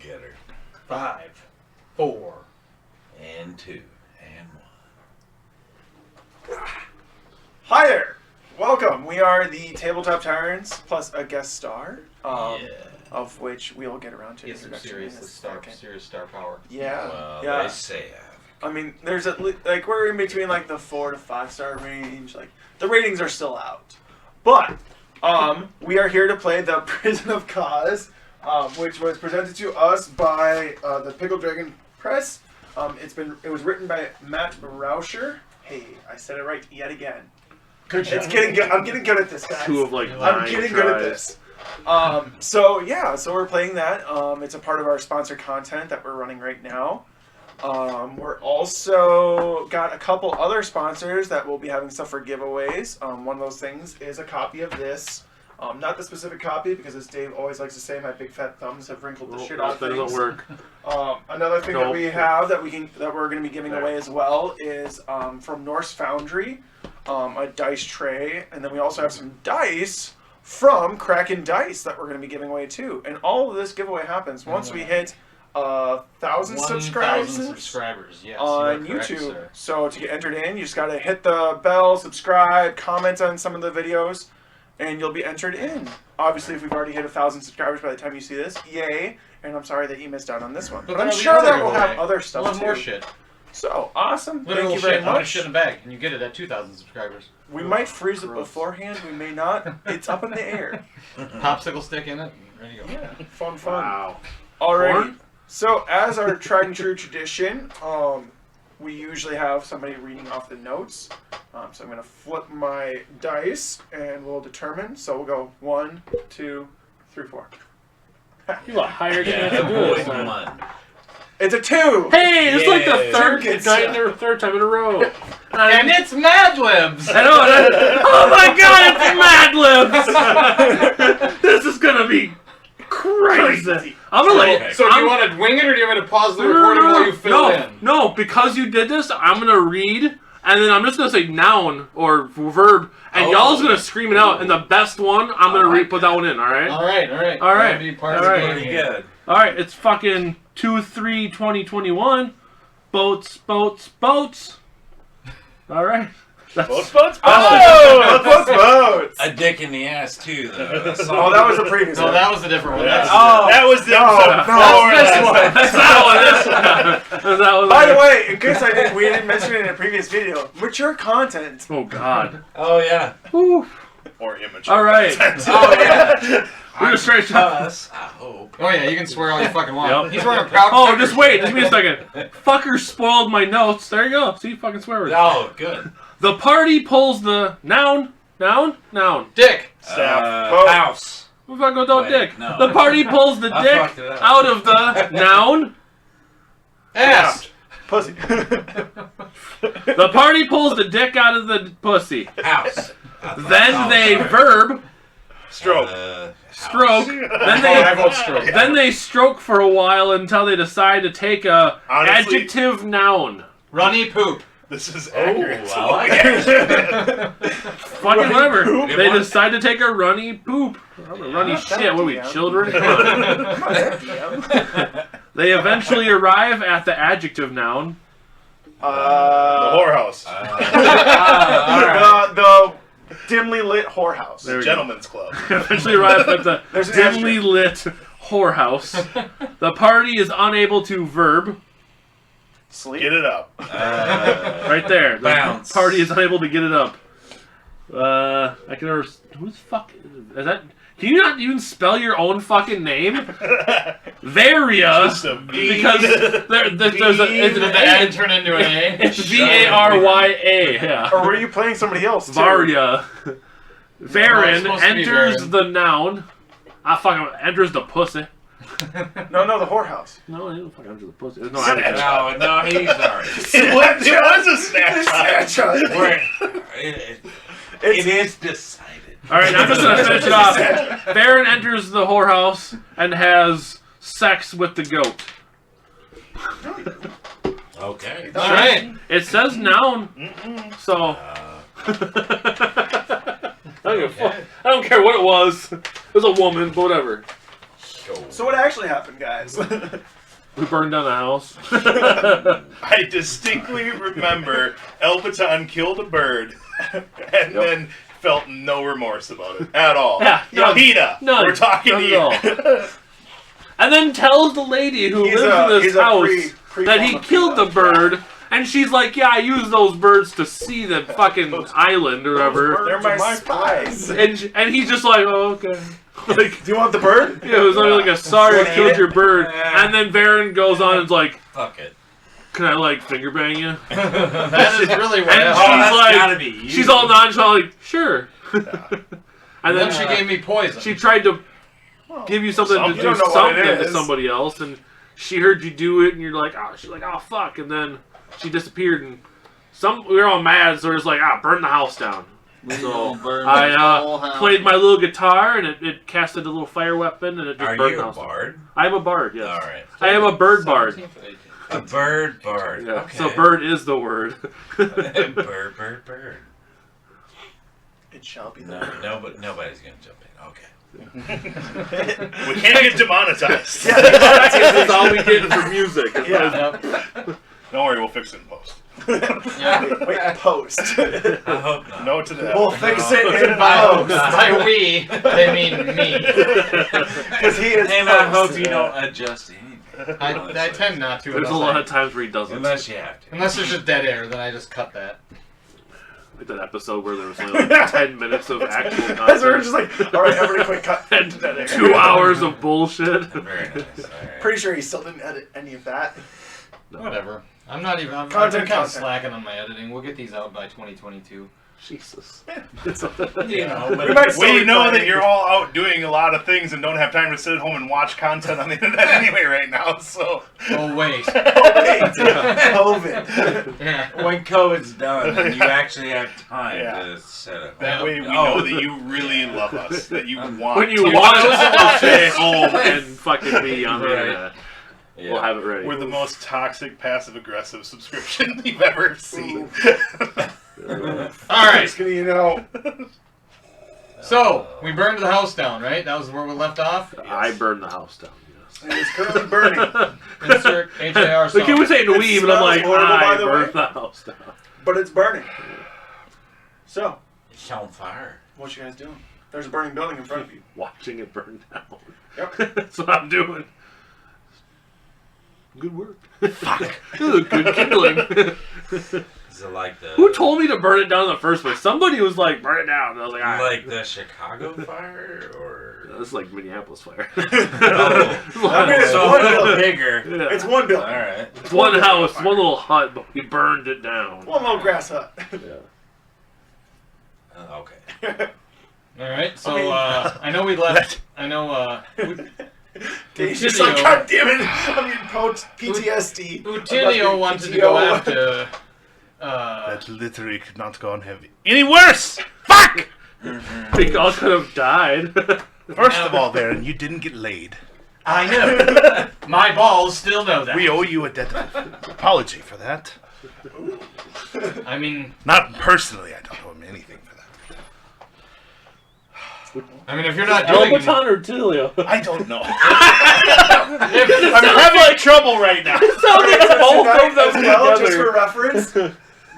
getter. 5, 4, And 2, and 1. Hi there! Welcome! We are the Tabletop Tyrants plus a guest star, of which we'll get around to. Get some serious star power. Yeah. Well, yeah. they say I mean, there's like we're in between like the 4 to 5 star range. Like the ratings are still out, but we are here to play the Prison of Cause, which was presented to us by the Pickle Dragon Press. It was written by Matt Rauscher. Hey, I said it right yet again. Good job. It's getting good. I'm getting good at this, guys. 2 of like 9 I'm getting good at this. So we're playing that. It's a part of our sponsored content that we're running right now. We're also got a couple other sponsors that will be having stuff for giveaways. One of those things is a copy of this. Not the specific copy, because as Dave always likes to say, my big fat thumbs have wrinkled the shit out of that things. doesn't work. Another thing that we have that we're going to be giving away as well is from Norse Foundry, a dice tray, and then we also have some dice from Kraken Dice that we're going to be giving away too. And all of this giveaway happens once we hit 1,000 subscribers Yes, on you are correct, YouTube. sir. So to get entered in, you just got to hit the bell, subscribe, comment on some of the videos, and you'll be entered in. Obviously, if we've already hit 1,000 subscribers by the time you see this, yay! And I'm sorry that you missed out on this one. But I'm sure that we'll have other stuff we'll have too. more shit. So awesome! Literal Thank you very shit. How much much. shit in a bag? And you get it at 2,000 subscribers. We might freeze it beforehand. We may not. It's up in the air. Popsicle stick in it. Ready to go. Yeah, fun. Wow. Alrighty. Corn? So as our tried and true tradition, we usually have somebody reading off the notes. So I'm going to flip my dice and we'll determine. So we'll go 1, 2, 3, 4. You have a higher chance Yeah, of doing this, boy, man. one. It's a 2! Hey, it's like the Yeah. third time in a row. And it's Mad Libs! I know. Oh my God, it's Mad Libs! This is gonna be crazy. I'm gonna let. So do you want to wing it, or do you want to pause the recording while you fill in? No, because you did this, I'm gonna read, and then I'm just gonna say noun or verb, and y'all's gonna scream it out, and the best one, I'm gonna put that one in. All right. All right. Alright. Be part All of right. the Pretty game. good. All right. It's fucking 2/3/2021. Boats. All right. Boats! A dick in the ass, too, though. Oh, that was the previous No, one. that was a different one. That's That was the That's that one. By the way, in case we didn't mention it in a previous video, mature content. Oh God. Oh, yeah. Whew. Or immature. All right. Oh, yeah. We're gonna straight shot. Us, I hope. Oh yeah, you can swear all you fucking want. Yep. He's wearing a proud. Oh, just wait. Just give me a second. Fucker spoiled my notes. There you go. See, fucking swear words. Oh, good. The party pulls the noun. Dick. House. What if I go without Wait, dick? no. The party pulls the I dick fucked it up. out of the noun. Ass. Pussy. The party pulls the dick out of the pussy. House. Then they verb Stroke. stroke. I vote stroke. Then they stroke for a while until they decide to take a Honestly- adjective noun. Runny poop. This is Oh, accurate. I like it. Fucking whatever. poop? They decide to take a runny poop. Runny Yeah. shit. What are we, DM. children? Come on. They eventually arrive at the adjective noun. The whorehouse. Alright. The dimly lit whorehouse. There we go. Gentleman's club. Eventually arrive at the There's an dimly lit whorehouse. The party is unable to verb. Sleep. Get it up. Right there. The Bounce. party is unable to get it up. I can never. Who's fuck? Is that? Can you not even spell your own fucking name? Varia. Just a V. Because there's a. It's Did an the N turn into an A? It's Varya. Yeah. Or were you playing somebody else too? Varya. Varyn supposed to be enters Varyn. the noun. Enters the pussy. No, the whorehouse. No, he don't fucking enter the pussy. There's no adjective. No, he's alright. It was a snapshot. It is decided. All right, now I'm just gonna finish it off. Varyn enters the whorehouse and has sex with the goat. Okay. Alright. It says noun, so I don't care what it was. It was a woman, but whatever. So what actually happened, guys? We burned down the house. I distinctly remember Elbaton killed a bird and then felt no remorse about it at all. Yeah, none. PETA, None. we're talking None to at you. And then tells the lady who lives in this house that he killed the bird. And she's like, yeah, I use those birds to see the fucking island or whatever. They're my spies. And he's just like, oh, okay. Like, Do you want the bird? yeah, it was only like a sorry Wanna I eat killed it? your bird. And then Varyn goes on and is like, Fuck it. can I like finger bang you? That is really what And happened. she's that's like, gotta be you. she's all nonchalant, like, sure. And then she gave me poison. She tried to give you something to You do don't know what something it to is. somebody else, and she heard you do it, and you're like, oh, she's like, oh fuck, and then she disappeared, and we were all mad, so we're just like, burn the house down. So Burn I the whole house. played my little guitar, and it casted a little fire weapon, and it just Are burned you the a house. bard? I am a bard, yes. Alright. I am a bird bard. 17th, 18th. A bird bard. Yeah. Okay. So bird is the word. bird. It shall be No, done. nobody's gonna jump in. Okay. We can't get demonetized. That's all we get for music. Yeah. Don't worry, we'll fix it in post. Wait, post. I hope not. No to that. We'll fix it in By post. by we, they mean me. Because he is And I hope post. you don't adjust anything. I tend not to. There's a unless lot I- of times where he doesn't. Unless you have to. Unless there's just dead air, then I just cut that. Like that episode where there was only like 10 minutes of actual That's where we're content. just like, all right, everybody quick cut. And 2 hours of bullshit. Very nice. Alright. Pretty sure he still didn't edit any of that. Whatever. I'm not even. I'm Content, kind of content. slacking on my editing. We'll get these out by 2022. Jesus. You know, We but might still We be know playing. that you're all out doing a lot of things and don't have time to sit at home and watch content on the internet anyway right now, so... Oh wait. COVID. Yeah. when COVID's done, then you actually have time Yeah. to set it. That way we Oh. know that you really love us, that you want When you to. want to stay at home and fucking be on the Right. internet, Yeah. we'll have it ready. We're the most toxic, passive-aggressive subscription you've ever seen. All right. Just gonna, you know. So we burned the house down, right? That was where we left off. I burned the house down, It is currently burning. Insert HAR yes. Like, you were saying It we, but I'm like, smells horrible, by I the burned way. the house down. But it's burning. So, It's on fire. what you guys doing? There's a burning building in front of you. Watching it burn down. Yep. That's what I'm doing. Good work. Fuck. This is a good kindling. Is it like the Who told me to burn it down in the first place? Somebody was like, burn it down. And I was like, all right. like the Chicago fire or This is like Minneapolis fire. oh, I mean, it's so one a little building. bigger. Yeah. It's one All building. right. It's one house, one little hut, but we burned it down. One little grass hut. Yeah. Okay. All right. So I mean- I know we left. I know. He's just like, Utilio- God damn it! I'm getting PTSD. Utilio wanted to go after. That literally could not go on heavy. Any worse! Fuck! We all could have died. First of all, Varyn, you didn't get laid. I know. My balls still know that. We owe you a debt of apology for that. I mean, Not personally, I don't owe him anything for that. if you're not doing. Elbaton or Tilio? I don't know. If, I'm having trouble right now. Sounds like both Tonight of them as well, just together. for reference,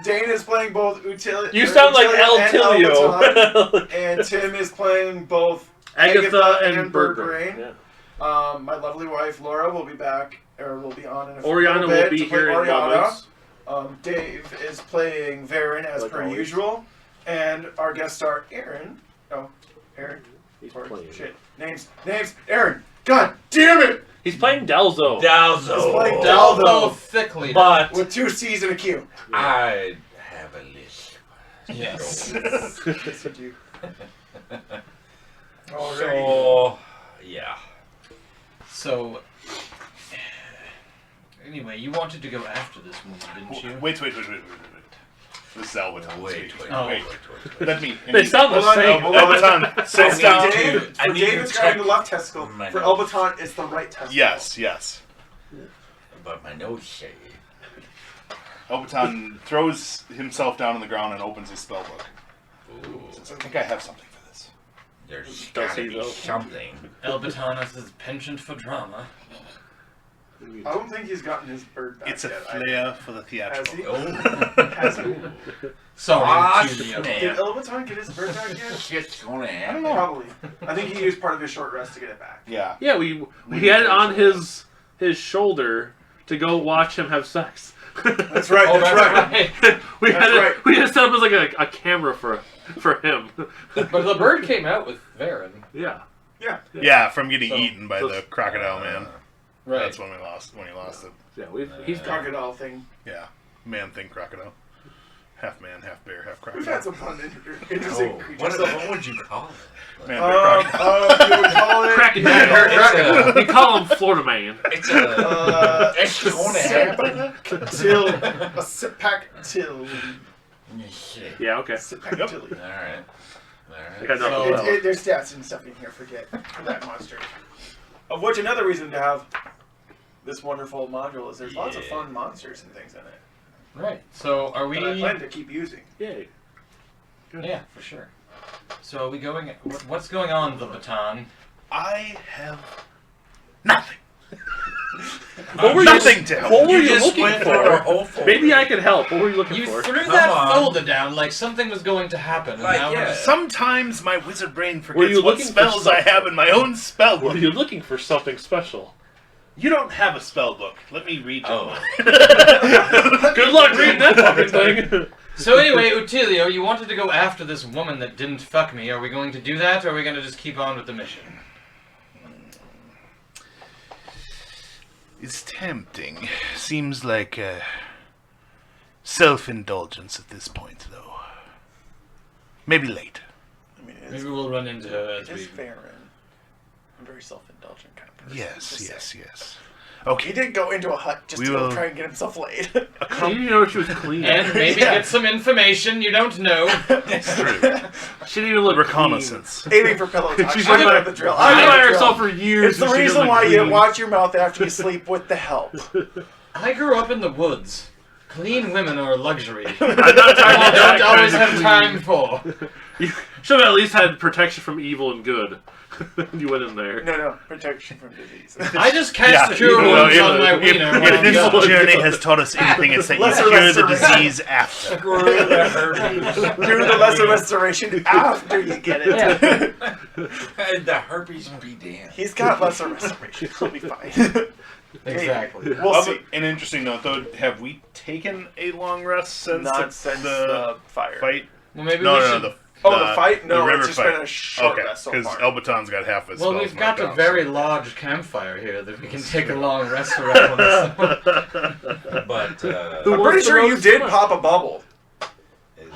Dane is playing both Utilio. You sound like El and Tilio. Elbaton, and Tim is playing both Agatha and Birdbrain. Birdbrain. Yeah. My lovely wife Laura will be back, or will be on in a Oriana little bit will be to play here in Oriana. moments. Dave is playing Varyn as Like per always. usual, and our guest star Aaron. Oh, Aaron. He's Or, playing. shit. Names. Aaron. God damn it! He's playing Delzo. He's playing Delvo Delvo. thickly. But With 2 C's and a Q. I have a list. Yes. Yes, you do. Alrighty. So yeah. So. Anyway, you wanted to go after this woman, didn't you? Wait. This is Elbaton. Wait. Oh. Let me. They sound the same. Elbaton, sit For down. Dave, I for need Dave to it's grabbing check the left testicle. my For notes. Elbaton, it's the right testicle. Yes. But my nose shade. Elbaton throws himself down on the ground and opens his spell book. Ooh. Says, I think I have something for this. There's Does gotta he, be though? something. Elbaton has his penchant for drama. I don't think he's gotten his bird back It's a yet. flair for the Has theatrical. he? Oh, Has he? Sorry, Julio. Did man. Ilvaton get his bird back yet? Shit's gonna I happen. don't know. Probably. I think he used part of his short rest to get it back. Yeah. Yeah, we had it on his shoulder to go watch him have sex. That's right. Oh, that's right. we That's had it, right. we had it set up as like a camera for him. But the bird came out with Varyn. Yeah. Yeah, from getting So- eaten by the crocodile man. Right. That's when he lost it. Yeah, he's Crocodile thing. Yeah. Man thing crocodile. Half man, half bear, half We've had crocodile. some fun, interesting Oh, creatures. what would you call it? Man, bear, crocodile. You would call it... cracking It's we call him Florida Man. It's a. It's gonna happen. Till. A Sipactil. Shit. Yeah, okay. Sipactil. All right. I got So- nothing else. There's stats and stuff in here for that monster. Of which another reason to have this wonderful module is there's lots of fun monsters and things in it Right. So are we? that I plan to keep using. Yay. Yeah, for sure. So are we going? What's going on, the baton? I have nothing. What were Nothing to help. What were you just looking went through a for? whole folder. Maybe I could help. What were you looking You for? threw Come that on. folder down like something was going to happen. And Like, now we're yeah. just- Sometimes my wizard brain Were you forgets what looking for spells I something? have in my own spell Were book. you looking for something special? You don't have a spell book. Let me read you Oh. one. Good luck reading that fucking thing. So anyway, Utilio, you wanted to go after this woman that didn't fuck me. Are we going to do that, or are we going to just keep on with the mission? It's tempting. Seems like self-indulgence at this point, though. Maybe later. I mean, Maybe we'll run into her as it's we... Varyn. I'm very self-indulgent kind of person. Yes, Just yes, saying. yes. He Okay. did go into a hut just We to go will- try and get himself laid. You didn't know she was clean. And maybe Yeah. get some information you don't know. It's true. She didn't even look Reconnaissance. Aiming for pillow talk. She's I been know by- the drill. She's I been know by the drill. herself for years. It's the and she reason doesn't why look you clean. watch your mouth after you sleep with the help. I grew up in the woods. Clean women are a luxury. I'm not talking I about that don't always kind of have clean. time for. You should have at least had protection from evil and good. You went in there. No, protection from disease. I just cast cure well, wounds on my wiener when if I'm this done. journey has taught us anything, it's that you Lesser cure the restoration. disease after. Screw the herpes. Do the lesser restoration after you get it. The herpes be damned. He's got lesser restoration. He'll be fine. Exactly. We'll see. An interesting note, though, have we taken a long rest since Not since the fire. fight? Well, maybe No, we no, should... no, The fight? No, river it's just fight. been a short Okay, rest so because far. Elbaton's got half his Well, spells we've got marked a down, very so- large campfire here that we can take a long rest around. But I'm pretty sure you did pop a bubble.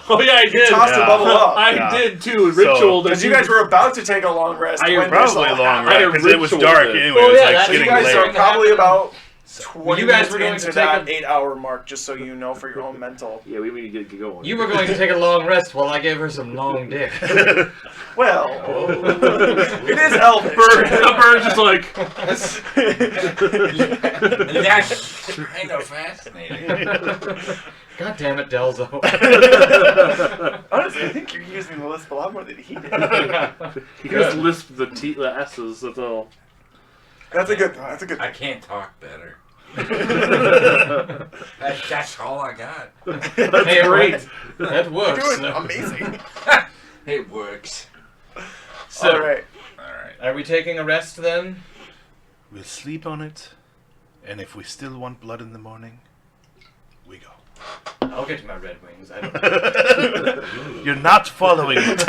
Oh yeah, I did. Tossed Yeah. a bubble up. I Yeah. did too. Ritual. Because you guys were about to take a long rest. I when probably this all Probably a long happened. rest, because it was ritual dark it. anyway. Oh, It was yeah, like that's You getting guys late. are probably about 20 You guys minutes were going into to take that a- 8-hour mark, just so you know for your own mental. Yeah, we need to get going. You were going to take a long rest while I gave her some long dick. Well, Oh. it is elvish. The bird's just like. that's kind of fascinating. God damn it, Delzo. Honestly, I think you're using the lisp a lot more than he did. You just lisp the S's. That's all. That's a good thing. That's a good I thing. can't talk better. That's all I got. That's Hey, great. That You're works. doing amazing. It works. So, All right. All right. are we taking a rest then? We'll sleep on it, and if we still want blood in the morning, we go. I'll get to my Red Wings. I don't... You're not following it.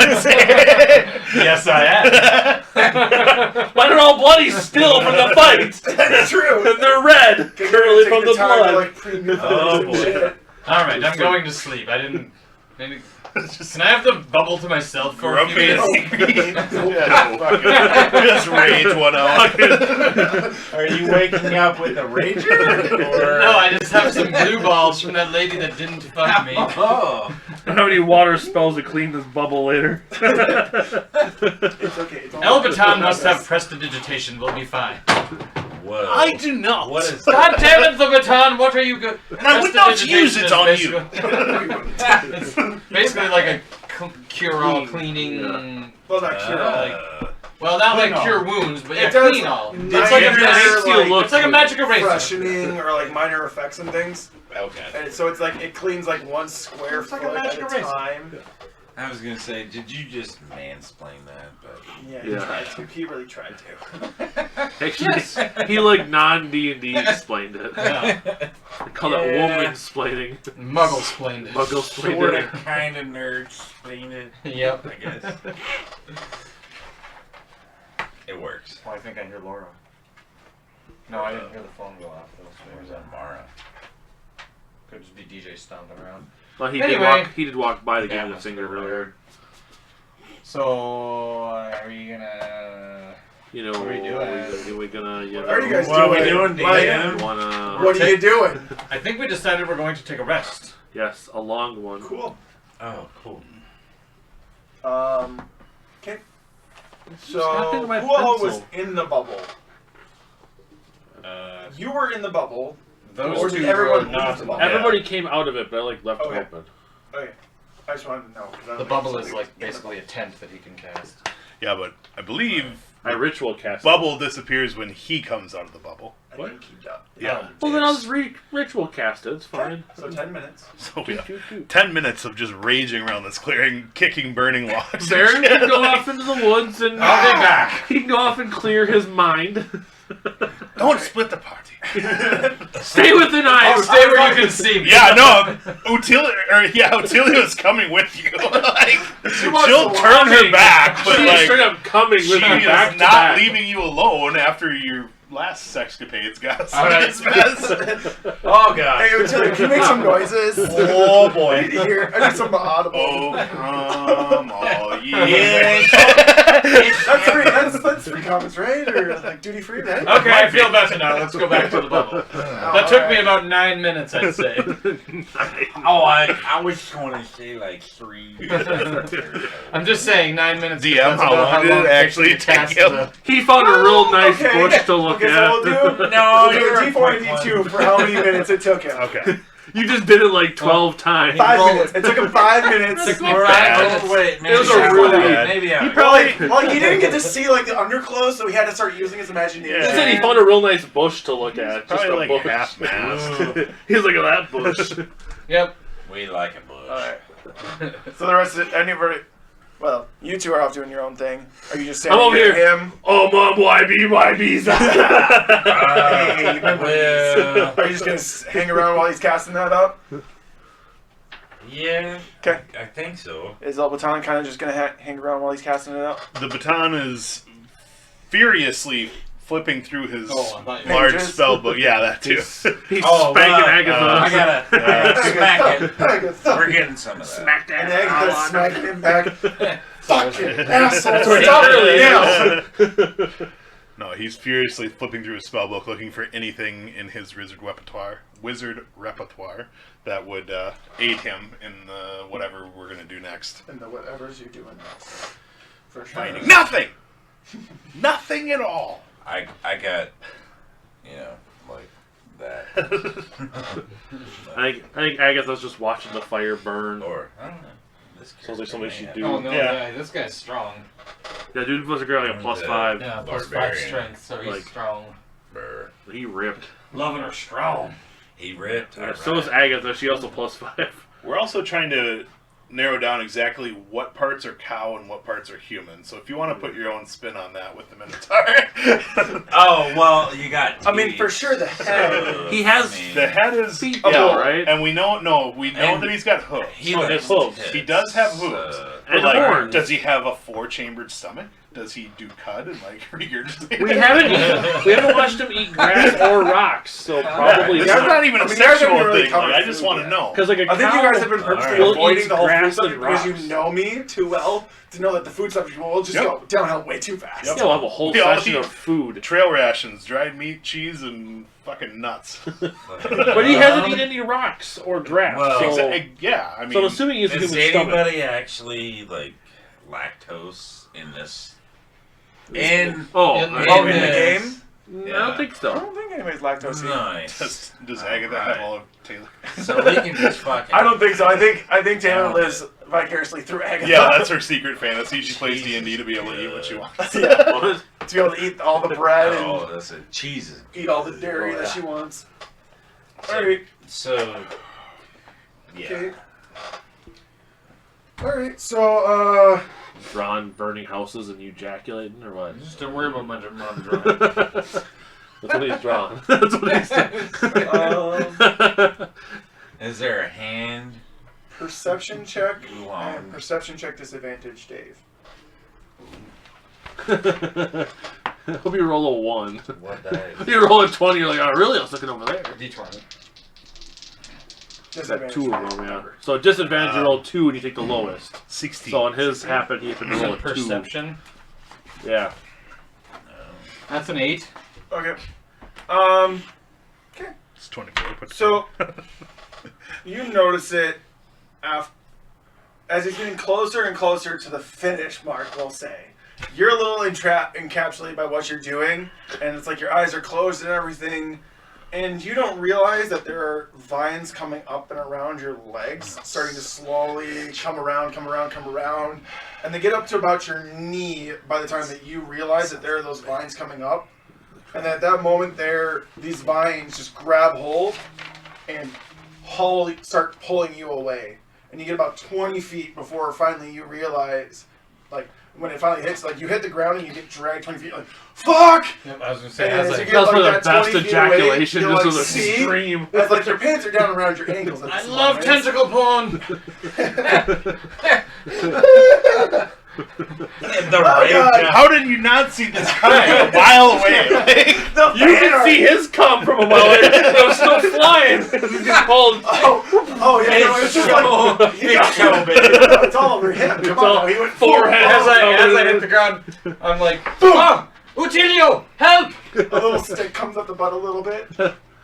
Yes, I am. Why they're all bloody still from the fight? That's true. And they're red, curly from the time to, blood. like, premium Oh, and boy. shit. All right, I'm going to sleep. I didn't... Maybe... Can I have the bubble to myself for a few Grumpy minutes? as yeah, no. Just rage 1 hour. Are you waking up with a rager? Or... No, I just have some blue balls from that lady that didn't fuck me. Oh. I don't have any water spells to clean this bubble later. It's okay. It's all Elbaton must have prestidigitation. We'll be fine. Whoa. I do not. What is God damn it, the baton! What are you good? And I would not use it on you. It's basically like a cure-all cleaning Well, not cure all. Well, not like Clean all. cure wounds, but yeah, It does clean all. minor, It's like a makes you look it's like a magic eraser. freshening or like minor effects and things. Okay. And so it's like it cleans like one square It's like foot a magic at a eraser. time. I was gonna say, did you just mansplain that? But Yeah, he Yeah. tried to. He really tried to. Actually, he like non-D&D explained it. Yeah. They call that Yeah. woman-splaining. Muggle splained it. Muggle-splained sort it. of, kind of nerd explain it. Yep. I guess it works. Oh, I think I hear Laura. No, I didn't hear the phone go off. Where's that Mara? Could just be DJ stomping around. Well, he Anyway. did walk by the Yeah, game with must finger be earlier. So, are we gonna... You know, What are we doing? we gonna, you What are you guys What are we doing? doing, Like, DM? wanna? what are you doing? I think we decided we're going to take a rest. Yes, a long one. Cool. Oh, cool. Okay. Just So, happened to my who all was pencil. in the bubble? You were in the bubble. Those Or two did everyone were not leave the bubble? Everybody came out of it, but I like left Okay. it open. Okay. I just wanted to know. 'cause I don't The think bubble is somebody like was in the basically a tent that he can cast. Yeah, but I believe I ritual cast. bubble disappears when he comes out of the bubble. bubble. I think he jumped. Yeah. Well, then I'll just ritual cast it. It's fine. So 10 minutes. So Toot, yeah, toot, toot. 10 minutes of just raging around this clearing, kicking burning logs. Varyn can go off into the woods and I'll be back. he can go off and clear his mind. Don't split the party. Stay within I'll eyes. stay where you can see me. Yeah, no, Otilia's coming with you. Like, she'll wants to turn her coming. back, but She's like straight up coming she with me is back to not back. leaving you alone after your last sexcapades, guys. All right. This mess. Oh god. Hey, Utility, can you make some noises? Oh I boy. need to hear. I need some audible. Oh come on, Yeah. That's free comments, right? Or like duty free, right? Okay, I feel better now. Let's go back to the bubble. That took me about 9 minutes, I'd say. Oh, I was going to say like 3. I'm just saying 9 minutes. DM, that's how about long did it takes actually to cast take him? the- He found a real nice Okay. bush to look Okay, at. so we'll do. No, We'll you're do a D4 and D2 for how many minutes it took him. Okay. You just did it like 12 times. 5 Well, minutes. It took him 5 minutes. Took me All 5 right, minutes. wait. Maybe It was a I- really- Maybe I. He probably. Well, he didn't get to see like the underclothes, so he had to start using his imagination. He said he found a real nice bush to look at. Just Probably a like bush. half mast. He's like, at that bush. Yep. We like a bush. Alright. So the rest of anybody. Well, you two are off doing your own thing. Are you just I'm standing over near here. him? Oh, Mom, YBs. Hey, Well, Are you just gonna hang around while he's casting that up? yeah. 'Kay. I think so. Is El Baton kind of just gonna hang around while he's casting it up? The baton is furiously flipping through his Oh, I thought you- large Pages? spell book. Yeah, that too. He's Oh, spanking well, Agatha. I gotta smack it. Agatha. We're getting some of that. Smack that. And Agatha's on. smacking him back. Fucking asshole! That's what he Stop really it now! is. No, he's furiously flipping through his spell book, looking for anything in his wizard repertoire that would aid him in whatever we're gonna do next. And the whatever's you're doing next. For sure. Finding nothing, nothing at all. I got, like that. I think Agatha's just watching the fire burn. Or I don't know. This Sounds like something character she'd may do. Oh no, Yeah. yeah, this guy's strong. Yeah, dude was a girl like a +5. Yeah, plus 5 Barbarian. strength, so he's Like- strong. have- Brr. He ripped. Loving her strong. He ripped. Yeah, so is Agatha. She also +5. We're also trying to narrow down exactly what parts are cow and what parts are human. So if you want to put your own spin on that with the Minotaur. Oh well, you got. I mean, teeth, for sure the head. so, He has I mean, The head is feet, yeah, though, right? and we know And that he's got hooves. He Oh, likes his hooves. tits, He does have hooves. And But, like, horns. does he have a 4-chambered stomach? Does he do cud and like regurgitate? We haven't watched him eat grass or rocks, so probably This Yeah, is not even a I mean, they're sexual gonna really thing. cover Like, I just food, want to yeah. know. because like a I think cow you guys have been purposely will avoiding eat the whole food grass subject and because rocks. you know me too well to know that the food subject will just Yep. go downhill way too fast. Yep. Yeah, we'll have a whole We all section eat of food. Trail rations, dried meat, cheese, and fucking nuts. But he hasn't eaten any rocks or grass. Well- so, Yeah, I mean, so I'm assuming he's a Is human stomach. anybody actually like lactose in this? In Oh, In the- I- Oh, in the Yes. game? I don't think I so. don't think anybody's lactose. Nice. does Agatha have all of Taylor? So we can just fucking. I don't think so. I think Taylor Down lives it. vicariously through Agatha. Yeah, that's her secret fantasy. She plays D&D to be able to eat what she wants. Yeah. To be able to eat all the bread Oh, and that's a cheese. eat all the dairy that she wants. Alright. So, yeah. Okay. Alright, so, Ron burning houses and you ejaculating, or what? Just don't worry about my drawing. That's what he's drawn. That's what he's doing. Is there a hand? perception check Wow. and perception check disadvantage, Dave. Hope you roll a 1. What dice? You roll a 20, you're like, oh, really? I was looking over there. D20. Disadvantage. 2 of them, yeah. So disadvantage, you roll 2 and you take the lowest. 16. So on his happen, he happened to roll a 2. Perception. Yeah. That's an 8. Okay. Okay. It's 24. Put So you notice it as he's getting closer and closer to the finish mark, we'll say. You're a little encapsulated by what you're doing, and it's like your eyes are closed and everything, and you don't realize that there are vines coming up and around your legs, starting to slowly come around, and they get up to about your knee by the time that you realize that there are those vines coming up. And at that moment these vines just grab hold and start pulling you away. And you get about 20 feet before finally you realize, like, when it finally hits, like, you hit the ground and you get dragged 20 feet, like, fuck! Yep, I was going to say, And as as I you get, That's like, for the that best 20 feet away, ejaculation, you're just like, with a see? scream. It's like your pants are down around your ankles. At I this love moment. tentacle porn! The God. How did you not see this coming a mile away? Like, You can see his cum from a mile away. It was still flying. He's just pulled. Oh yeah, no, it's just like, It's so big. it's all over him. Come on, all now, he went forehead. As I hit the ground, I'm like, oh, Utilio, help! A little stick comes up the butt a little bit.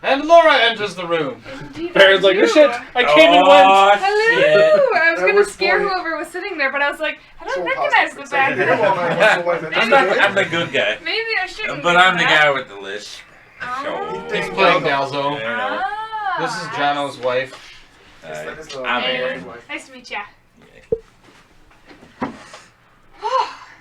And Laura enters the room. Indeed, Parents like, I do. shit, I came and went. Hello! Shit. I was At gonna which scare point- whoever was sitting there, but I was like, I don't So recognize the positive. back. Well, my wife and I'm the good guy. Maybe I shouldn't. But do I'm the that. guy with the list. Oh. He's playing Dalzo. You know. Ah, This is Jono's wife. I'm And Aaron. nice to meet ya.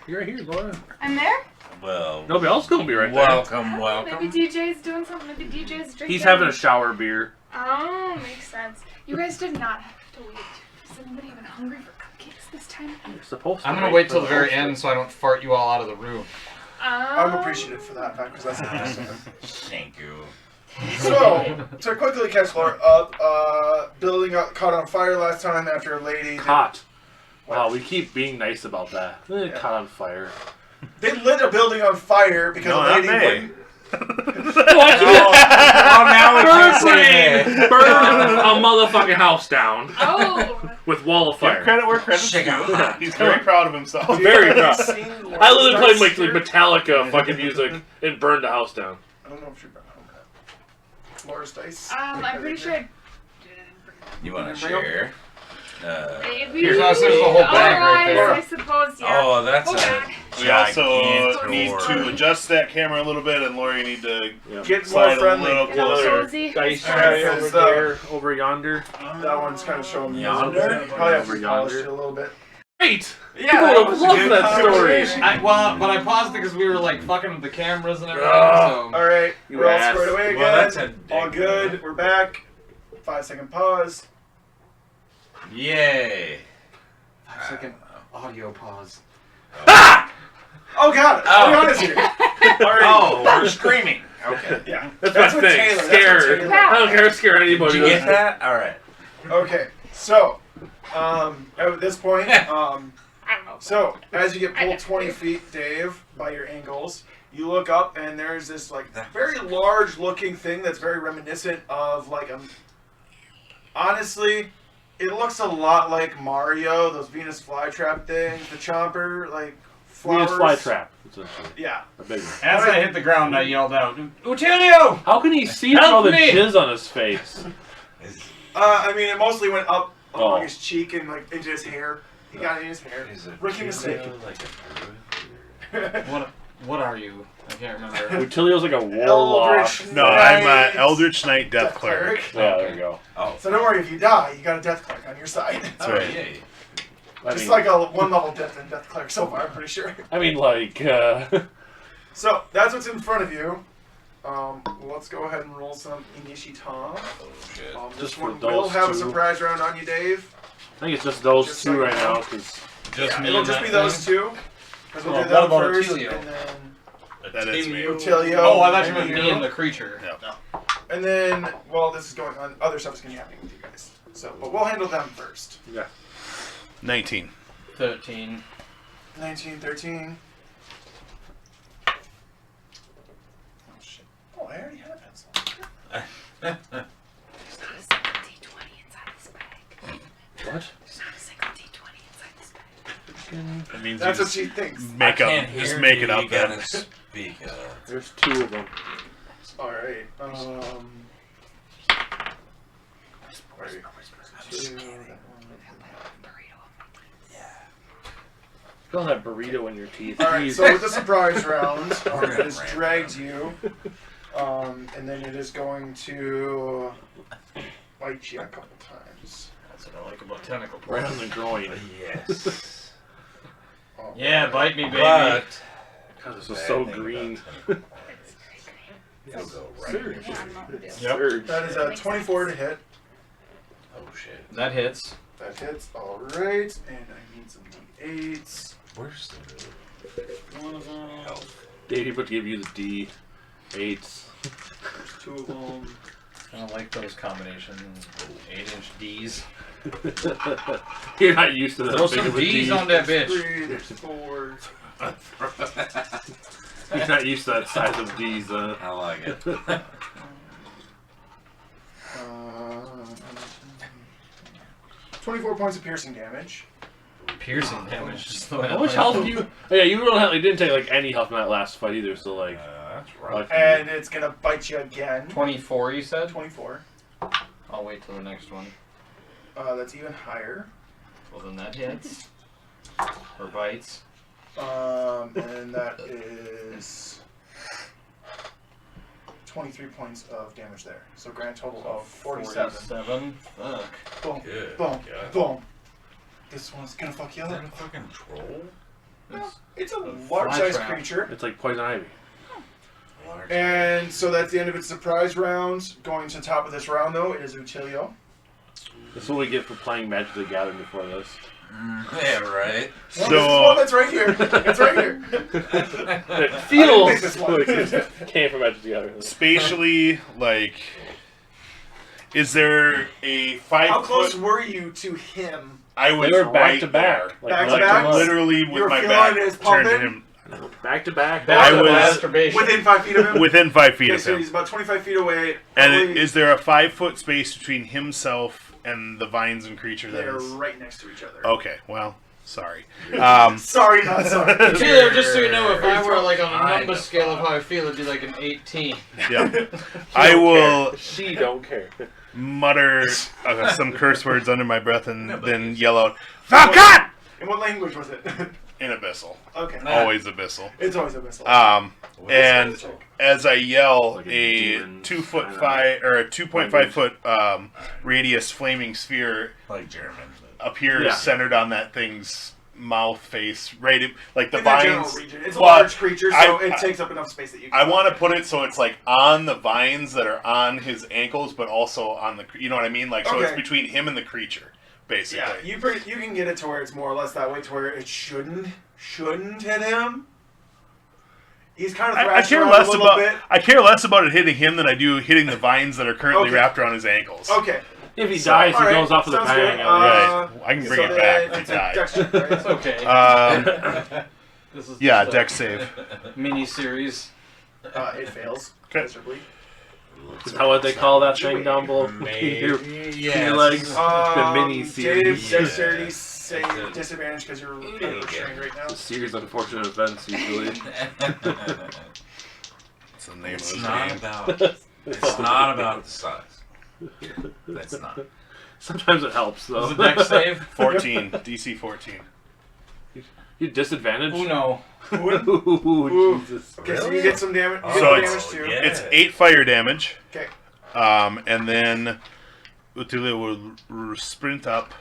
You're right here, Laura. I'm there? Well, Nobody else gonna be right there. welcome. Maybe DJ's doing something. Maybe DJ's drinking. He's having a shower beer. Oh, makes sense. You guys did not have to wait. Is anybody even hungry for cupcakes this time? You're supposed to. I'm gonna right? wait till the very end so I don't fart you all out of the room. I'm appreciative for that fact because that's interesting. Thank you. So, to quickly catch Laura up, building caught on fire last time after a lady. Caught. Wow, we keep being nice about that. Caught on fire. They lit a building on fire because No, a not lady me. wouldn't. Oh, now it's Burn a motherfucking house down Oh. with wall of give fire. credit where credit's Shake due. out. He's very proud of himself. Very proud. Seen Laura I literally played like start Metallica fucking music and burned the house down. I don't know if you've been home yet. Laura's dice. I'm pretty sure I didn't You want to share? Maybe. Here's us, there's a whole bag right there. Otherwise, I suppose, yeah. Oh, that's Oh, God. We also gigantic need door. to adjust that camera a little bit, and Laura, you need to Get more slide a friendly. little Get more closer. cozy. Dice Alright, tray so over it's the- there, over yonder. That one's kind of showing me. Yonder? Probably have Over to polish yonder. it a little bit. Great! Yeah, People that would was have a loved good that story. conversation. But I paused it because we were like fucking with the cameras and everything. All So right, You we're all ass. squared away again. Well, that's a all dick. good. We're back. 5-second pause. Yay. 5-second audio pause. Oh God! Oh. Leon is here. All right. Oh, we're screaming. Okay. Yeah. That's what my thing. Taylor. Scared. That's what I don't care. Scare anybody. Did you get that? All right. Taylor. Okay. So, at this point, I don't know. so as you get I pulled know. 20 feet, Dave, by your ankles, you look up and there's this like very large-looking thing that's very reminiscent of like a. Honestly, it looks a lot like Mario. Those Venus flytrap things, the chomper, like flowers. Venus flytrap. Essentially. Yeah. A big one. As I hit the ground, I yelled out, Utilio! How can he see Help through all the me! jizz on his face? I mean, it mostly went up along Oh. his cheek and like into his hair. He got it in his hair. Is it Rookie mistake. like a druid? What are you? I can't remember. Utilio's like a warlock. Eldritch No, I'm Knight. Eldritch Knight Death Death Cleric. Yeah, there you go. Oh. So don't worry, if you die, you got a death cleric on your side. That's right. Yay. Just like a 1 level dip in Death Cleric so far, I'm pretty sure. I mean, like, So, that's what's in front of you. Let's go ahead and roll some initiative. Oh shit. This Just for one will those have a two. surprise round on you, Dave. I think it's just those Just two so right you know. now, because Just me It'll and just that be those thing? two. Because we'll Well, do that what about first, Attilio? and then That is me. Attilio. Oh, I thought you and meant me and the creature. Yeah. And then, well, this is going on. Other stuff is going to be happening with you guys. So, but we'll handle them first. yeah. 19. 13. 19, 13. Oh, shit. Oh, I already had a pencil. There's not a single D20 inside this bag. What? There's not a single D20 inside this bag. That means That's you what she thinks. make I up. can't Just hear make you, it up you then. gotta speak up. There's 2 of them. Alright. Feel that burrito in your teeth. Alright, Jeez. so with the surprise round, We're it gonna has ramp dragged you. And then it is going to bite you a couple times. That's what I like about tentacle Right porn. on the groin. Yes. Oh, Yeah, bite me, baby. But God, this is bad so thing green. about it, it'll go right in your Surge. brain. Surge. That is a 24 to hit. Oh shit. That hits. That hits. Alright. And I need some D8s. Where's the One of them. health? Davey put to give you the D8s. There's 2 of them. I don't like those combinations. 8-inch D's. You're not used to that Throw big some of a D's D. on that There's bitch. 3, there's 4. You're not used to that size of D's. I like it. 24 points of piercing damage. Piercing damage. Just the way I How much like health it. do you? Oh, yeah, you really didn't take like any health in that last fight either. So like, That's rough. lucky. And it's gonna bite you again. 24, you said? 24. I'll wait till the next one. That's even higher. Well, then that hits. Or bites. And that is 23 points of damage there. So grand total of 47. 47. Fuck. Boom, Good. boom, God. boom. This one's gonna fuck you Is that up. a fucking troll? It's a fly large-sized trap. creature. it's like poison ivy. Large. And so that's the end of its surprise round. Going to the top of this round, though, it is Uttilio. That's what we get for playing Magic the Gathering before this. Yeah, right. Well, this is one that's right here. It's right here. It pick feels this one. like it came from Magic the Gathering. Spatially, like, is there a 5 How close foot? were you to him? I was They were back right to back. there. Like, Back to Like, back? literally You with were my feeling back his turned to pumping? him Back to back. I was- masturbation. Within 5 feet of him? within 5 feet Okay, of so him. he's about 25 feet away. And Probably is there a 5 foot space between himself and the vines and creature that they're is? right next to each other. Okay, well, sorry. Sorry, not sorry. Taylor, just so you know, if I were like on a Kind number of scale of how I feel, it'd be like an 18. Yeah, I will She don't care. mutter some curse words under my breath and then yell out, "Falcon!" In what language was it? in abyssal. Okay. Always abyssal. It's always a missile. And as I yell, Like a a demon 2.5 or a 2.5 foot radius flaming sphere Like German. appears Yeah. centered on that thing's mouth face, right? Like the In that general vines. region. It's a Well, large creature, so it takes up enough space that you can. I want to put it so it's like on the vines that are on his ankles, but also on the. You know what I mean? Like so, it's Okay. between him and the creature, basically. Yeah, you can get it to where it's more or less that way, to where it shouldn't hit him. He's kind of I thrashed care around less a little about bit. I care less about it hitting him than I do hitting the vines that are currently Okay. wrapped around his ankles. Okay. If he dies, he Alright, goes off with a sounds bang. good. Right. I can bring So it back then if he dies. Dex check, right? It's okay. This is Yeah, just a deck save. mini series. It fails Okay. miserably. Is that what they call that thing Wait. down below? Maybe. Your Yes. legs. The mini Dave, series. dexterity Yeah. save That's it. disadvantage because you're Okay. restrained right now. A series of unfortunate events usually. It's the name It's of the not game. about. It's not about the size. That's not. Sometimes it helps though. Was it deck save? 14. DC 14. You disadvantage? Oh no. Ooh, Jesus. Okay, so Really? you get some damage. You So get it's- damage too. yeah. It's 8 fire damage. Okay. And then Utile will sprint up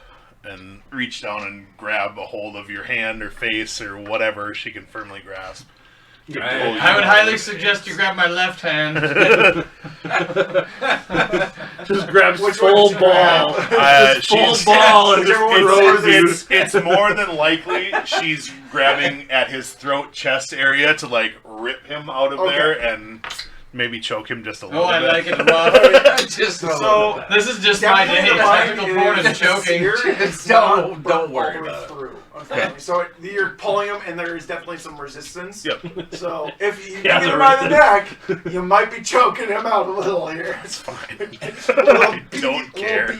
and reach down and grab a hold of your hand or face or whatever she can firmly grasp. I would highly suggest you grab my left hand. Just grabs Which full one did you ball. grab? Full ball and just Whichever one throws you. It's more than likely she's grabbing at his throat, chest area to like rip him out of there and maybe choke him just a little Oh, I bit. like it rough. Just So This is just my day. definitely the vine Tactical porn and choking. It's Don't not burnt worry all the way about it. through, unfortunately. So you're pulling him, and there is definitely some resistance. Yep. So if you Yeah, get him there by the is. neck, you might be choking him out a little here. It's fine. I don't care. I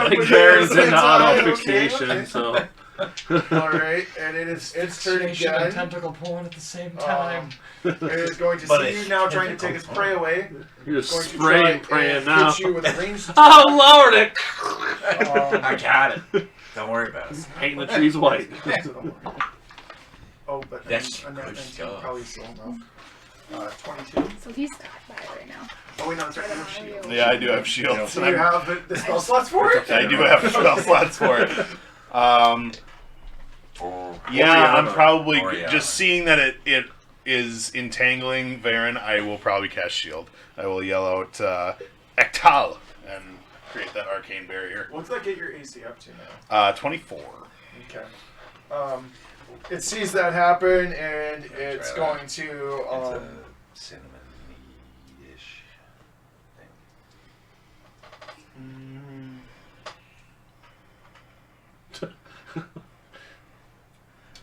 think Varyn's into auto fixation, so. All right, and it's turn Fixation and again. tentacle porn at the same time. It is going to But see it's you now, trying to take his prey away. You're just Going to spraying try and praying and now. hit you with a ranged Oh, Lord, it! I got it. Don't worry about it. Painting the trees white. Oh, but That's a nat good 19 stuff. probably still enough. 22. So he's got by right now. Oh, wait, no, it's right now. Shield. Yeah, I do have shields. So you have the spell slots for it? I do have spell slots for it. Yeah, I'm probably just seeing that it is entangling Varyn. I will probably cast shield. I will yell out Ektal and create that arcane barrier. What's that get your AC up to now? 24. Okay. It sees that happen, and it's Try going that. to. It's a cinnamon-ish thing.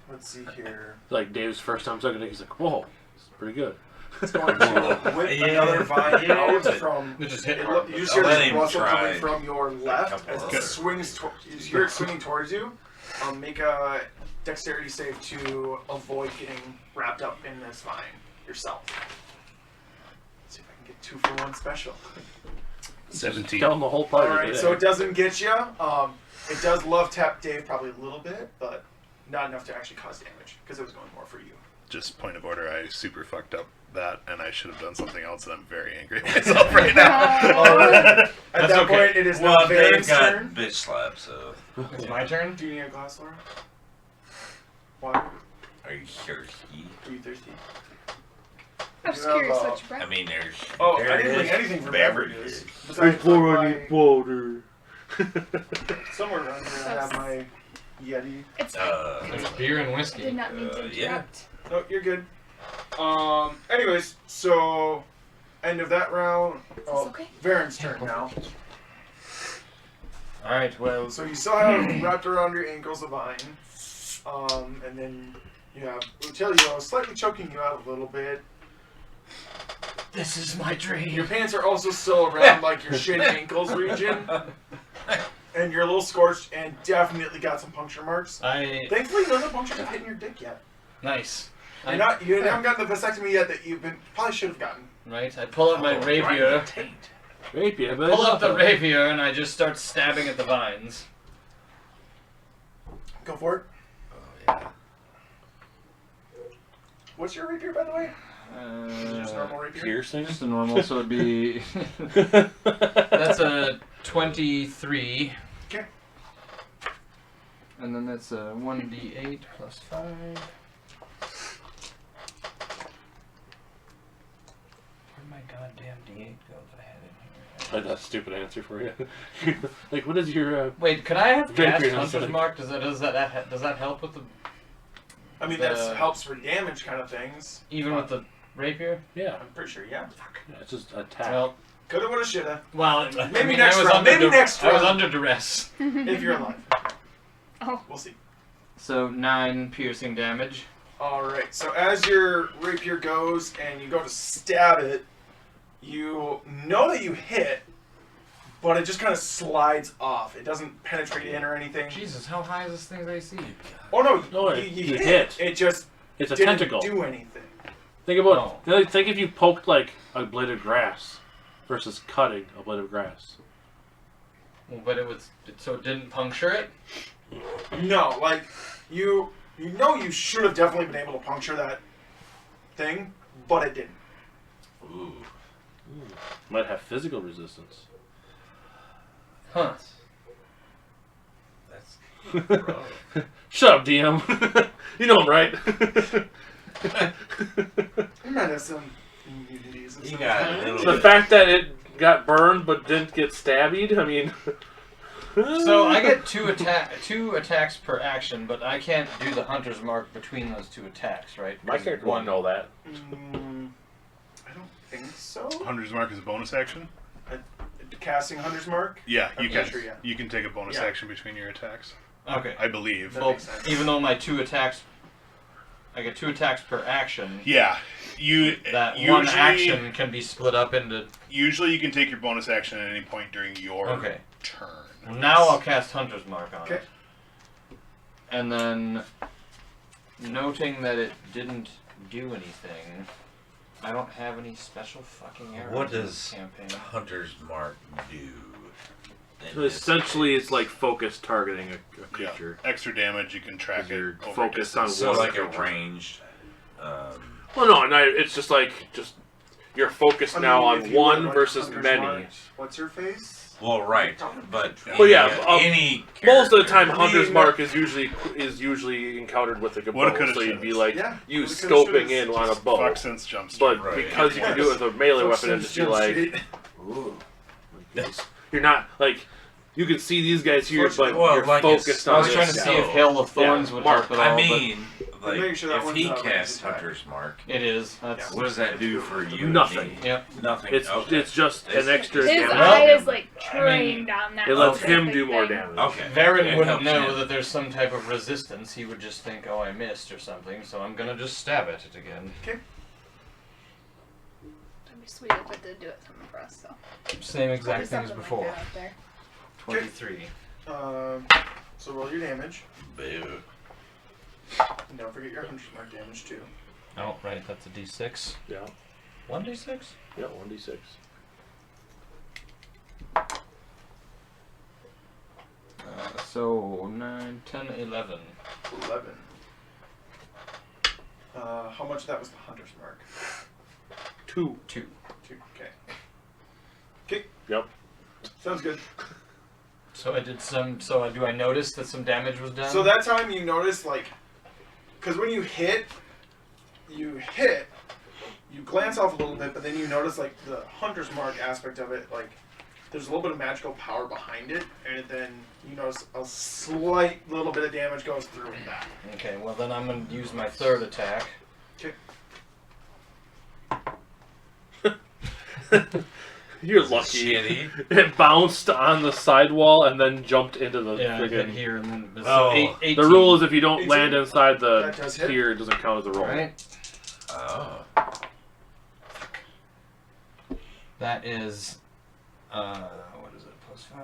Let's see here. Like Dave's first time sucking it, he's like, whoa, this is pretty good. It's going to whip another vine out from. It just hit It, hard. you just I'll hear let this him rustle try coming from your left couple as of it others. swings. You hear it swinging towards you. Make a dexterity save to avoid getting wrapped up in this vine yourself. Let's see if I can get 2 for 1 special. 17. Tell him the whole party. Alright, so it doesn't get you. It does love tap Dave probably a little bit, but not enough to actually cause damage because it was going more for you. Just point of order, I super fucked up that, and I should have done something else, and I'm very angry at myself right now. At That's that okay. point, it is Well, now they've Varyn's got turn. bitch slap, so It's my turn. Do you need a glass, Laura? Why? are you thirsty? Are you thirsty? I'm just You have, curious what you brought. I mean, there's Oh, there I didn't bring is anything for beverages. Besides water. somewhere around here, I have my Yeti. It's There's beer and did whiskey. not mean to yeah. interrupt. No, you're good. Anyways, so end of that round. Oh, okay? Varyn's turn now. Alright, well, So you still have wrapped around your ankles a vine, and then you have Utilio slightly choking you out a little bit. this is my dream. Your pants are also still around like your shin ankles region, and you're a little scorched and definitely got some puncture marks. Thankfully, none of the punctures have hit your dick yet. Nice. You haven't gotten the vasectomy yet that you probably should have gotten. Right, I pull up my rapier. Rapier, but Pull up the rapier and I just start stabbing at the vines. Go for it. Oh yeah. What's your rapier, by the way? Just normal rapier. piercing. Just a normal, so it'd be. That's a 23. Okay. And then that's a 1d8 plus 5. Where'd my goddamn d8 go that I had in here? That's a stupid answer for you. Like, what is your? Wait, could I have Rapier cast and Hunter's something. Mark? Does that help with the I mean, that helps for damage kind of things. even with the rapier? Yeah, I'm pretty sure, yeah. yeah, it's just attack. Well, Coulda, woulda, shoulda. maybe next I was round, under maybe next I was round. under duress. If you're alive. Oh. We'll see. So 9 piercing damage. Alright, so as your rapier goes and you go to stab it, you know that you hit, but it just kind of slides off. It doesn't penetrate in or anything. Jesus, how high is this thing's AC? Oh no, No, you you hit. hit. It just It's a didn't tentacle. do anything. Think about. Think if you poked like a blade of grass versus cutting a blade of grass. Well, but so it didn't puncture it? No, like, you know you should have definitely been able to puncture that thing, but it didn't. Ooh. Might have physical resistance. Huh. That's Shut up, DM. You know I'm right. We might have some immunities. You got a little The bit. fact that it got burned but didn't get stabbied, I mean... So I get two attacks per action, but I can't do the hunter's mark between those two attacks, right? My character won't know that. I don't think so. Hunter's Mark is a bonus action? Casting Hunter's Mark? Yeah, you Okay, can. sure, yeah. You can take a bonus Yeah. action between your attacks. Okay. I believe. That Well, makes sense. even though my 2 attacks, I get 2 attacks per action. Yeah, you. That usually, one action can be split up into. Usually, you can take your bonus action at any point during your Okay. turn. Now I'll cast Hunter's Mark on Okay. it. And then, noting that it didn't do anything, I don't have any special fucking arrows What in does this campaign. Hunter's Mark do? So essentially, it's like focus targeting a creature. Yeah. Extra damage, you can track Because it. you're over focused on distance. So one like a creature. ranged. Well, no, it's just like you're focused now I mean, on if you one went, like, versus Hunter's many. Mark, what's her face? Well, right, but Well, yeah, any Most of the time, character- Hunter's Mark is usually encountered with like a What bow, coulda, so you'd shoulda. be like Yeah, you what coulda, scoping shoulda. in on a bow. Fuck sense jumps. But Right. because you can do it with a melee weapon and just be like, Ooh. you're not like you can see these guys here, but Well, you're like focused it's- I on was this. trying to see so- if Hail of Thorns would Mark, help at all. I mean, like, Make sure that if one's he not casts ranged attack. Hunter's Mark, but it is. That's what does that do for you? Nothing. Yep. Nothing. It's Okay. it's just It's- an extra His damage. eye is like I mean, trained on that. It lets specific him do more thing. damage. Okay. Varyn It wouldn't helps know him. that there's some type of resistance. He would just think, oh, I missed or something, so I'm gonna just stab at it again. That'd be sweet if it did do it from across. So Same exact Put thing as something before. Like that up there. 23. So roll your damage. Boo. And don't forget your Hunter's Mark damage too. Oh, right, that's a d6. Yeah, 1d6? yeah, 1d6. So 9, 10, 11. 11. How much of that was the Hunter's Mark? 2. 2. 2. Okay. Okay. Yep. Sounds good. So I did some. So do I notice that some damage was done? So that time you notice, like, because when you hit, you glance off a little bit, but then you notice, like, the Hunter's Mark aspect of it, like, there's a little bit of magical power behind it, and then you notice a slight little bit of damage goes through and back. Okay, well then I'm gonna use my third attack. You're Is it lucky. shitty? It bounced on the sidewall and then jumped into the Yeah, I hit friggin'. here and then. Oh. So 18. The rule is if you don't 18? land inside the That does hit. tier, it doesn't count as a roll. Right. Oh. That is. What is it? Plus 5.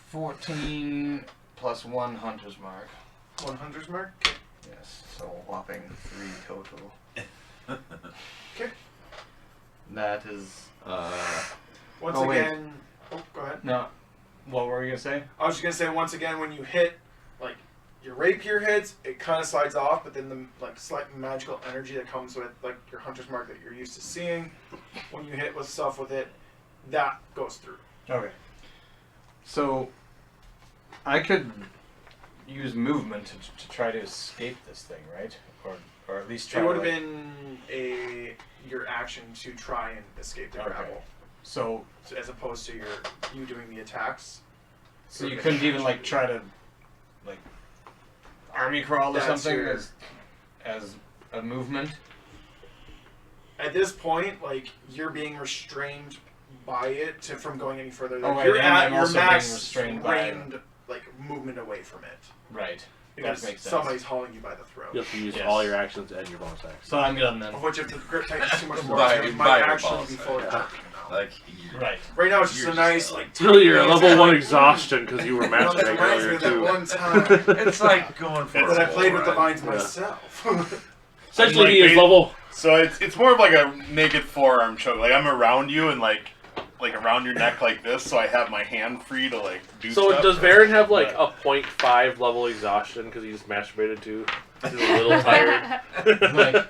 14 plus 1 Hunter's Mark. 1 Hunter's Mark? Yes, so a whopping 3 total. Okay. That is. Once Oh, wait. again... Oh, go ahead. No. What were you gonna say? I was just going to say, once again, when you hit, like, your rapier hits, it kind of slides off, but then the, like, slight magical energy that comes with, like, your Hunter's Mark that you're used to seeing, when you hit with stuff with it, that goes through. Okay. So, I could use movement to try to escape this thing, right? Or at least try It to. would have like- been your action to try and escape the Okay. grapple, So as opposed to you doing the attacks. So you couldn't even like try to like army crawl or That's something your- as a movement? At this point, like, you're being restrained by it from going any further. Like, Oh, right, you're and at I'm your also being max restrained by it. ranged, like, movement away from it. Right. Because makes sense. somebody's hauling you by the throat. You have to use Yes. all your actions and your bonus action. So I'm done then. Of which, if the grip tightens too much more, By- it by might your actually balls, be fully yeah. attacking now. Like, Right. Right now, it's just You're a just nice, like- like... Really, you're at tiny level 1 like, exhaustion because you were You know, that masturbating reminds me earlier of that too. one time it's like going for that I a played with the bull ride. vines myself. Essentially, Like, he is ba- level. So it's more of like a naked forearm choke. Like I'm around you and like around your neck like this, so I have my hand free to like do So stuff. does Varyn have like a 0.5 level exhaustion because he just masturbated too? He's a little tired. Like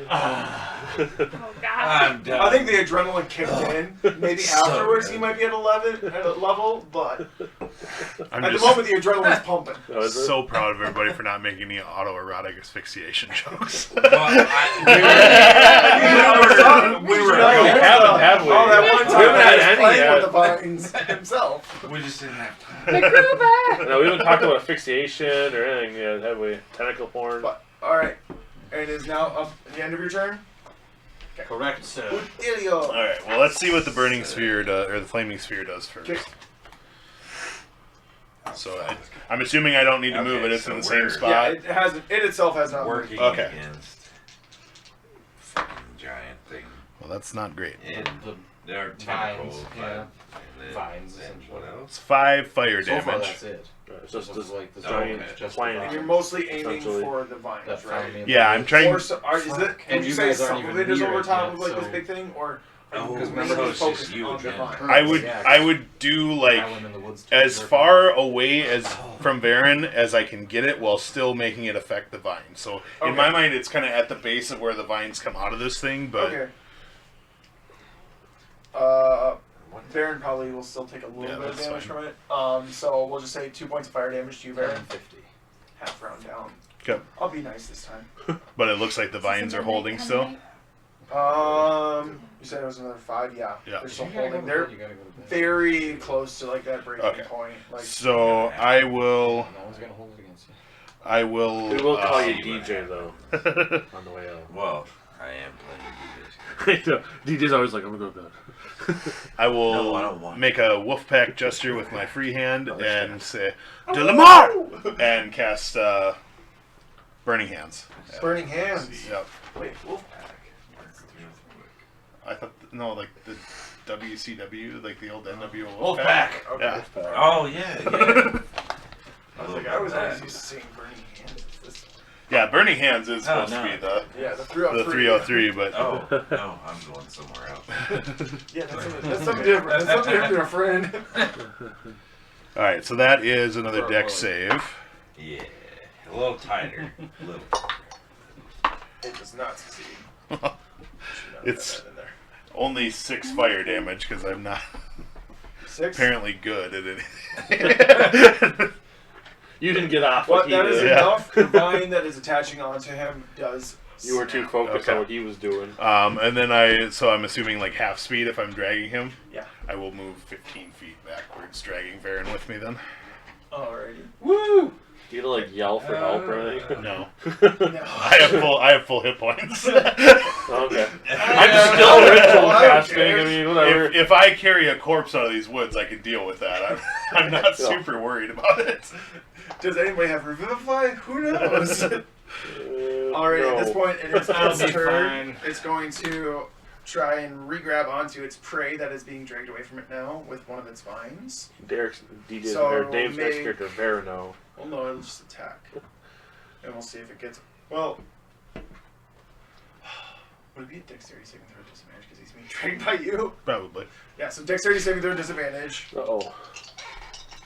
Oh God. I'm done. I think the adrenaline kicked in. Maybe So afterwards good. he might be at a level, but I'm at the just moment the adrenaline's pumping. Oh, is it? so proud of everybody for not making any autoerotic asphyxiation jokes. Well, we were No, we haven't, have we? Oh, that one We time haven't he had was any playing yet. with the vines himself. we just didn't have time. MacGruber! No, we haven't talked about asphyxiation or anything yet, have we? Tentacle porn. But alright. It is now up at the end of your turn. Correct, sir. Utilio. All right. Well, let's see what the burning sphere does, or the flaming sphere does first. Okay. So I'm assuming I don't need to Okay, move it. It's so in the we're- same Yeah, spot. it itself has not Working Okay. against fucking giant thing. Well, that's not great. And there are tentacles. Vines, yeah. And then, Vines, then essentially. what else? It's 5 fire So far, damage. that's it. It's just this, like the Oh, giant okay. just plant. And you're mostly aiming Essentially. for the vines, That right? found me. Yeah, I'm trying. Or so, is it? And Can you you say guys aren't some of even it is near over it top yet, of like so- this big thing, or Oh, because so mainly it's focused just you on the again. vines? I would do like Island in the woods too, as they're far away as from Varyn as I can get it, while still making it affect the vine. So in Okay. my mind, it's kind of at the base of where the vines come out of this thing. But Okay. Varyn probably will still take a little Yeah, bit of that's damage fine. from it. So we'll just say 2 points of fire damage to you, Varyn. 50. Half round down. Okay. I'll be nice this time. but it looks like the vines are holding still. You said it was another 5, yeah. Yeah. They're still You gotta go holding. to They're bed, you gotta go to bed. very close to like that breaking Okay. point. Like So I will. No one's gonna hold it against you. I will. We will call you you DJ though on the way out. Well, I am playing DJs. DJ's always like, I'm gonna go to bed. I will No, I don't want make a wolfpack gesture with my free hand Oh, and say "De Lamar" and cast Burning Hands. Burning Hands. Yep. Wait, Wolfpack. I thought like the WCW, like the old NWO Wolfpack. Okay. Yeah. Oh, yeah, yeah. I was like, I was always used to seeing Burning Hands. This, Yeah, Burning Hands is Oh, supposed no. to be the yeah, the 303. 303, but Oh, no, I'm going somewhere else. Yeah, that's something different. That's something different, friend. all right. So that is another deck save. Yeah, a little tighter. A little. It does not succeed. It's That in there. only 6 fire damage because I'm not 6. apparently good at anything. You didn't get off But what he that is did. Yeah. enough. The vine that is attaching onto him does. You were too snap. focused Okay. on what he was doing. And then I'm assuming like half speed if I'm dragging him. Yeah. I will move 15 feet backwards, dragging Varyn with me then. Alrighty. Woo! Do you like yell for help or anything? No. No. I have full hit points. Okay. I'm still ritual I don't casting. care. I mean, whatever. if I carry a corpse out of these woods, I can deal with that. I'm not Yeah. super worried about it. Does anybody have Revivify? Who knows? Alright, no. at this point, it is That'll its be turn. fine. It's going to try and re-grab onto its prey that is being dragged away from it now with one of its vines. Derek's DJ's So or Dave's next make- character, Varyn. Well, no, it'll just attack. And we'll see if it gets... Well... Would it be a dexterity saving throw disadvantage because he's being dragged by you? Probably. Yeah, so dexterity saving throw disadvantage. Uh-oh.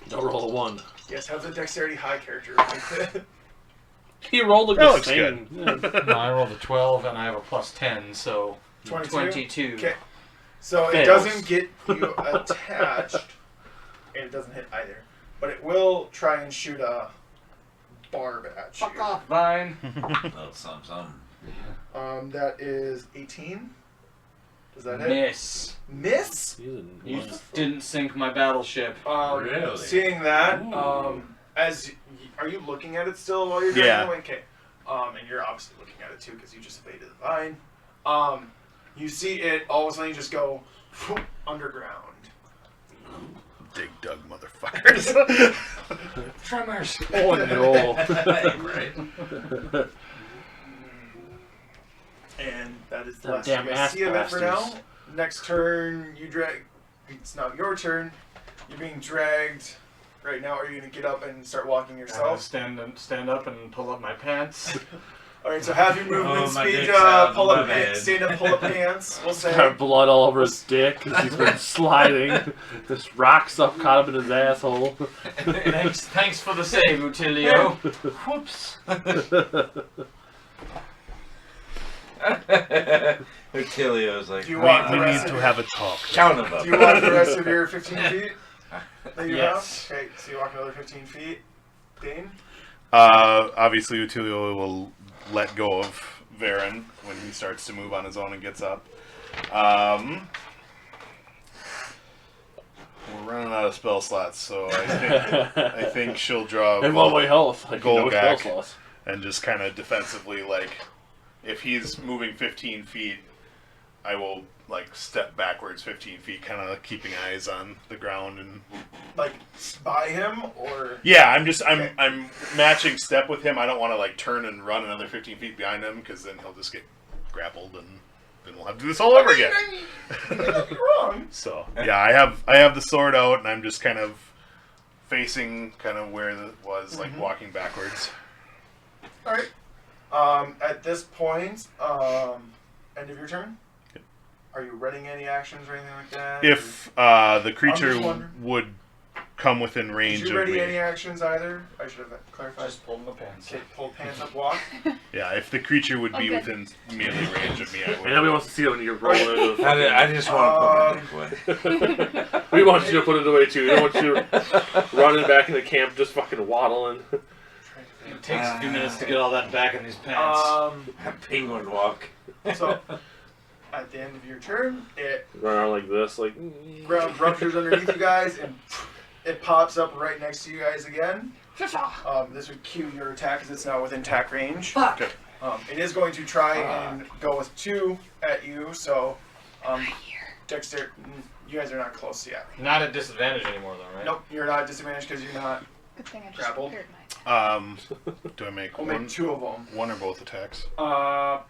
Don't roll a 1. Yes, have the dexterity high character. He rolled like That the looks same. No, I rolled a 12 and I have a plus 10, so 22? 22. Okay. So it Fails. doesn't get you attached, and it doesn't hit either. But it will try and shoot a barb at you. Fuck off, Vine. Little something. That is 18. Does that hit? Miss. Miss? You didn't sink my battleship. Really? Seeing that, Ooh. are you looking at it still while you're doing Yeah. it? Okay. And you're obviously looking at it too because you just evaded the vine. You see it all of a sudden just go underground. Dig dug motherfuckers. Tremors. Oh no. Right. And that is the Them last damn you guys see of it for ass now. Next turn, you drag. It's now your turn. You're being dragged. Right now, are you gonna get up and start walking yourself? Stand up and pull up my pants. All right, so have your movement Oh, my speed. dick's out Pull of up, my head. stand up, pull up pants. We'll say. Got blood all over his dick because he's been sliding. This rock stuff caught up in his asshole. Thanks for the save, Utilio. Whoops. Utilio's like, Do you want We the need rest to of have a talk. count them up. Do you want the rest of your 15 feet that you Yes. have? Okay, so you walk another 15 feet. Dane? Obviously, Utilio will let go of Varyn when he starts to move on his own and gets up. We're running out of spell slots, so I think she'll draw And one way health. Like, Golgak. spell slots. and just kind of defensively, like, if he's moving 15 feet, I will, like, step backwards 15 feet, kind of keeping eyes on the ground and... Like, by him, or... Yeah, I'm matching step with him. I don't want to, like, turn and run another 15 feet behind him, because then he'll just get grappled, and then we'll have to do this all over again. You're not wrong. So, yeah, I have the sword out, and I'm just kind of facing kind of where it was, like, walking backwards. Alright. At this point, end of your turn? Yep. Are you running any actions or anything like that? If the just creature wondering. would come within range Did you of ready me. any actions either? I should have clarified. Just pulled my pants. Okay, pull pants up, walk. Yeah, if the creature would be Okay. within melee range of me, I And would. nobody wants to see it when you're rolling into the I just want to put my dick away. We want you to put it away too. We don't want you running back into camp just fucking waddling. It takes a few minutes to get all that back in these pants. Penguin walk. So, at the end of your turn, it Run around like this, like... ground ruptures underneath you guys, and it pops up right next to you guys again. This would cue your attack because it's now within attack range. Fuck. Okay. It is going to try and go with 2 at you, so Dexter, you guys are not close yet. Not at disadvantage anymore, though, right? Nope, you're not at disadvantage because you're not. Good thing I just Grappled. repaired my Do I make We'll make 2 of them. one or both attacks with a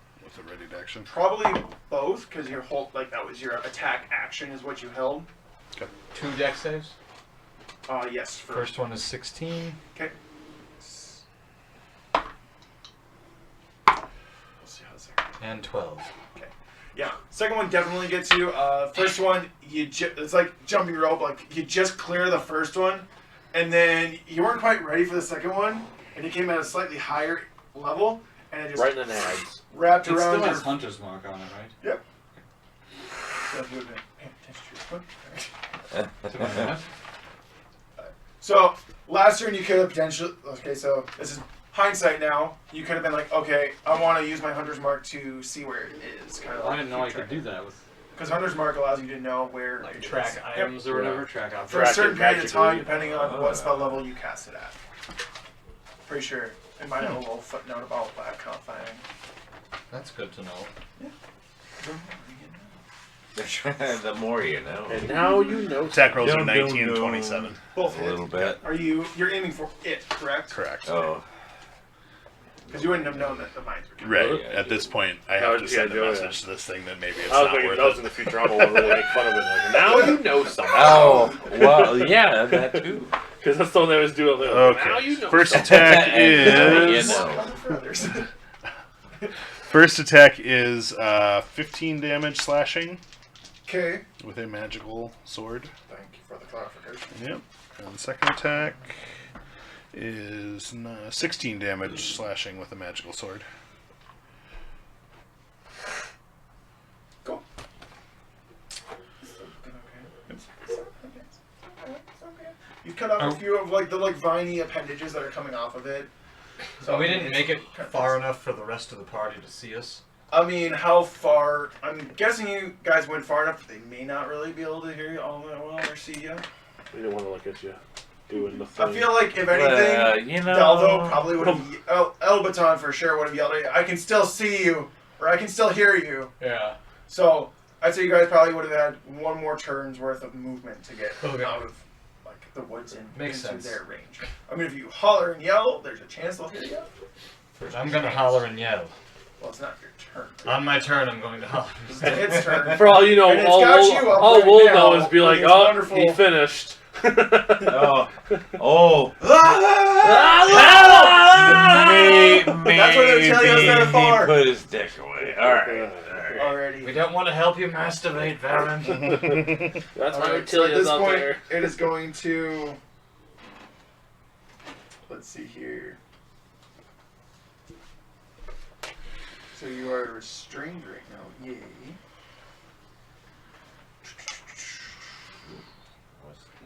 ready to action? Probably both because your whole that was your attack action is what you held. 2 deck saves. Yes. First one is 16. Okay. We'll see how this goes. And 12. Yeah, second one definitely gets you. First one, it's like jumping rope. Like you just clear the first one, and then you weren't quite ready for the second one, and it came at a slightly higher level, and it just Right in the nads. wrapped It around still your. has Hunter's Mark on it, right? Yep. So if you would have been paying attention to your foot. So last turn you could have potentially. Okay, so this is hindsight now. You could have been like, okay, I want to use my Hunter's Mark to see where it is. Kind of. I didn't know I could do that with Because Hunter's Mark allows you to know where like it track is. items or whatever. Track For a objects. certain it period of time, magically. depending on what spell level you cast it at. Pretty sure it might have a little footnote about that kind of thing. That's good to know. The more you know. And now you know. Attack rolls are Don't 19 and know. 27. Both A hit. little bit. You're aiming for it, correct? Correct. Oh. Because you wouldn't have known that the mines were coming. Right. Yeah, At this point, I Oh, have to send yeah, a yeah. message to this thing that maybe it's I was not thinking worth those in it. the future I will really make fun of it. Like, now you know something. Oh, well, yeah, that too. Because that's the one that was doing. Like, Okay. Now you know First something. attack And is. you know. Coming for others. First attack is 15 damage slashing Okay. with a magical sword. Thank you for the clarification. Yep. And the second attack is 16 damage slashing with a magical sword. Cool. You've cut off a few of the viney appendages that are coming off of it. So we didn't it's make it kind of far fast. enough for the rest of the party to see us. I mean, how far? I'm guessing you guys went far enough. They may not really be able to hear you all that well or see you. We didn't want to look at you doing the thing. I feel like if anything, You know. Dalvo probably would have. Elbaton for sure would have yelled at you. I can still see you, or I can still hear you. Yeah. So I'd say you guys probably would have had one more turn's worth of movement to get Okay. out of the woods and Makes into sense. their range. I mean, if you holler and yell, there's a chance they'll hear you. I'm gonna holler and yell. Well, it's not your turn. On my turn, I'm going to holler. It's its turn. For all you know, And it's all got we'll, you up all right we'll now know is be with like, its oh, wonderful- he finished. Oh. Oh. That's what they're telling us they're for. He put his dick away. Alright. Already. We don't want to help you masturbate, Varyn. That's why Alright, so at Tilia's this out point, there. it is going to. Let's see here. So you are restrained right now. Yay.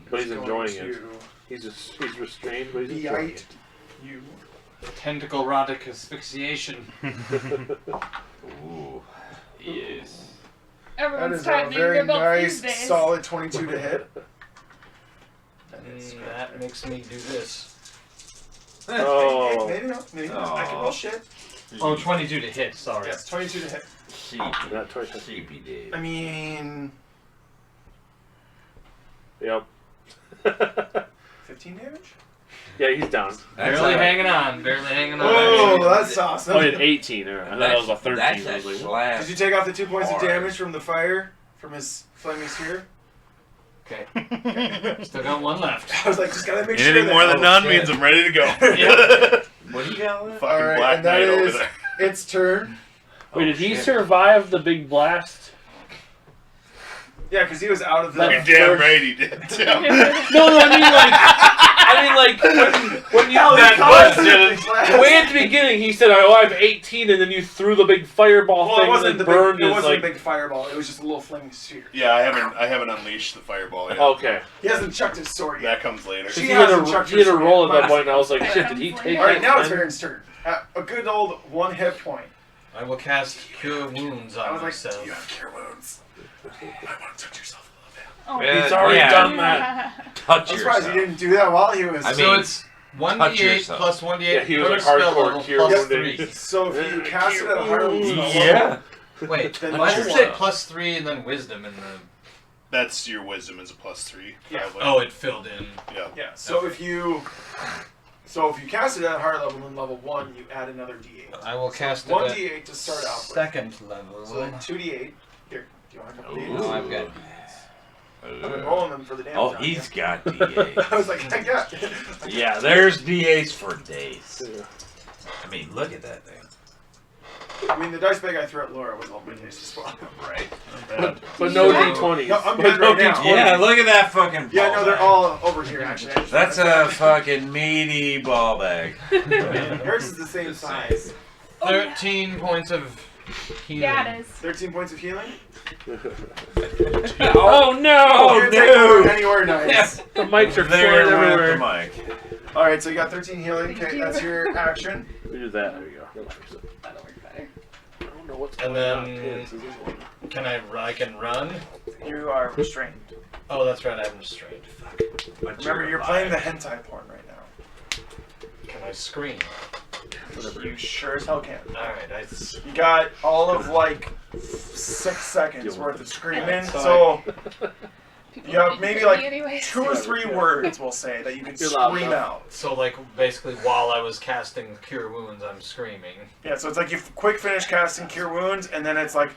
But he's enjoying going it. He's restrained, but he's enjoying it. You. Tentacle erotic asphyxiation. Ooh. Yes. That Everyone's is a tightening very their belt nice, these days. solid 22 to hit. That makes me do this. Oh. Maybe not. Maybe not. I can roll shit. Oh, 22 to hit, sorry. Yes, 22 to hit. Not twice. Sleepy Dave. I mean, Yep. 15 damage? Yeah, he's down. Barely hanging on. Barely hanging on. Oh, that's awesome. Oh, he had 18. I thought that was a 13. That's I a was like, slap. Did you take off the 2 points of Hard. damage from the fire from his flaming sphere? Okay. Still got one left. I was like, just gotta make sure. Anything that more than none shit. means I'm ready to go. What do you got left? Fucking Alright, Black and that Knight over is there. its turn. Wait, did he survive the big blast? Yeah, because he was out of the. You're damn right he did. Too. No, I mean like when you way at the beginning he said, "Oh, I'm 18," and then you threw the big fireball Well, thing it wasn't and the then burned big. It his wasn't like. a big fireball. It was just a little flaming sphere. Yeah, I haven't unleashed the fireball yet. Okay. He hasn't chucked his sword yet. That comes later. She He had hasn't a chucked he had a her roll sword at yet. that point, and I was like, "Shit, did he take?" All right, now it's that Varyn's turn. A good old 1 hit point. I will cast Cure Wounds I on was like, myself. do you have cure wounds? I want to touch yourself a little bit. Oh. Yeah, He's already yeah. done that. Touch I'm surprised yourself. he didn't do that while he was. I So mean, it's touch 1d8 yourself. plus 1d8 Yeah, he was per like spell hardcore level cure plus wounding. 3. So if you cast it at a higher level, Yeah. Wait, Then why does it touch say yourself. plus 3 and then wisdom in the... That's your wisdom is a +3. Yeah. Probably. Oh, it filled in. Yeah. Yeah. So if you cast it at a higher level than level 1, you add another d8. I will cast it 1 at d8 to start out with. second level. So then 2d8. Here, do you want a couple Ooh. d8s? No, I've got... I've been rolling them for the damn Oh, time, he's yeah. got D8. I was like, I got. Yeah, there's D8s for days. I mean, look at that thing. I mean, the dice bag I threw at Laura was all my dice as well. Right. But no Yeah. d20s. No, I'm But good no right now. d20s. Yeah, look at that fucking ball Yeah, no, they're bag. all over here actually. That's a fucking meaty ball bag. Yours is the same Just size. 13 points of healing. Yeah, it is. 13 points of healing. Oh no! Oh, you take one anywhere nice. The mics are There flying went everywhere. the mic. All right, so you got 13 healing. Okay, that's your action. We do that. There we go. That'll work better. I don't know what's And going on. then- Pins, is this one? Can I can run? You are restrained. Oh, that's right, I'm restrained. Fuck. But Remember, you're playing the hentai porn right now. Can I scream? You sure as hell can. Alright, You got all of like 6 seconds worth of screaming, So so People you have don't maybe hear me like anyways. 2 or 3 words, we'll say, that you can You're loud scream enough. out. So, like, basically, while I was casting Cure Wounds, I'm screaming. Yeah, so it's like you quick finish casting Cure Wounds, and then it's like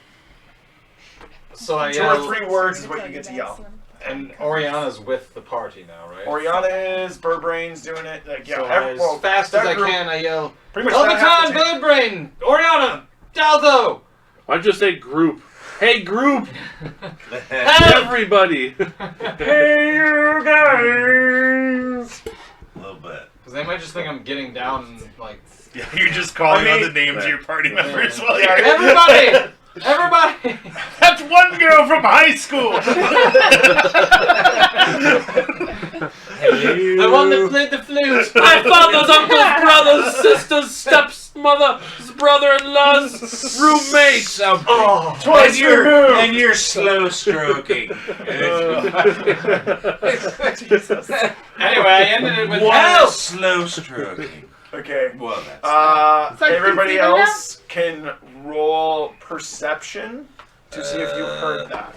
So I 2 yell, or 3 words is what you get to yell. and Oriana's with the party now, right? Oriana is, Burbrain's doing it. Like, yeah, So well, as fast as that I group- can, I yell, Pretty much that half the Peloton, Birdbrain, Oriana, Daldo! Why'd you say group? Hey, group! Help! Everybody! Hey, you guys! A little bit. Because they might just think I'm getting down and, like, Yeah, you're just calling I out mean- the names of your party Yeah. members while Yeah, you're... everybody! Everybody! That's one girl from high school! The one that played the flute! My father's uncle's brothers, sisters, stepmother's brother-in-law's roommates. Oh, And twice you're, removed! and you're slow stroking. Anyway, I ended it with What help! slow stroking? Okay. Well, that's So I can Everybody see them now? else can roll perception to see if you heard that.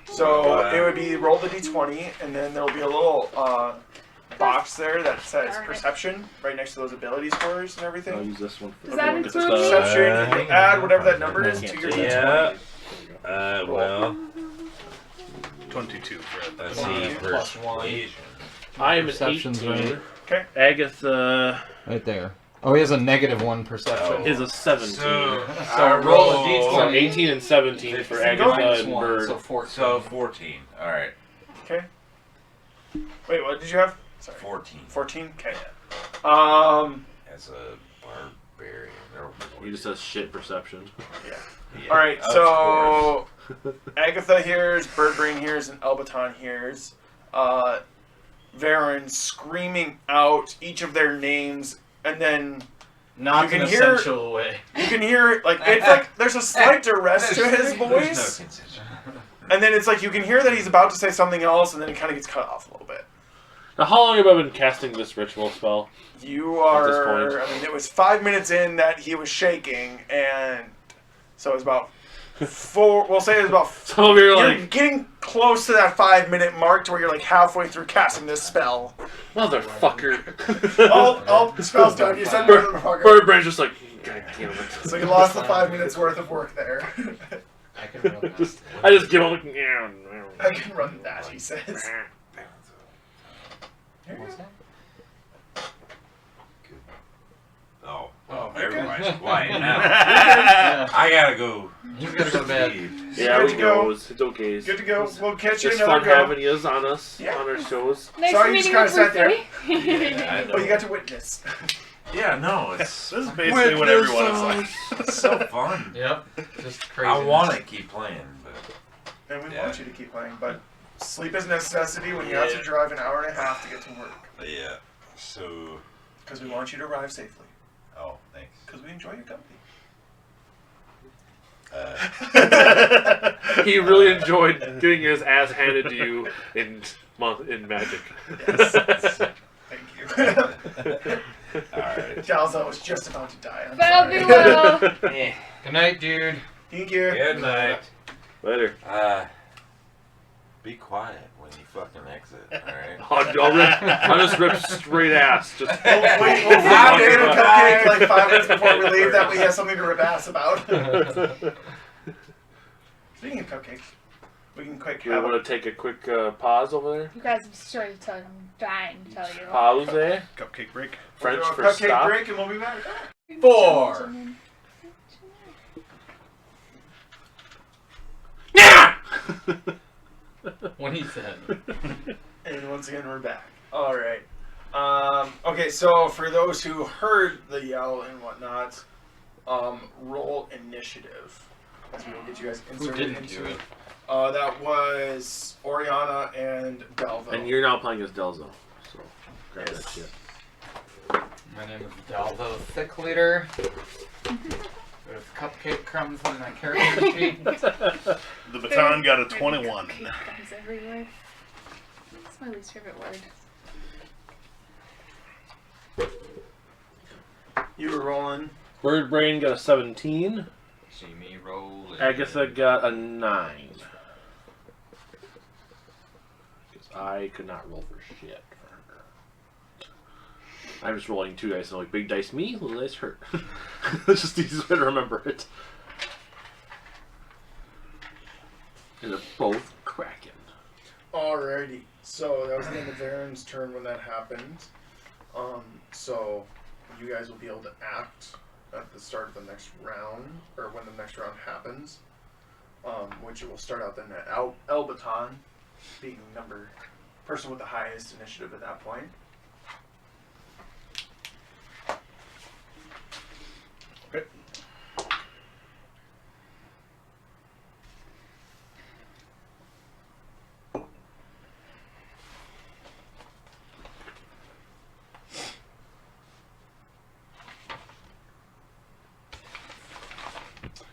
So it would be roll the d20, and then there'll be a little box there that says Darn it. perception right next to those ability scores and I'll everything. use this one. Does that include me? Perception, and you add whatever that number is to your Yeah. d20. Well, 22 for it. let's see. Plus one. Persuasion. I am an Perception's 18. right. Okay. Agatha Right there. Oh, he has a -1 perception. is a 17. So, So roll a So d20. 18 and 17 for Agatha Minus and 1, Bird. so 14. so 14. All right. Okay. Wait, what did you have? Sorry. 14. 14? Okay. As a Barry. He just has shit perception. All right, so Agatha hears, Birdbrain hears, and Elbaton hears. Varyn screaming out each of their names, and then Not you can an hear- essential way. you can hear like it's like there's a slight duress to his voice, and then it's like you can hear that he's about to say something else, and then it kind of gets cut off a little bit. Now, how long have I been casting this ritual spell? You At this are. point. I mean, it was 5 minutes in that he was shaking, and so it was about 4. We'll say it was about. So you're You're like, getting close to that 5-minute mark to where you're like halfway through casting this spell. motherfucker. Oh, spell's done. You said motherfucker. Birdbrain's just like, God damn it. So you lost the 5 minutes worth of work there. I can run that. I just give him like, yeah. I can run that, he says. What's that? Oh, Oh, everybody's quiet now. Yeah. I gotta go. He's gotta go to bed. Yeah, Good we to go. know. It's okay. Good to go. We'll catch you It's another fun go. having you on us, Yeah. on our shows. Nice Sorry, you meeting just you kinda sat there. briefly. Yeah, I know. Oh, you got to witness. Yeah, no, it's This is basically what everyone is like. it's so fun. Yep. Just crazy. I want to keep playing, but And we Yeah. want you to keep playing, but sleep is a necessity when you have to Yeah. drive an hour and a half to get to work. yeah. So, Because we want you to arrive safely. oh, thanks. Because we enjoy your company. He really enjoyed getting his ass handed to you in Magic. Yes. Thank you. All right. Dalza was just about to die. I'm That'll sorry. be well. Good night, dude. Thank you. Good night. Later. Be quiet when you fucking exit. All right. I'll just rip straight ass. Just We'll wait for How David did Cupcake I- like 5 minutes before we leave. That way he has something to rip ass about. Speaking of cupcakes, we can quick Do you have want to take a quick pause over there? You guys have stories to tell. I'm dying to tell you. Pause, eh? Cupcake break. French we'll do for a cupcake stop. break and we'll be back. 4. What he said. And once again, we're back. All right. Okay, so for those who heard the yell and whatnot, roll initiative. As we will get you guys Who inserted didn't into do it? That was Oriana and Delvo. And you're now playing as Delzo. So, grab that Yes. shit. My name is Dalvo Thick Leader. There's cupcake crumbs on my character sheet. The baton got a 21. Cupcake comes everywhere. That's my least favorite word. You were rolling. Birdbrain got a 17. See me rolling. Agatha got a 9. Because I could not roll for shit for her. I'm just rolling 2 dice and like big dice me, little dice her. It's just the easiest way to remember it. And they're both cracking. Alrighty. So that was the end of Varyn's turn when that happened. So you guys will be able to act at the start of the next round, or when the next round happens. Which it will start out then at Elbaton, being person with the highest initiative at that point. Okay.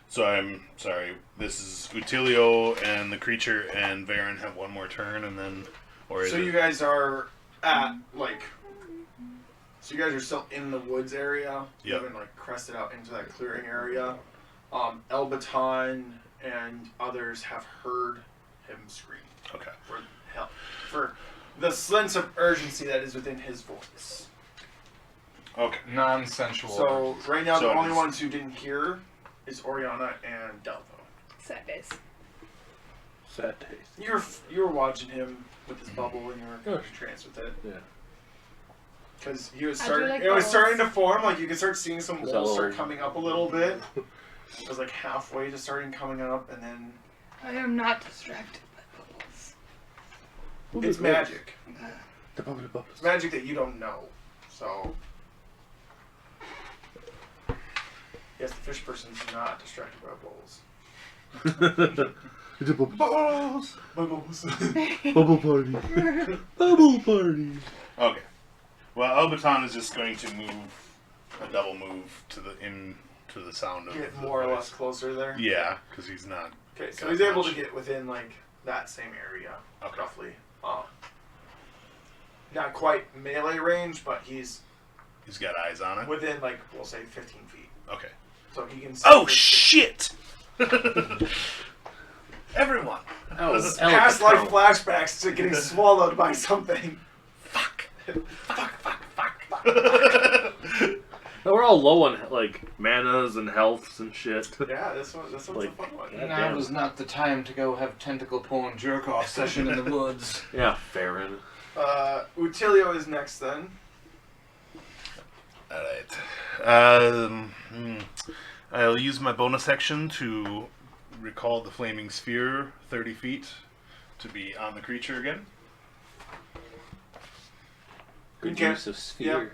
So I'm sorry. This is Utilio and the creature and Varyn have one more turn, and then, or is So it? you guys are at so you guys are still in the woods area. You Yep. haven't crested out into that clearing area. Elbaton and others have heard him scream Okay. for help, for the sense of urgency that is within his voice. Okay. Non-sensual. So right now, So the it only is- ones who didn't hear is Oriana and Delvo. Sad days. Sad taste. You were watching him with his bubble, and you were kind of Oh. entranced with it. Yeah. Because he was I do starting. like It was bubbles. starting to form. Like you could start seeing some Is that walls start little- coming up a little bit. It was like halfway to starting coming up, and then I am not distracted by bubbles. it's magic. The bubbly bubbles. It's magic that you don't know. So Yes, the fish person's not distracted by bowls. Balls. Bubbles. Bubble party. Bubble party. Okay. Well, Elbaton is just going to move a double move to the sound of Get the more or voice. less closer there. Yeah, because he's not. Okay, so got he's able much. to get within like that same area, Okay. roughly. Not quite melee range, but he's He's got eyes on it. within like we'll say 15 feet. Okay. So he can. Oh see- shit! Everyone. This is past life flashbacks to getting swallowed by something. Fuck. We're all low on like manas and healths and shit. Yeah, this one's Like, a fun one. God Now damn. is not the time to go have tentacle porn jerk off session in the woods. Yeah, Varyn. Utilio is next then. Alright. I'll use my bonus action to recall the flaming sphere 30 feet to be on the creature again. Good Okay. use of sphere. Yep.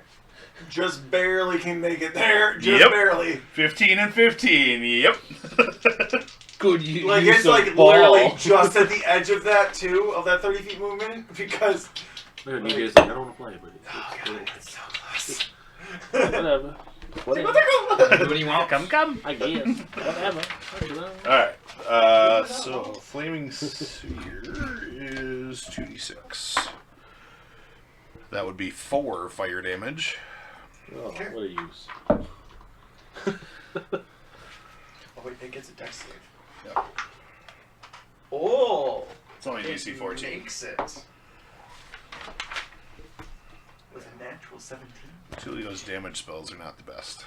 Just barely can make it there. Just Yep. barely. 15 and 15, yep. Good Like use it's of like ball. literally just at the edge of that too, of that 30 feet movement, because Man, you guys think I don't want to play, but oh god, it's so close. whatever. Whatever. What do you want? Come. I guess. Whatever. Alright, so flaming sphere is 2d6. That would be 4 fire damage. Oh, Okay. what a use. Oh wait, it gets a dex save. Yep. Oh, It's only DC 14. makes it with a natural 17. Tulio's damage spells are not the best.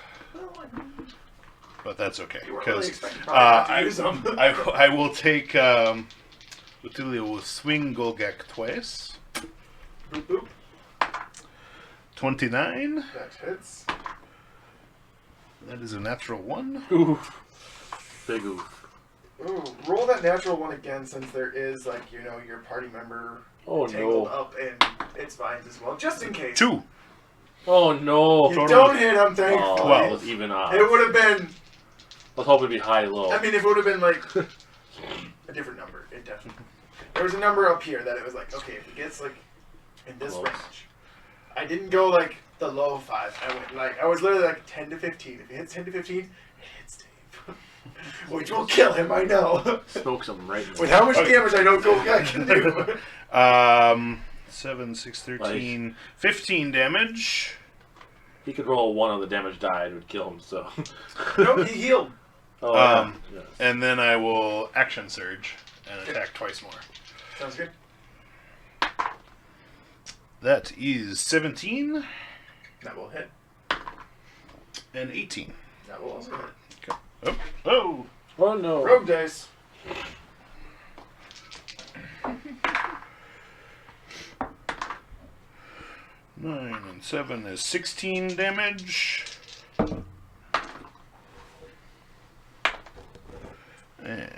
But that's okay. You weren't really Because expecting probably not to use them. I will take. Tulio will swing Golgek twice. Boop boop. 29. That hits. That is a natural 1. Oof. Big oof. Ooh, roll that natural one again, since there is like your party member Oh tangled no. up in its vines as well, just in case. 2. Oh no. You Total don't hit him, thankfully. Oh, 12. it was even odds. It would have been. I was hoping it'd be high-low. I mean, if it would have been like a different number, it definitely. There was a number up here that it was like, okay, if it gets like in this Close. range, I didn't go like the low 5. I went like I was literally like 10 to 15. If it hits 10 to 15, it hits Dave, which will kill him. I know. Smokes him right in the With how much Okay. damage I don't go I can do. 7, 6, 13, 15 damage. He could roll a 1 on the damage die and it would kill him, so. Nope, he healed. Oh, yeah. And then I will action surge and attack twice more. Sounds good. That is 17 That will hit. and 18. That will also hit. Oh, oh. Oh no. Rogue dice. Nine and 7 is 16 damage. And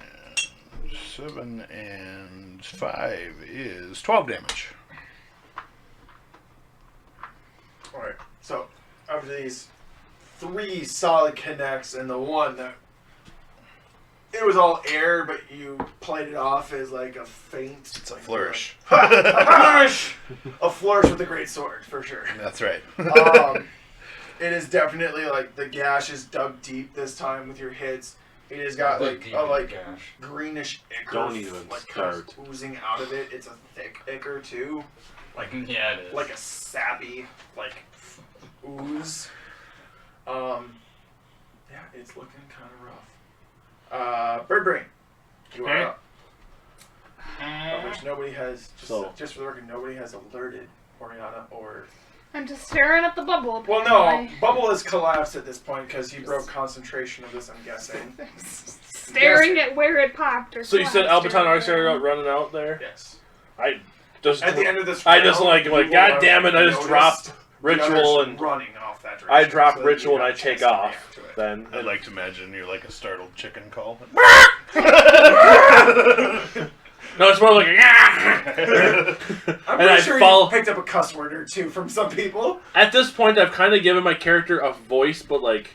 7 and 5 is 12 damage. Alright, so after these 3 solid connects and the one that it was all air, but you played it off as like a feint. It's a flourish. A flourish! A flourish with a great sword, for sure. That's right. It is definitely like the gash is dug deep this time with your hits. It has got like a greenish ichor Don't even like kind of start. oozing out of it. It's a thick ichor too. Like Yeah, it is. like a sappy like ooze. Yeah, it's looking kind of rough. Bird Brain, you are up. Which nobody has. Just for the record, nobody has alerted Oriana or. I'm just staring at the bubble. Well, no, apparently. Bubble has collapsed at this point because he broke concentration of this. I'm guessing. Staring at where it popped. Or So you said collapsed Albaton or already started whatever. out running out there? Yes. I just. At the end of this, I just round, like, you God will damn it, I just notice dropped the ritual others and. running off that direction. I drop so that ritual you and I have a chance take to off. react to it. Then. I'd like to imagine you're like a startled chicken call. No, it's more like. I'm And pretty I sure follow- you picked up a cuss word or two from some people. At this point, I've kind of given my character a voice, but like,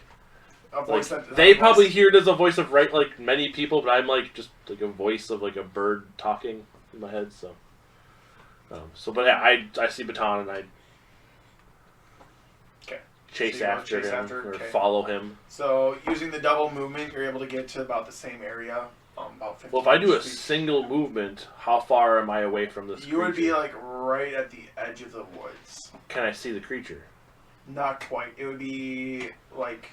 a voice that they probably hear it as a voice of like many people, but I'm like just like a voice of like a bird talking in my head. So, but yeah, I see Baton and I chase So after chase him after, or okay. follow him. So using the double movement, you're able to get to about the same area. About 15 Well, if I do a feet. single movement, how far am I away from this You would be creature? like right at the edge of the woods. Can I see the creature? Not quite. It would be like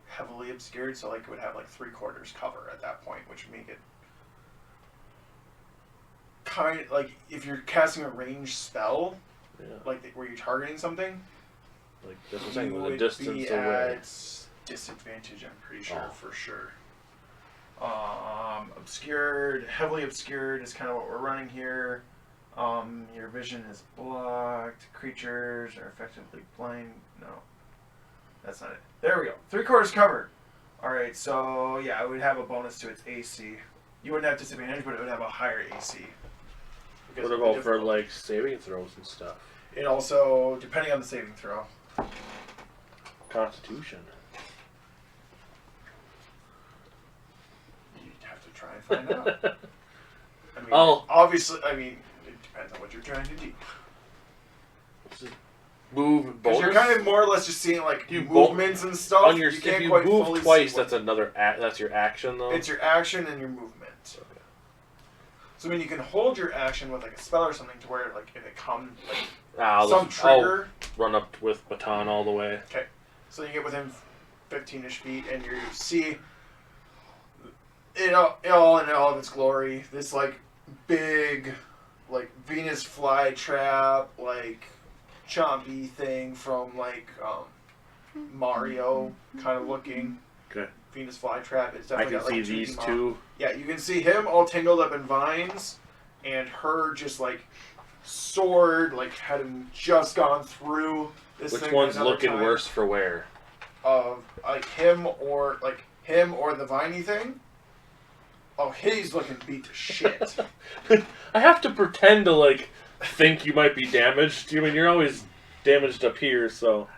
heavily obscured, so like it would have like 3/4 cover at that point, which would make it kind of like if you're casting a ranged spell, Yeah. like where you're targeting something. Like that's what I'm saying. You The would distance be away. at disadvantage, I'm pretty sure, Oh. for sure. Obscured, heavily obscured is kind of what we're running here. Your vision is blocked. Creatures are effectively blind. No, that's not it. There we go. 3/4 cover. All right, so yeah, it would have a bonus to its AC. You wouldn't have disadvantage, but it would have a higher AC. because What of the about for difficulty. like saving throws and stuff? It also, depending on the saving throw. Constitution. You'd have to try and find out. I mean, Oh. obviously, I mean, it depends on what you're trying to do. Move Because bonus. you're kind of more or less just seeing like You bo- movements and stuff. on your you if can't you quite move fully twice, see what- that's another that's your action though. It's your action and your movement. Okay. So I mean, you can hold your action with like a spell or something to where like if it comes like I'll some trigger, run up with baton all the way. so you get within 15-ish feet and you see it all in all of its glory. This like big like Venus flytrap like chompy thing from like Mario kind of looking. Okay. Venus flytrap. It's I definitely can got, like, see 2D these model. two. Yeah, you can see him all tangled up in vines, and her just like sword, like had him just gone through this Which thing. one's another looking time. worse for wear? Of like him or the viney thing. Oh, he's looking beat to shit. I have to pretend to like think you might be damaged. I mean, you're always damaged up here, so.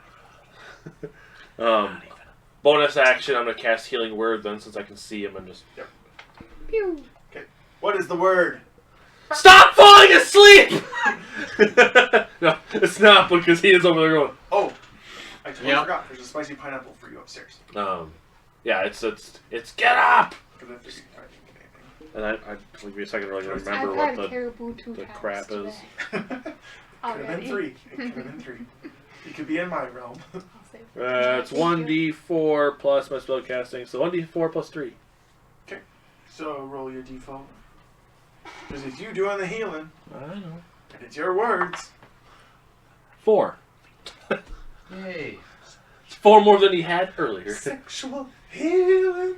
Bonus action. I'm gonna cast Healing Word then, since I can see him and just. Pew. What is the word? Stop falling asleep! No, it's not because he is over there going. Oh, I totally Yep. forgot. There's a spicy pineapple for you upstairs. Yeah, it's get up. Because I figured I didn't get anything. And I give me a second to like remember I've what had the caribou 2 the times crap is. today. Could have been Already. 3. It could have been 3. It could be in my realm. I'll save it. It's 1d4 plus my spell casting, so 1d4 plus 3. So roll your d4. Because it's you doing the healing, I know. and it's your words. 4. Yay. It's 4 more than he had earlier. Sexual healing.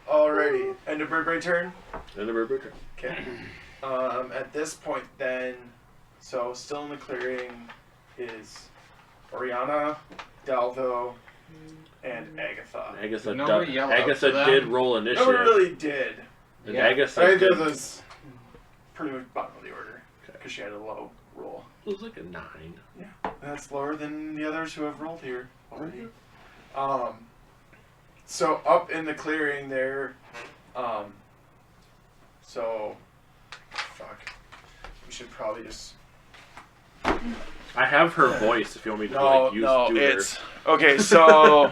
Alrighty, end of Bird turn. And the bird turn. Okay. At this point, then, so still in the clearing is Oriana, Dalvo, and Agatha. Agatha, Nobody yelled out Agatha for them. did roll initiative. No one really did. And Yeah. Agatha Agatha did. was pretty much bottom of the order because she had a low roll. It was like a 9. That's lower than the others who have rolled here already. So up in the clearing there, so, fuck. We should probably just. I have her voice if you want me to like use do okay. So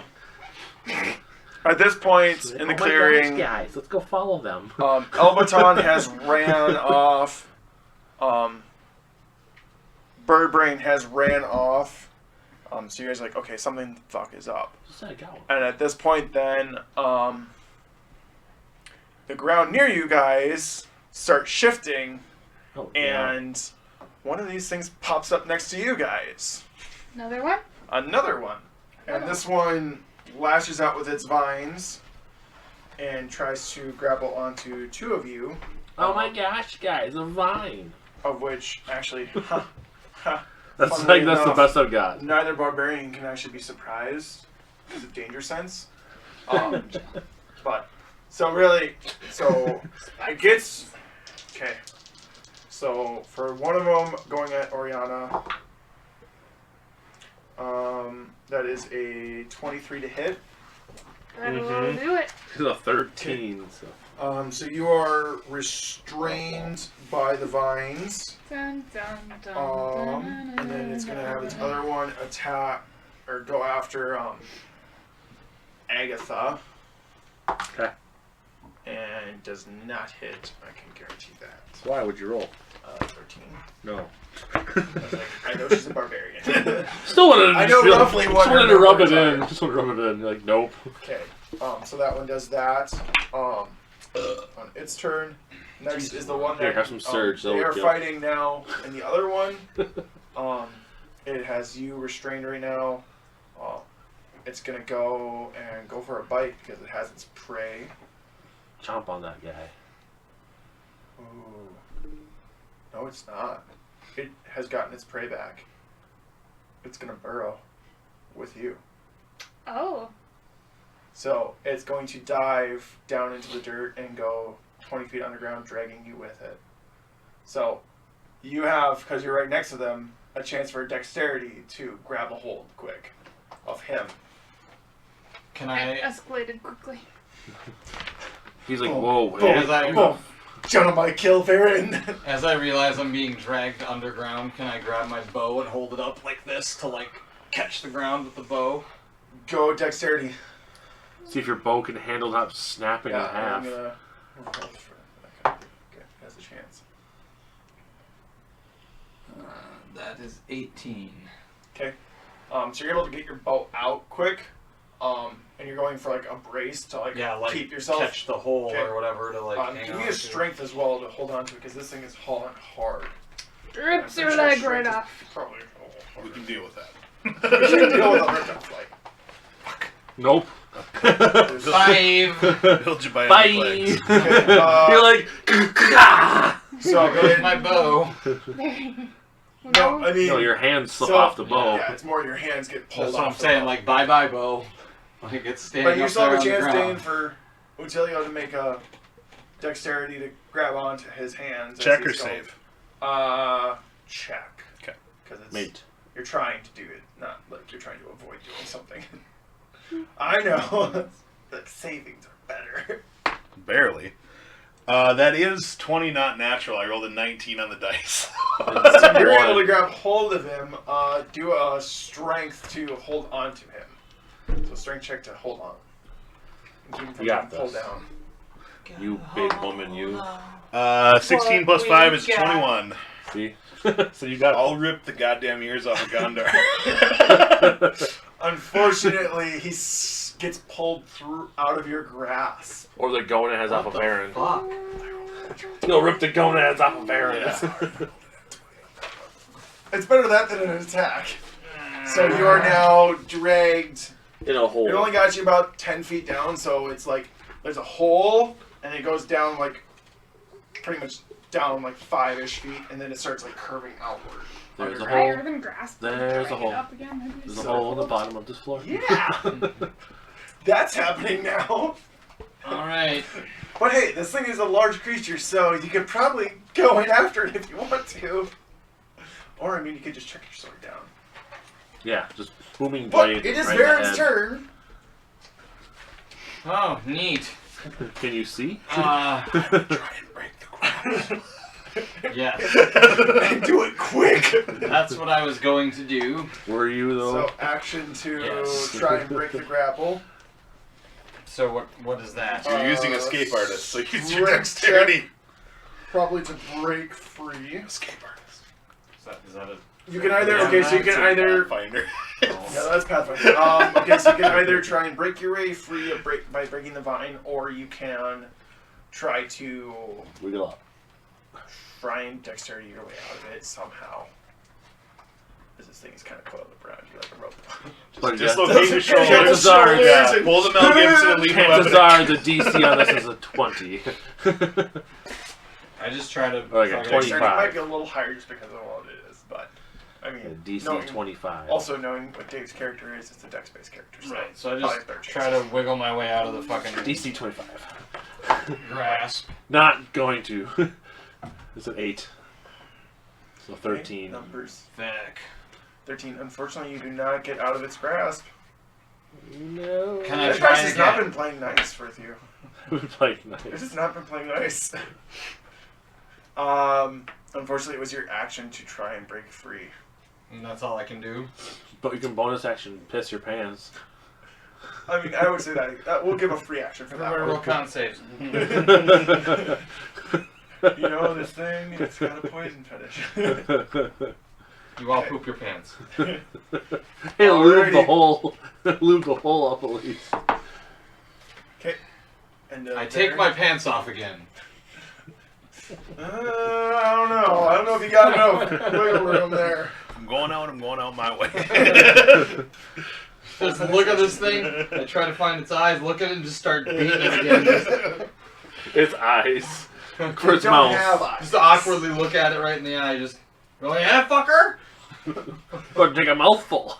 at this point her. in the Oh my clearing, gosh, guys, let's go follow them. Elbaton has ran off. Birdbrain has ran off. So you guys are like, okay, something the fuck is up. Just let it go. And at this point, then, the ground near you guys starts shifting, Oh, yeah. and one of these things pops up next to you guys. Another one? Another one. And this one lashes out with its vines and tries to grapple onto 2 of you, Oh my gosh, guys, a vine. of which, actually, That's Funnily that's the enough, best I've got. neither barbarian can actually be surprised because of danger sense. But so really, so it gets okay. So for one of them going at Oriana, That is a 23 to hit. That'll do it. It's a 13. So. So you are restrained by the vines. Dun, dun, dun, And then it's gonna have its other one attack or go after Agatha. Okay. And does not hit. I can guarantee that. Why would you roll? 13. No. I was like, I know she's a barbarian. Still wanted to I know roughly what just wanted her to rub it numbers in. are. Just wanted to rub it in. You're like, nope. Okay. So that one does that. On its turn. Next is the one Here, that have some surge. they that'll are kill. fighting now. And the other one, it has you restrained right now. It's gonna go for a bite because it has its prey. Chomp on that guy. Ooh. No, it's not. It has gotten its prey back. It's gonna burrow with you. Oh. So it's going to dive down into the dirt and go 20 feet underground, dragging you with it. So you have, because you're right next to them, a chance for dexterity to grab a hold quick of him. Can It I? escalated quickly. He's like, Boom, whoa, boom, hey. As I, boom. Gentlemen, kill Varyn. as I realize I'm being dragged underground, can I grab my bow and hold it up like this to like catch the ground with the bow? Go dexterity. See if your bow can handle not snapping in half. I'm gonna roll for that. Okay, has a chance. That is 18. Okay. So you're able to get your bow out quick. And you're going for like a brace to like, keep yourself. catch the hole Okay. or whatever to like hang Give on me a to. strength as well to hold on to it because this thing is hauling hard. Rips I'm your pretty sure leg strength right is off. Probably We can deal with that. We can deal with other stuff like. Nope. 5. Build you by Bye. the legs. Okay, You're like, so go With ahead. my bow. No, I mean. no, your hands slip so- off the bow. Yeah, it's more your hands get pulled That's off. what I'm the saying. bow. Like bye bye bow. Like it's standing But you up still have a there on the chance, Dane, ground. for Utilio to make a dexterity to grab onto his hands. as Check or he's going. save? Check. Okay. Because it's Mate. you're trying to do it, not like you're trying to avoid doing something. I know. Like savings are better. Barely. That is 20 not natural. I rolled a 19 on the dice. So you're able to grab hold of him. Do a strength to hold on to him. So strength check to hold on. And keep him from You got being pulled this. down. You big woman, you. 16 plus 5 is 21. See? So you got I'll rip the goddamn ears off of Gondar. Unfortunately, he gets pulled through out of your grasp. Or the gonads off of Varyn. Fuck. No, rip the gonads off of Varyn. It's better that than an attack. So you are now dragged. In a hole. It only got you about 10 feet down, so it's like there's a hole, and it goes down like pretty much down like 5-ish feet, and then it starts like curving outward. There's a underground. hole. Higher than grasp. There's a Drag it hole. up again, maybe. There's a So- hole in the bottom of this floor. Yeah! That's happening now. Alright. But hey, this thing is a large creature, so you could probably go in after it if you want to. Or, I mean, you could just chuck your sword down. Yeah, just booming But blade. it is right in the Varyn's head. turn. Oh, neat. Can you see? Try and break the ground. Yes. And do it quick. That's what I was going to do. Were you though? So, action to Yes. try and break the grapple. So what is that? You're using escape artist, so use your strength dexterity. check, probably to break free. Escape artist. Is that a... You can either, Yeah, okay, so you that's can a either, Pathfinder. yeah, that's Pathfinder. Okay, so you can either try and break your way free by breaking the vine, or you can try to Wiggle up. try and dexterity your way out of it somehow. Because this thing is kind of coiled around you like a rope. But Dislocate your shoulders. Chances are, Yeah, and- pull the Mel Gibson and leave him chances up. are the DC on this is a 20. I just try to... Okay, fucking- 20. Dexterity 25. might be a little higher just because of what it is, but I mean, DC knowing- 25. Also knowing what Dave's character is, it's a dex-based character. So Right, so I probably just better try chance. to wiggle my way out of the fucking DC 25. grasp. Not going to. It's an 8. So Okay, 13. numbers. Fuck. 13. Unfortunately, you do not get out of its grasp. No. Can I That try dice has not again? been playing nice with you. Like, It nice. has not been playing nice. Unfortunately, it was your action to try and break free. And that's all I can do. But you can bonus action piss your pants. I mean, I would say that we'll give a free action for that Everybody roll one. con saves. You know, this thing, it's got a poison fetish. You all poop your pants. Hey, lube the Alrighty. hole. Lube the hole up at least. Okay. And I take my pants off again. I don't know. I don't know if you got enough wiggle room there. I'm going out my way. Just look at this thing. I try to find its eyes, look at it, and just start beating it again. Its eyes. For You its don't mouth. have eyes. Just awkwardly look at it right in the eye. Just really, yeah, fucker. But take a mouthful.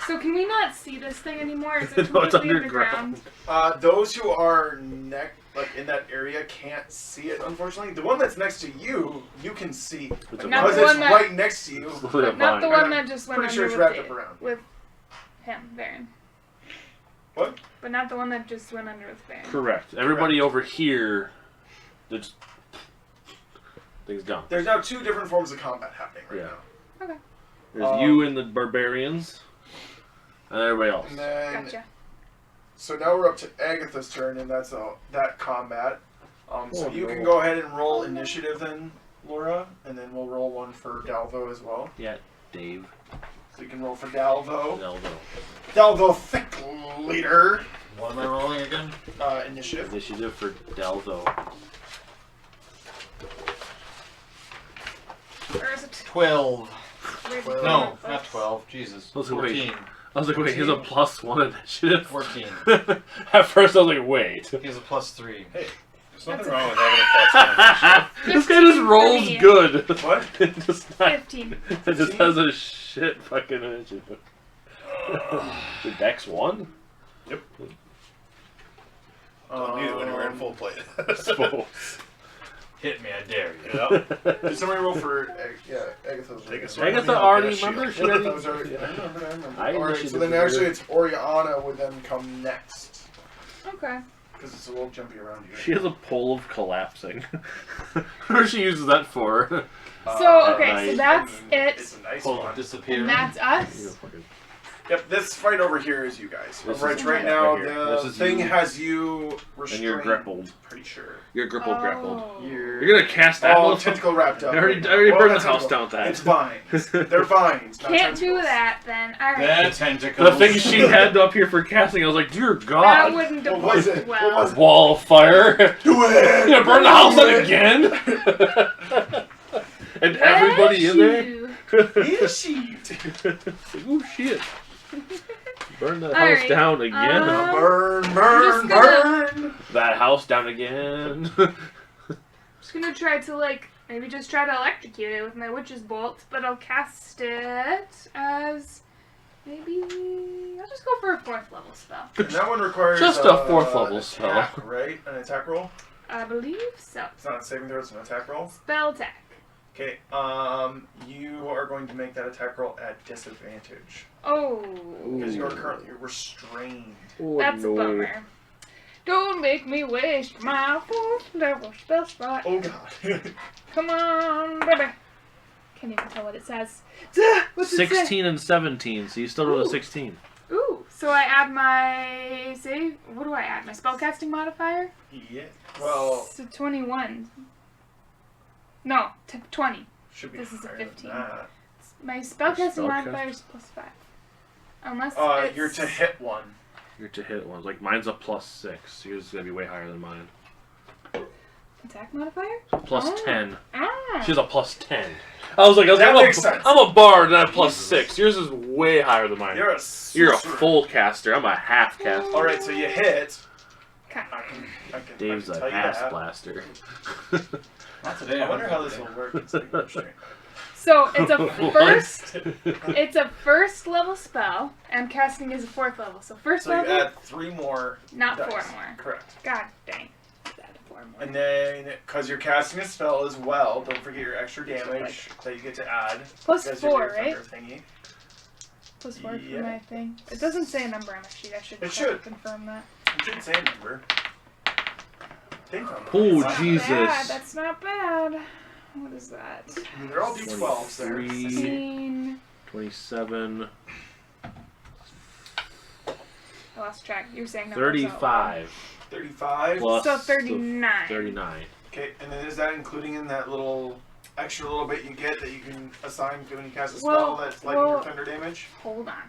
So can we not see this thing anymore? Is it No, it's completely underground. underground? Those who are in that area can't see it. Unfortunately, the one that's next to you, you can see It's a Not because the it's one that- right next to you. But not the vine. one that just went Pretty under sure it's with, wrapped the- up around. with him, Varyn. What? But not the one that just went under with Varyn. Correct. Everybody over here, just things gone. There's now two different forms of combat happening right Yeah. now. Okay. There's you and the barbarians, and everybody else. And then, Gotcha. so now we're up to Agatha's turn, and that's that combat. So Oh, you no. can go ahead and roll initiative then, Laura, and then we'll roll one for Dalvo as well. Yeah, Dave. So you can roll for Dalvo. Delvo. Dalvo, thick leader. What am I rolling again? Initiative. Initiative for Delvo. Or is it 12. Wait, No, not 12. Jesus. I was like, wait. 14. I was like, wait, he's a +1 initiative? 14. At first I was like, wait. He has a +3. Hey, there's nothing That's wrong with having a This guy just 15 for rolls me. good. What? It just not, 15. it just has a shit fucking initiative. The dex 1? Don't need it when we're in full play. Hit me, I dare you. Yep. Did somebody roll for Agatha's? Take a right? swing. Agatha Yeah, already, shield. remember? She That already, was already, yeah. I remember. I Alright, so initiative then for actually her. it's Oriana would then come next. Okay. Because it's a little jumpy around you. She has a pole of collapsing. What she uses that for? So, okay, nice. so that's It's it. a nice Pull one. disappear. And that's us. Yep, this fight over here is you guys. This right, is right you. now, Right here. the This is thing you. has you restrained. And you're grappled. Pretty sure. You're grappled. Oh. You're gonna cast that Oh, motherfucker? tentacle wrapped up. I already Well, burned the not house tentacle. down with that. It's vines. They're vines. Not Can't do tentacles. that then. Alright. That tentacle. The thing she had up here for casting, I was like, dear That God. wouldn't What have was worked it? well. What was it? Wall of fire. Do it! You gonna burn the house Do down it! again? And everybody in there? Bless you. Is she? Ooh, shit. Burn that Alright, house down again. Burn, I'm burn, just gonna- burn! That house down again. Just gonna try to maybe just try to electrocute it with my witch's bolt, but I'll cast it as maybe I'll just go for a 4th level spell. And that one requires Just a 4th level attack, spell. right? An attack roll? I believe so. It's not a saving throw, it's an attack roll. Spell attack. Okay, you are going to make that attack roll at disadvantage. Oh, Because you are currently restrained. Oh, that's no. a bummer. Don't make me waste my 4th level spell slot. Oh god. Come on, baby. Can't even tell what it says. What's it say? 16 and 17, so you still rolled a Ooh. 16. Ooh, so I add my save. What do I add? My spellcasting modifier? Yeah. Well, So 21. No, 20. should be This is a higher than 15. that. My spellcasting Spellcast- modifier is +5. Unless it's... You're to hit one. You're to hit one. Like, mine's a +6. Yours is going to be way higher than mine. Attack modifier? Plus Oh. 10. Ah. She's a +10. I was like, That makes sense. I'm a bard and I'm +6. Yours is way higher than mine. You're a You're a sorcerer. full caster. I'm a half caster. Alright, so you hit. Okay. I can Dave's tell a you ass that. blaster. Not today. I wonder how this will work. considering you're restrained. So it's a What? first... It's a 1st level spell, and casting is a 4th level. So first So you level, add 3 more not dice. 4 more. Correct. God dang. Add 4 more. And then, because you're casting a spell as well, don't forget your extra damage that you get to add. Plus because 4, you're your right? thunder thingy. Plus 4 Yeah. for my thing. It doesn't say a number on the sheet. I should, It should. confirm that. It should say a number. Oh, That's not Jesus. bad. That's not bad. What is that? I mean, they're all D12s there. 23. 16. 27. I lost track. You're saying numbers out loud. 35. 35. Plus So the 39. 39. Okay, and then is that including in that little extra little bit you get that you can assign to when you cast a spell Well, that's lightning or well- thunder damage? Hold on.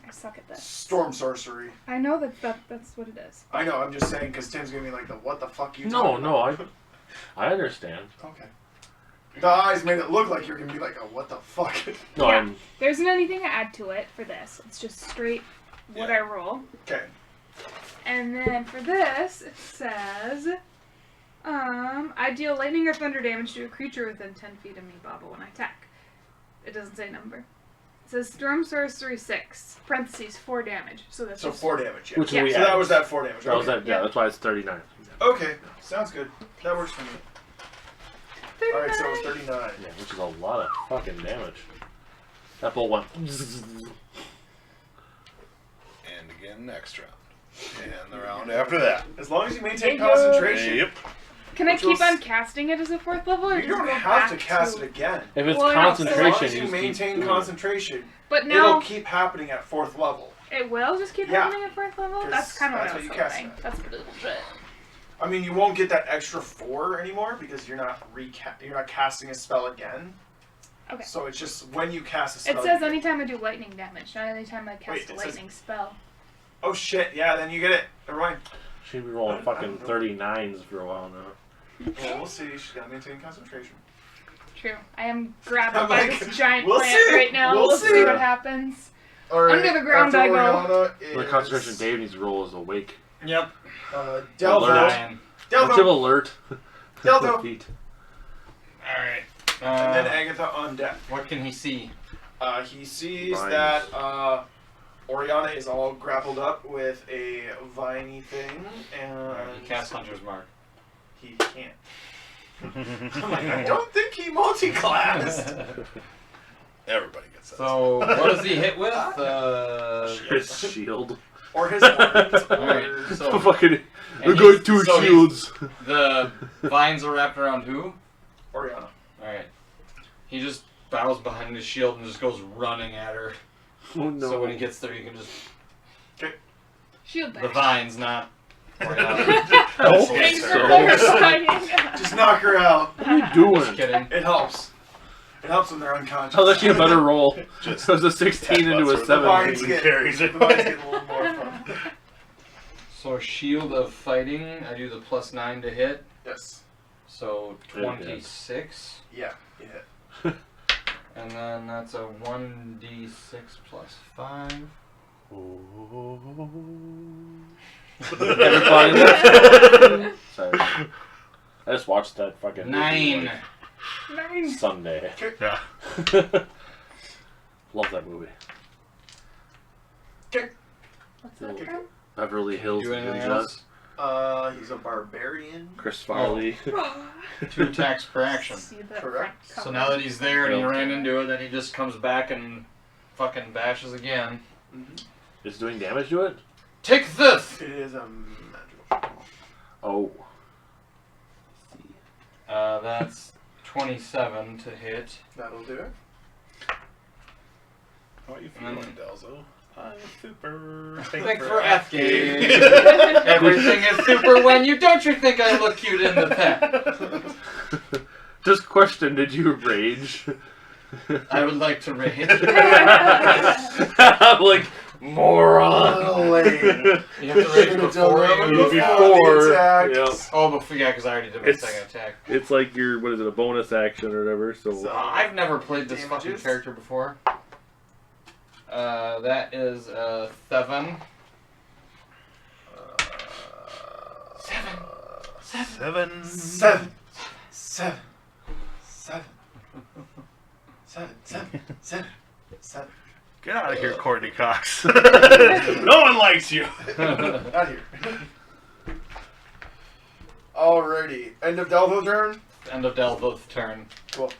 I suck at this. Storm sorcery. I know that's what it is. I know, I'm just saying because Tim's gonna be like, what the fuck you No, talking no, about? I understand. Okay. The eyes made it look like you're gonna be like, what the fuck? No, Yeah. I'm. There isn't anything to add to it for this. It's just straight what Yeah. I roll. Okay. And then for this, it says, I deal lightning or thunder damage to a creature within 10 feet of me, Baba, when I attack. It doesn't say number. It says Storm Sorcery 6, parentheses, 4 damage. So that's So just 4 damage, yeah. Which Yeah. we So had. that was that 4 damage. That was Okay. that, yeah, that's why it's 39. Okay, sounds good. That works for me. 39. Alright, so it was 39. Yeah, which is a lot of fucking damage. That ball went. And again next round. And the round after that. As long as you maintain There you go. concentration, Yep. Can I Which keep was- on casting it as a 4th level? Or you just don't go have to back cast it again. If it's Well, I know, so As long concentration, as you just keep maintain doing it. concentration, But it'll now keep happening at 4th level. it will just keep Yeah. happening at 4th level? 'Cause That's kind of what that's I was what you cast hoping. it. That's pretty legit. I mean, you won't get that extra 4 anymore because you're not casting a spell again. Okay. So it's just when you cast a spell. It says you get- anytime I do lightning damage, not anytime I cast Wait, a it says- lightning spell. Oh shit! Yeah, then you get it. Never mind. She'd be rolling fucking 39s for a while now. Well, we'll see. She's gotta maintain concentration. True. I am grabbed I'm by like, this giant we'll plant see. right now. We'll We'll see see. what happens. All right, Under the ground after I go. Oriana The is, concentration Dave needs to roll is awake. Yep. Delvo. Ryan. Bunch of Delvo. alert. Delvo. Feet. Alright. And then Agatha on deck. What can he see? He sees Vines. that Oriana is all grappled up with a viney thing, and He casts Hunter's Mark. he can't. I'm like, I don't think he multi-classed. Everybody gets that. So, what does he hit with? His shield. Or his horns. Alright, Or... so Fucking. and I got 2 so shields. the vines are wrapped around who? Oriana. Alright. He just bows behind his shield and just goes running at her. Oh no. So when he gets there, you can just... Shield The bash. vines, not... Oriana. Oh, Thanks for so- clarifying. Just knock her out. What are you Just doing? kidding. It helps. It helps when they're unconscious. I'll let you a better roll. Just It was a 16 into a the 7. vines Vines carries it. The vines get a little more fun. So shield of fighting, I do the +9 to hit. Yes. So It 26. Yeah. You hit. And then that's a 1d6 plus 5. Everybody. Sorry. I just watched that fucking movie, 9. like, 9. Sunday. Yeah. Love that movie. What's that from? Beverly Hills Do anything Ninja. else? He's a barbarian. Chris Farley. 2 attacks per action. See the Correct. front So cover. now that he's there and he ran into it, then he just comes back and fucking bashes again. Is doing damage to it? Take this! It is a magical. Oh. That's 27 to hit. That'll do it. How are you feeling, Delzo? Super. Think for F-game. Everything is super when you don't you think I look cute in the pen? Just question, did you rage? I would like to rage. I'm like, moron. Oh, lame. You have to rage before you... Before. Attack. Yep. Oh, before, yeah, because I already did my It's- second attack. It's like your, what is it, a bonus action or whatever, so. So- I've never played this fucking Damages? character before. That is 7. 7. 7. 7. 7. 7. 7. 7. 7. Get out of here, Courtney Cox. No one likes you. Not here. Alrighty. End of Delvo turn? End of Delvo's turn. Cool.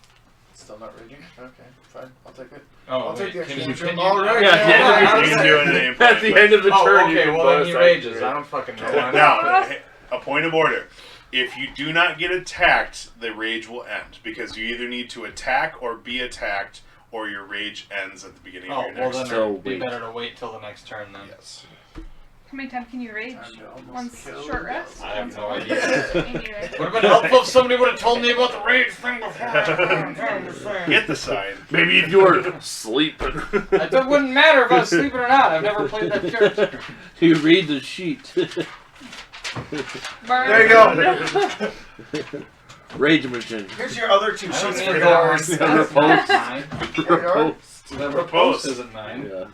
Still not raging? Okay, fine. I'll take it. Oh, I'll take the can extra you, action. can you, Alright. Yeah, You can do it at any point. At the end of the turn, you okay, can well then bonus he action rages. rage. I don't fucking know. Now, a point of order. If you do not get attacked, the rage will end. Because you either need to attack or be attacked, or your rage ends at the beginning of Oh, your well next then turn. So it'd be wait. better to wait till the next turn then. Yes. How many times can you rage? Time to almost Once kill. short rest? I have Once no long idea. rest? Me neither. Would have been helpful if somebody would have told me about the rage thing before. Get the sign. Maybe if you were sleeping. It wouldn't matter if I was sleeping or not. I've never played that character. You read the sheet. Burn. There you go. Rage machine. Here's your other 2 I don't sheets need for yours. yours. That's not mine. Proposed. The Propose. propose isn't mine. Yeah.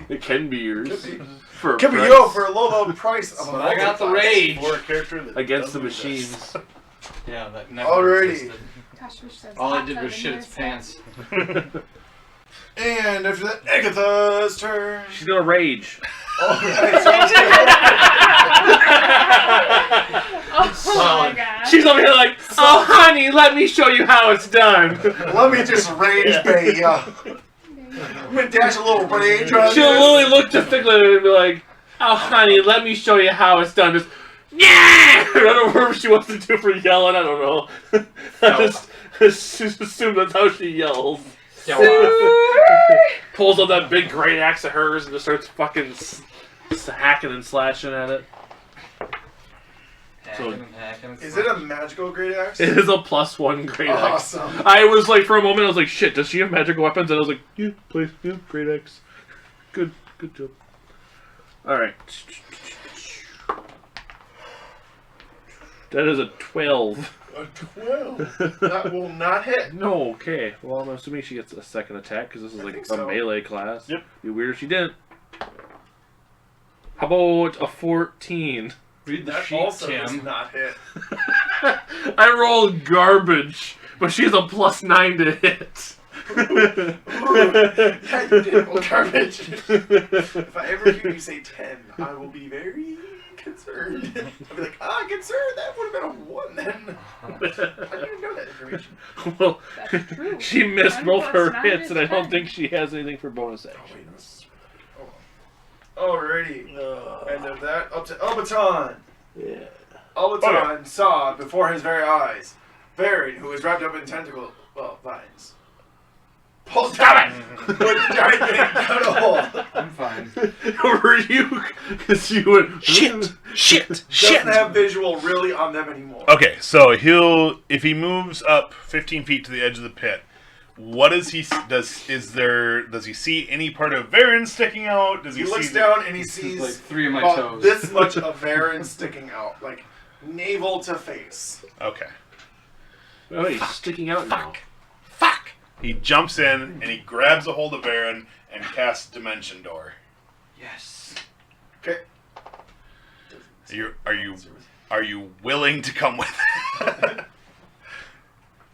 It can be yours. Could be. For a Could be price. yo for a low price of But a I got the multi-class. rage. For a character that Against the doesn't machines. exist. Yeah, that never Alrighty. existed. Gosh, wish there was All a I hot did tub was in shit here, its so- pants. And after that, Agatha's turn. She's gonna rage. Alright, sounds good. Oh my god. She's over here like, oh honey, let me show you how it's done. Let me just rage bait ya. I'm gonna dash a little rage on She'll this. literally look to Stickler and be like, oh honey, let me show you how it's done. Just, yeah! I don't know what she wants to do for yelling, I don't know. I just assume that's how she yells. Pulls out that big great axe of hers and just starts fucking hacking and slashing at it. Is it a magical great axe? It is a +1 great axe. Awesome. I was like, for a moment, I was like, shit, does she have magical weapons? And I was like, yeah, please, yeah, great axe. Good job. Alright. That is a 12. A 12. That will not hit. No, okay. Well, I'm assuming she gets a second attack, because this is I like think a so. melee class. Yep. Be weird if she didn't. How about a 14? Read the That sheet, also does Tim. not hit. I rolled garbage, but she has a +9 to hit. Yeah, you did roll garbage. If I ever hear you say 10, I will be very concerned. I'll be like, concerned? That would have been a 1 then. I didn't know that information. Well, That's true. she missed 1 both her + 9 hits, is and I don't 10. think she has anything for bonus Oh, action. wait, this is... Alrighty. End of that. Up to Elbaton. Yeah. Elbaton saw before his very eyes Varyn, who was wrapped up in tentacle, vines. Pulls down with the giant thing down a hole. I'm fine. Were you? Because you went Shit! Doesn't have visual really on them anymore. Okay, so if he moves up 15 feet to the edge of the pit, what does he does he see any part of Varyn sticking out? Does he He looks see down and he This is sees like 3 of my about toes. this much of Varyn sticking out, like navel to face. Okay. Oh, he's sticking out now. Fuck! He jumps in and he grabs a hold of Varyn and casts Dimension Door. Yes. Okay. Are you willing to come with?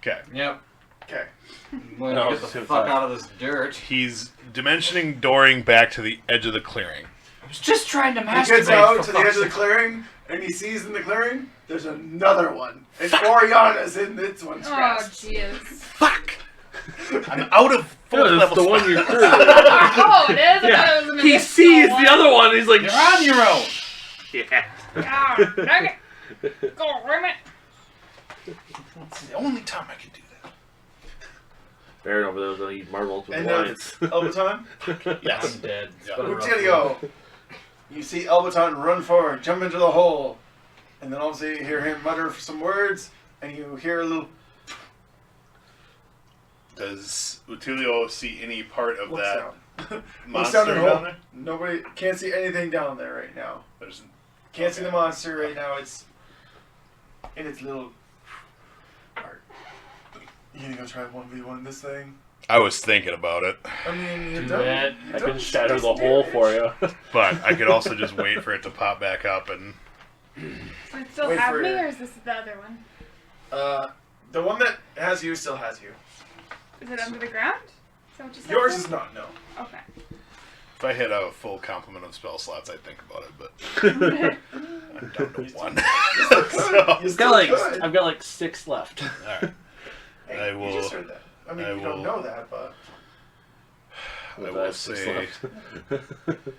Okay. Yep. Okay. I'm going No, to get the it's fuck fine. out of this dirt. He's dimensioning dooring back to the edge of the clearing. I was just trying to He masturbate. gets out for to the edge fuck's of the sake. clearing and he sees in the clearing there's another one. And Oriana's in this one's Oh, grasp. jeez. Fuck! I'm out of fourth Yeah, that's level the one spell. you're currently. Oh, it is? I thought it was an He additional sees one. the other one. And he's like, You're on your own. Yeah. Ah, dang it. Go, rim it. It's the only time I can do that. Baron over there was gonna eat marbles with And lions. Elbaton, Yes. I'm dead. It's Yeah. been a rough Utilio. You see Elbaton run forward, jump into the hole, and then also you hear him mutter some words, and you hear a little Does Utilio see any part of looks that down. Looks monster down in the hole. down there? Nobody can't see anything down there right now. There's Can't see the monster right now. It's in its little part. You gonna go try 1v1 this thing? I was thinking about it, I mean, Do you've done. that. you've I done can shatter the some hole damage. for you. but I could also just wait for it to pop back up and. Does it still Wait have for me, it. or is this the other one? The one that has you still has you. Is it under the ground? Is that what you said? Yours then? is not. No. Okay. If I had a full complement of spell slots, I'd think about it, but I'm down to one. I've got like 6 left. All right. Hey, I will. You just heard that. I mean, you don't know that, but I will say.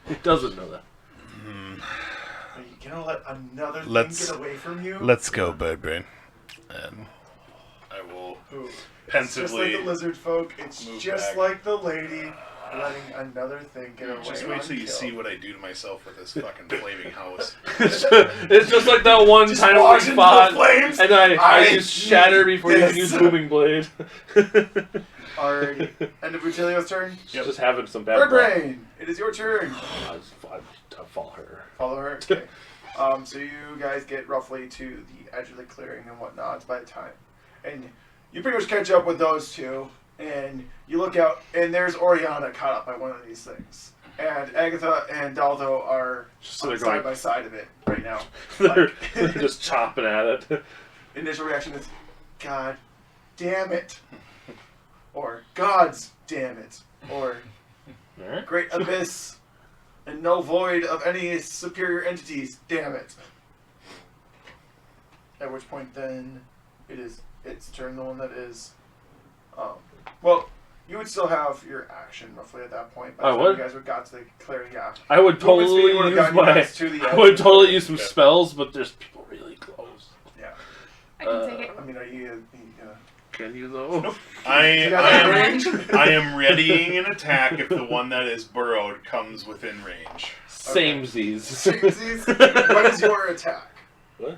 He doesn't know that. are you gonna let another thing Let's- get away from you? Let's go, Birdbrain. And I will Ooh. pensively. It's just like the lizard folk. It's move just back. like the lady letting another thing get away. Just wait till you unkill. see what I do to myself with this fucking flaming house. It's just like that one Just time we walks into fought, the flames. and I I used Shatter before you can this. use Booming Blade. Alrighty. End of Butilio's turn. Just having some bad luck. Birdbrain, it is your turn. I follow her. Follow her. Okay. So you guys get roughly to the edge of the clearing and whatnot by the time, and you pretty much catch up with those two. And you look out, and there's Oriana caught up by one of these things. And Agatha and Daldo are So they're side going. by side of it right now. They're Like, just chopping at it. initial reaction is, God damn it. Or, God's damn it. Or, Alright. Great Abyss and no void of any superior entities, damn it. At which point then it's turn, the one that is well, you would still have your action roughly at that point. By the time you guys would got to the clearing, yeah. I would Movement totally speed would've use gotten you my. guys to the I edge. would totally use some Okay. spells, but there's people really close. Yeah. I can take it. I mean, are you Can you though? you got that range? I am readying an attack if the one that is burrowed comes within range. Samesies. What is your attack? What?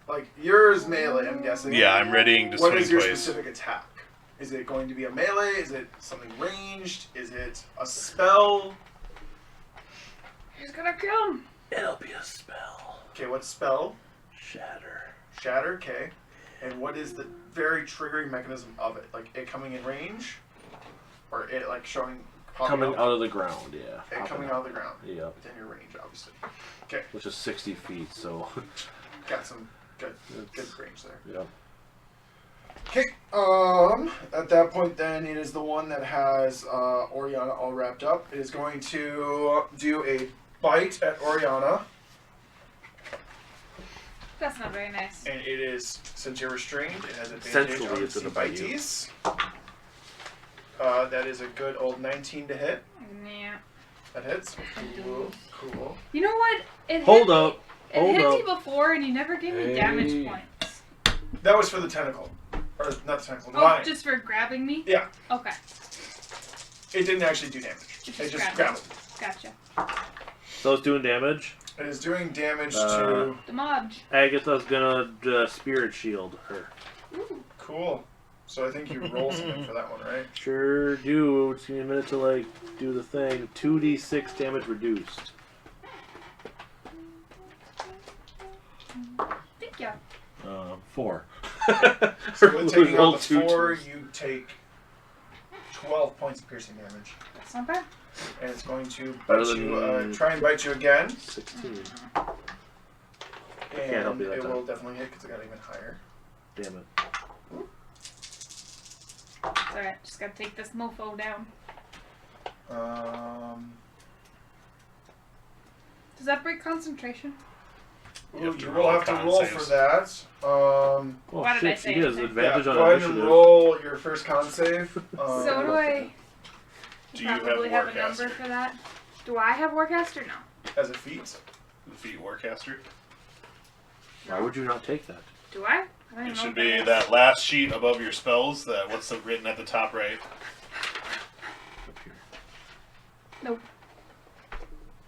Like, yours melee, I'm guessing. Yeah, I'm readying to What swing is your place. specific attack? Is it going to be a melee? Is it something ranged? Is it a spell? He's gonna kill him. It'll be a spell. Okay, what spell? Shatter. Shatter, okay. And what is the very triggering mechanism of it? Like, it coming in range? Or it, like, showing... Coming out of the ground, yeah. It coming out of the ground. Yep. Within your range, obviously. Which is 60 feet, so. Got some good range there. Yep. Okay, at that point then, it is the one that has Oriana all wrapped up. It is going to do a bite at Oriana, That's not very nice. and it is, since you're restrained, it has advantage Essentially, on it's gonna bite you. CBTs. That is a good old 19 to hit. Yeah. That hits. Cool. You know what? It Hold hit up. Me, it Hold hit up. me before, and you never gave me damage Hey. points. That was for the tentacle. Or, not the tentacle, the Oh, vine. just for grabbing me? Yeah. Okay. It didn't actually do damage. It just grabbed. Gotcha. So it's doing damage. It is doing damage Uh, to... Damage. Agatha's gonna spirit shield her. Ooh. Cool. So I think you roll something for that one, right? Sure do. It's gonna be a minute to like do the thing. 2d6 damage reduced. Thank you. 4. So with taking Roll out the two 4, twos. you take 12 points of piercing damage. That's not bad. And it's going to Better bite you, than- try and bite you again. 16. And Can't help you that it time. will definitely hit because it got even higher. Damn it. It's alright. Just gotta take this mofo down. Does that break concentration? You have to You roll will have to con roll saves. for that. Oh Why did I shit, say she has anything? advantage Go on ahead and initiative. roll your first con save. So do I Do you have probably have a number Warcaster? for that? Do I have Warcaster? No. As a feat. The feat Warcaster? Why would you not take that? Do I? I don't It even know should what be is. that last sheet above your spells. That what's the written at the top right? Up here. Nope.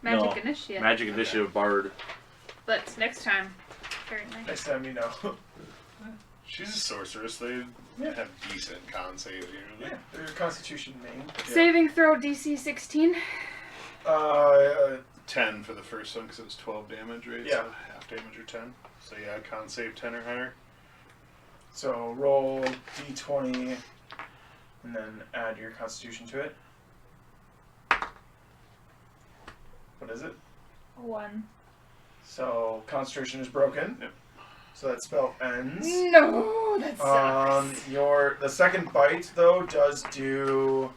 Magic No. Initiate. Magic Initiative Bard. But next time, apparently. Next time you know. She's a sorceress. They have decent con saves usually. Yeah, they're your constitution main. Saving throw DC 16. 10 for the first one because it was 12 damage, right? Yeah. So half damage or 10. So yeah, con save 10 or higher. So roll d20 and then add your constitution to it. What is it? 1. So concentration is broken. Yep. So that spell ends. No, that sucks. The second bite though does do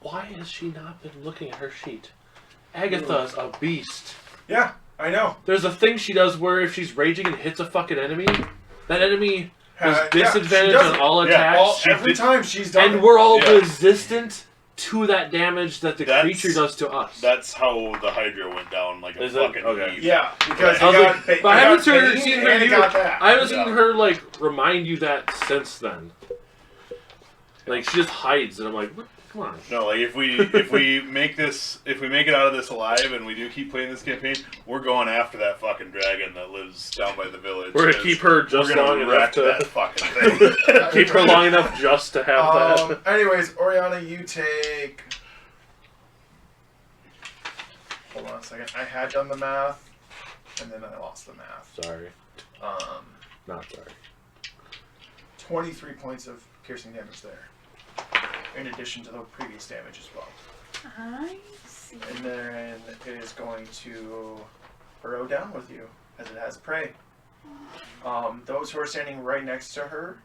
Why has she not been looking at her sheet? Agatha's a beast. Yeah, I know. There's a thing she does where if she's raging and hits a fucking enemy, that enemy has disadvantage on all attacks. Every time she's done and we're all resistant to that damage that the creature does to us. That's how the Hydra went down like a fucking Eve. Yeah, because but I haven't seen her I haven't seen her like remind you that since then. Like she just hides, and I'm like, what? Come on. No, like if we make it out of this alive, and we do keep playing this campaign, we're going after that fucking dragon that lives down by the village. We're gonna keep her just long enough to that fucking thing. keep her long enough just to have that. Anyways, Oriana, you take. Hold on a second. I had done the math, and then I lost the math. Sorry. Not sorry. 23 points of piercing damage there, in addition to the previous damage as well. I see. And then it is going to burrow down with you, as it has prey. Those who are standing right next to her,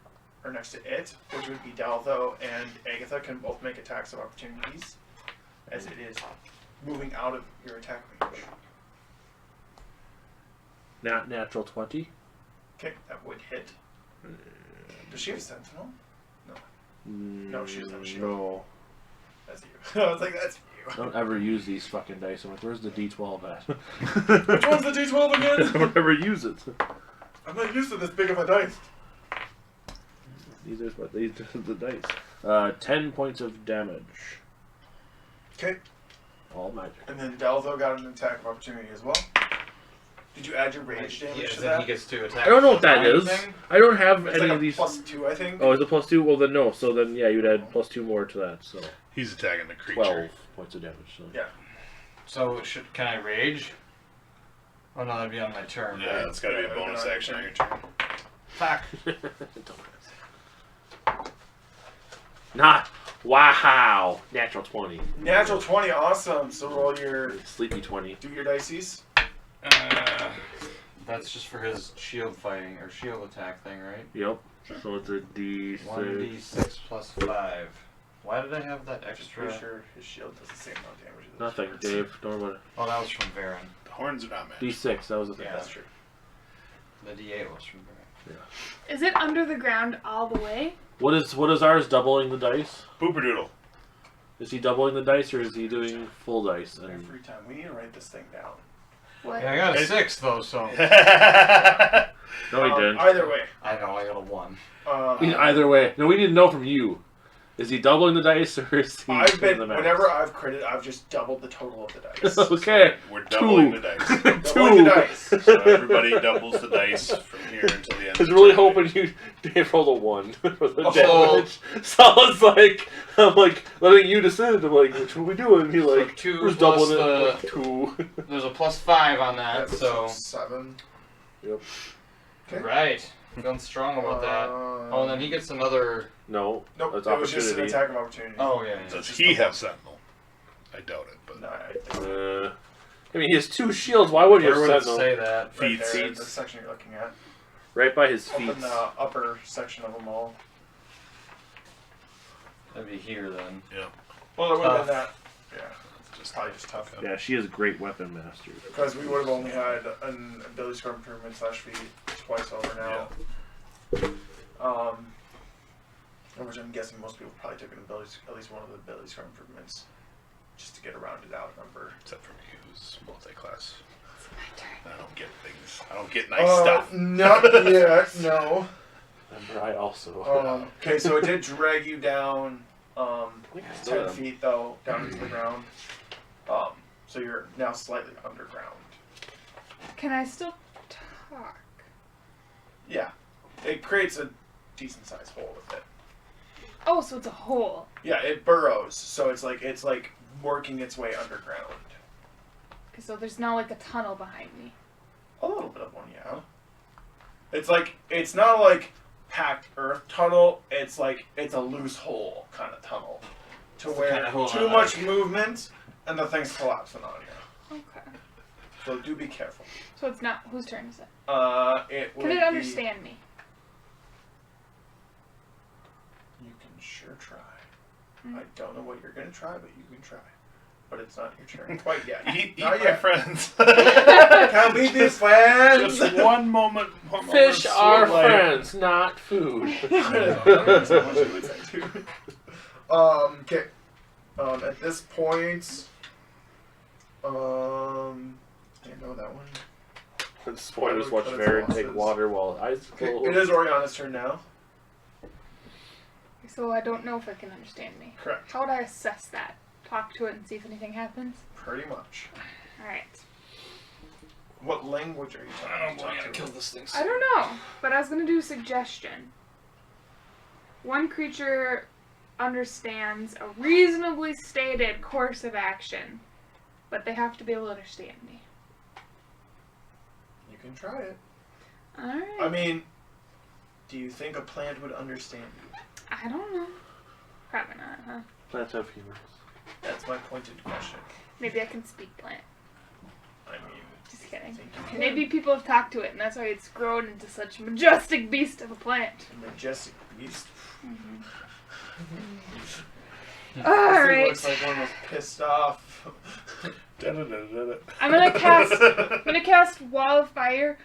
or next to it, which would be Daltho and Agatha, can both make attacks of opportunities, as it is moving out of your attack range. Not natural 20. Okay, that would hit. Does she have Sentinel? No, she doesn't have a shield. No. That's you. I was like, that's you. I don't ever use these fucking dice. I'm like, where's the D12 at? Which one's the D12 again? I don't ever use it. I'm not used to this big of a dice. These are the dice. 10 points of damage. Okay. All magic. And then Daltho got an attack of opportunity as well. Did you add your rage damage to then that? he gets to attack. I don't know what that is. Thing? I don't have It's any like of these. +2, I think. Oh, is it +2? Well, then no. So then, yeah, you'd add +2 more to that. So He's attacking the creature. 12 points of damage. So. Yeah. So can I rage? Oh no, that'd be on my turn. Yeah, right? that's got to be a bonus action on your turn. Fuck. Not. Wow. Natural 20. Natural 20, awesome. So roll your... Sleepy 20. Do your dices. That's just for his shield fighting, or shield attack thing, right? Yep. So it's a D6. 1d6 plus 5. Why did I have that Just extra? pretty sure his shield does the same amount of damage. as Nothing, his Dave. Don't worry about Oh, that was from Varyn. The horns are not magic. D6. That was the thing. Yeah. That's true. The d8 was from Varyn. Is it under the ground all the way? What is ours doubling the dice? Pooperdoodle. Is he doubling the dice or is he doing full dice? And Every time. We need to write this thing down. What? Yeah, I got a 6 though, so. no, he didn't. Either way. I know, I got a 1. Either way. No, we need to know from you. Is he doubling the dice or is he I've doing been, the math? whenever I've critted, I've just doubled the total of the dice. Okay. We're doubling the dice. Doubling the dice. So everybody doubles the dice from here until the end. I was really hoping you Dave rolled a 1 for the damage. So I was like, I'm like letting you decide. I'm like, which are we doing? And he's So like, 2 who's plus doubling it? I'm the- like, 2. There's a plus 5 on that, so. 7. Yep. Okay. Right. Feeling strong about that. Oh, and then he gets another. No. Nope, That's it was just an opportunity. attack of opportunity. Oh, yeah. Does he have Sentinel? I doubt it, but No, I mean, he has 2 shields. Why would you Where would have it Sentinel? say that? right Feet, there, seats. the section you're looking at. Right by his feet. Open the upper section of them all. That'd be here then. Well, it would have been Tough. that. Yeah, it's probably just tough. Yeah, she is a great weapon master. Because we would have only had an ability score improvement / feat twice over now. Which I'm guessing most people probably took an ability, at least one of the ability score improvements, just to get a rounded out number. except for me, who's multi-class. It's my turn. I don't get things. I don't get nice stuff. Not yet, no. Remember, I also. Okay, so it did drag you down I think I still 10 have- feet, though, down into the ground. So you're now slightly underground. Can I still talk? Yeah. It creates a decent sized hole with it. Oh, so it's a hole. Yeah, it burrows, so it's like working its way underground. Okay, so there's not like a tunnel behind me. A little bit of one, yeah. It's not like packed earth tunnel, it's a loose hole kind of tunnel. To It's the where kind of hole too I much like. movement and the thing's collapsing on you. Okay. So do be careful. So it's not. Whose turn is it? It would Can it be- understand me? You can sure try. Mm. I don't know what you're gonna try, but you can try. but it's not your turn quite yet. Eat Not my yet. friends. Can't beat these friends. Just one moment. Fish of are sweet life. friends, not food. Okay. At this point, I know that one. Spoilers, watch Varyn take water while eyes closed. It is Oriana's turn now. So I don't know if it can understand me. Correct. How would I assess that? Talk to it and see if anything happens? Pretty much. Alright. What language are you talking to? this thing. I don't know, but I was going to do a suggestion. One creature understands a reasonably stated course of action, but they have to be able to understand me. You can try it. Alright. I mean, do you think a plant would understand you? I don't know. Probably not, huh? Plants have humors. That's my pointed question. Maybe I can speak plant. I mean, Just kidding. think you can. Maybe people have talked to it, and that's why it's grown into such a majestic beast of a plant. A majestic beast. This thing Alright. looks like one of those pissed off. I'm gonna cast Wall of Fire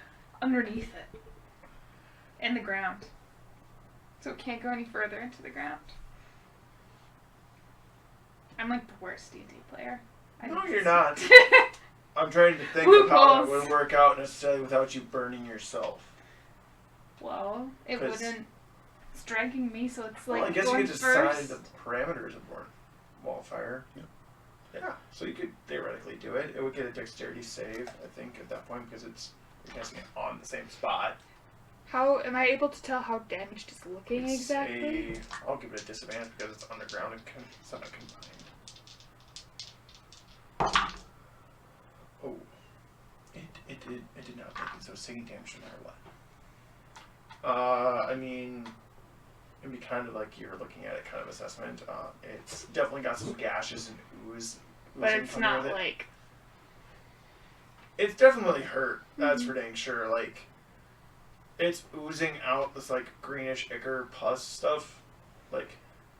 underneath it. In the ground. So it can't go any further into the ground. I'm like the worst D&D player. No, you're not. I'm trying to think of how that Loopholes. would work out necessarily without you burning yourself. Well, it 'Cause- wouldn't. It's dragging me, so it's like Well, I guess you going could decide first. the parameters of wildfire. Yeah, so you could theoretically do it. It would get a dexterity save, I think, at that point, because you're casting it on the same spot. How am I able to tell how damaged it's looking It's exactly? I'll give it a disadvantage because it's underground and it's not combined. Oh, it did not make it. So singing damage no matter what. I mean, it'd be kind of like you're looking at it kind of assessment. It's definitely got some gashes and ooze. But oozing it's coming not with it. like. It's definitely hurt. That's for dang sure. Like, it's oozing out this like greenish ichor pus stuff. Like,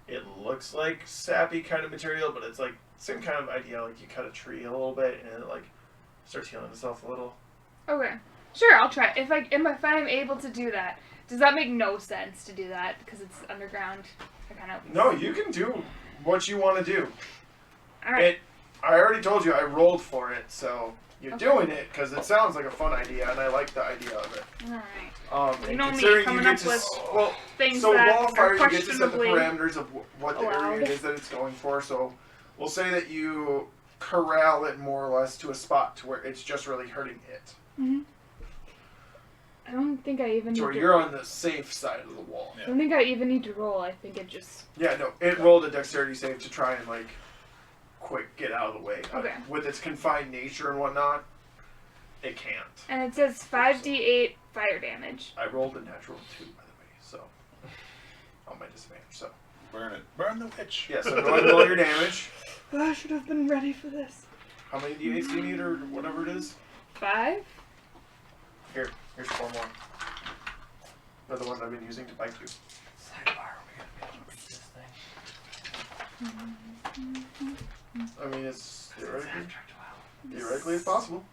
it looks like sappy kind of material, but it's like same kind of idea. Like you cut a tree a little bit and it like starts healing itself a little. Okay, sure, I'll try. If I'm able to do that, does that make no sense to do that because it's underground? I kind of. No, you can do what you want to do. All right. I already told you I rolled for it, so you're Okay. doing it because it sounds like a fun idea, and I like the idea of it. All right. And You know me, considering coming you up get to with well, Things so that wildfire, are you get to set the questionably parameters of what the area allowed. it is that it's going for. So we'll say that you corral it more or less to a spot to where it's just really hurting it. Mm-hmm. I don't think I even need So to. you're on the safe side of the wall. I don't think I even need to roll. I think it just. Yeah, no, it rolled a dexterity save to try and like quick get out of the way. Okay. With its confined nature and whatnot, it can't. And it says 5d8 fire damage. I rolled a natural 2, by the way, so on my disadvantage. So Burn it. Burn the witch. yeah, so go ahead and roll your damage. I should have been ready for this. How many d8s do you need, or whatever it is? 5? Here's 4 more. They're the ones I've been using to bite you. Sidebar, we gotta be able to beat this thing. I mean, it's theoretically Contract it's possible.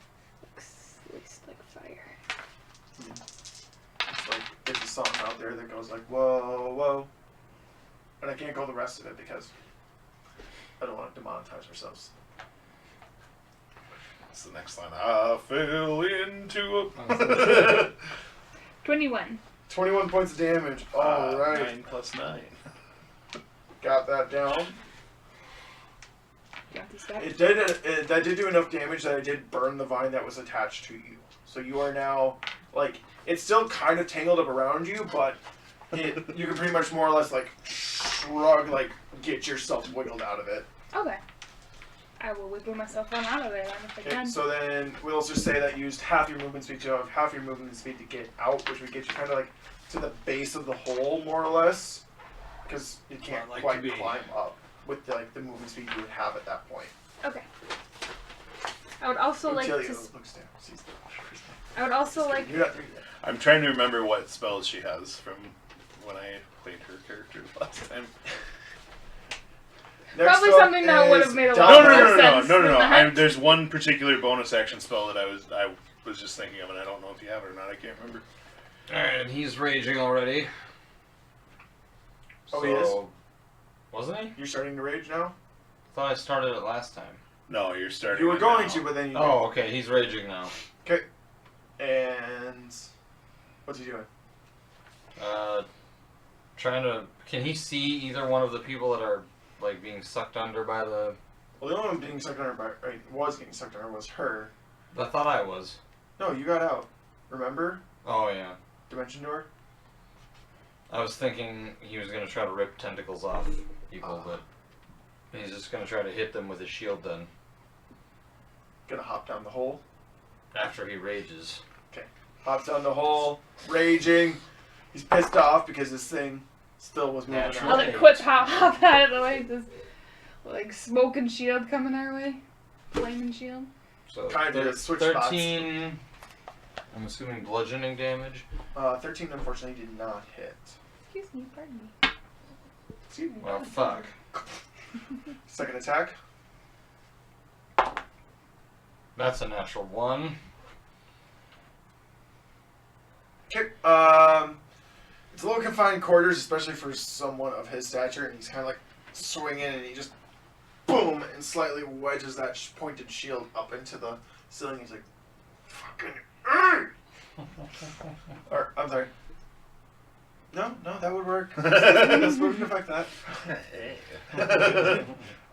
Looks like fire. It's like there's a song out there that goes like whoa whoa, and I can't go the rest of it because I don't want to demonetize ourselves. That's the next line. I fell into a... 21. 21 points of damage. All right, 9 plus 9. got that down. You want these back? That did do enough damage that I did burn the vine that was attached to you. So you are now like it's still kind of tangled up around you, but you can pretty much more or less like shrug, like get yourself wiggled out of it. Okay. I will wiggle myself on out of there then if I Okay, can. so then we'll just say that you used half your movement speed to have half your movement speed to get out, which would get you kind of like to the base of the hole more or less, because you can't I'd like quite to be. climb up with the movement speed you would have at that point. Okay. I would also like to. looks down, sees the I would also like. You're not there yet. I'm trying to remember what spells she has from when I played her character last time. Probably up something that would have is made a Dalvo. lot more sense. than the hunt. There's one particular bonus action spell that I was just thinking of, and I don't know if you have it or not. I can't remember. Alright, and he's raging already. Oh, he is? Wasn't he? You're starting to rage now? I thought I started it last time. No, you're starting. You were it going now. to, but then you Oh, okay, he's raging now. Okay. And what's he doing? Trying to... Can he see either one of the people that are, like, being sucked under by the... Well, the only one being sucked under was getting sucked under was her. I thought I was. No, you got out. Remember? Oh, yeah. Dimension door? I was thinking he was going to try to rip tentacles off people, but he's just going to try to hit them with his shield then. Gonna hop down the hole. After he rages. Okay. Hops down the hole, raging. He's pissed off because this thing still was moving Natural. I'll out. let quit hop out of the way. Just like smoking shield coming our way. Flaming shield. So Kind of switch 13... I'm assuming bludgeoning damage. 13 unfortunately did not hit. Excuse me, pardon me. Excuse me. Well, fuck. Second attack. That's a natural 1. Okay. It's a little confined quarters, especially for someone of his stature, and he's kind of like swinging, and he just boom and slightly wedges that pointed shield up into the ceiling. He's like, "Fucking." Or I'm sorry. No, that would work. This wouldn't affect that.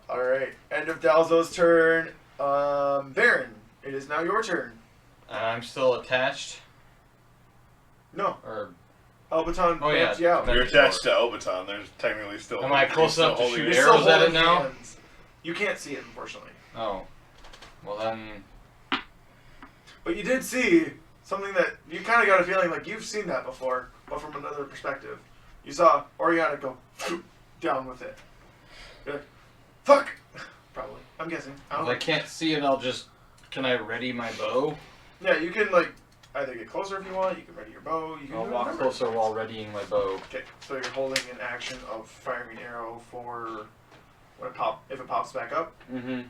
All right. End of Dalzo's turn. Varyn, it is now your turn. I'm still attached. No, Or Albaton Oh, yeah. knocked you out. Then- You're attached to Obaton. There's technically still. Am I close still enough to holding shoot it. You're still arrows at it holding now? hands. You can't see it, unfortunately. Oh. Well then... But you did see something that you kind of got a feeling like you've seen that before, but from another perspective. You saw Oriana go down with it. You're like, fuck! Probably. I'm guessing. I don't If I know. can't see it, I'll just... Can I ready my bow? Yeah, you can like either get closer if you want, you can ready your bow, you can I'll do walk whatever. closer while readying my bow. Okay, so you're holding an action of firing an arrow for when if it pops back up. Mm-hmm.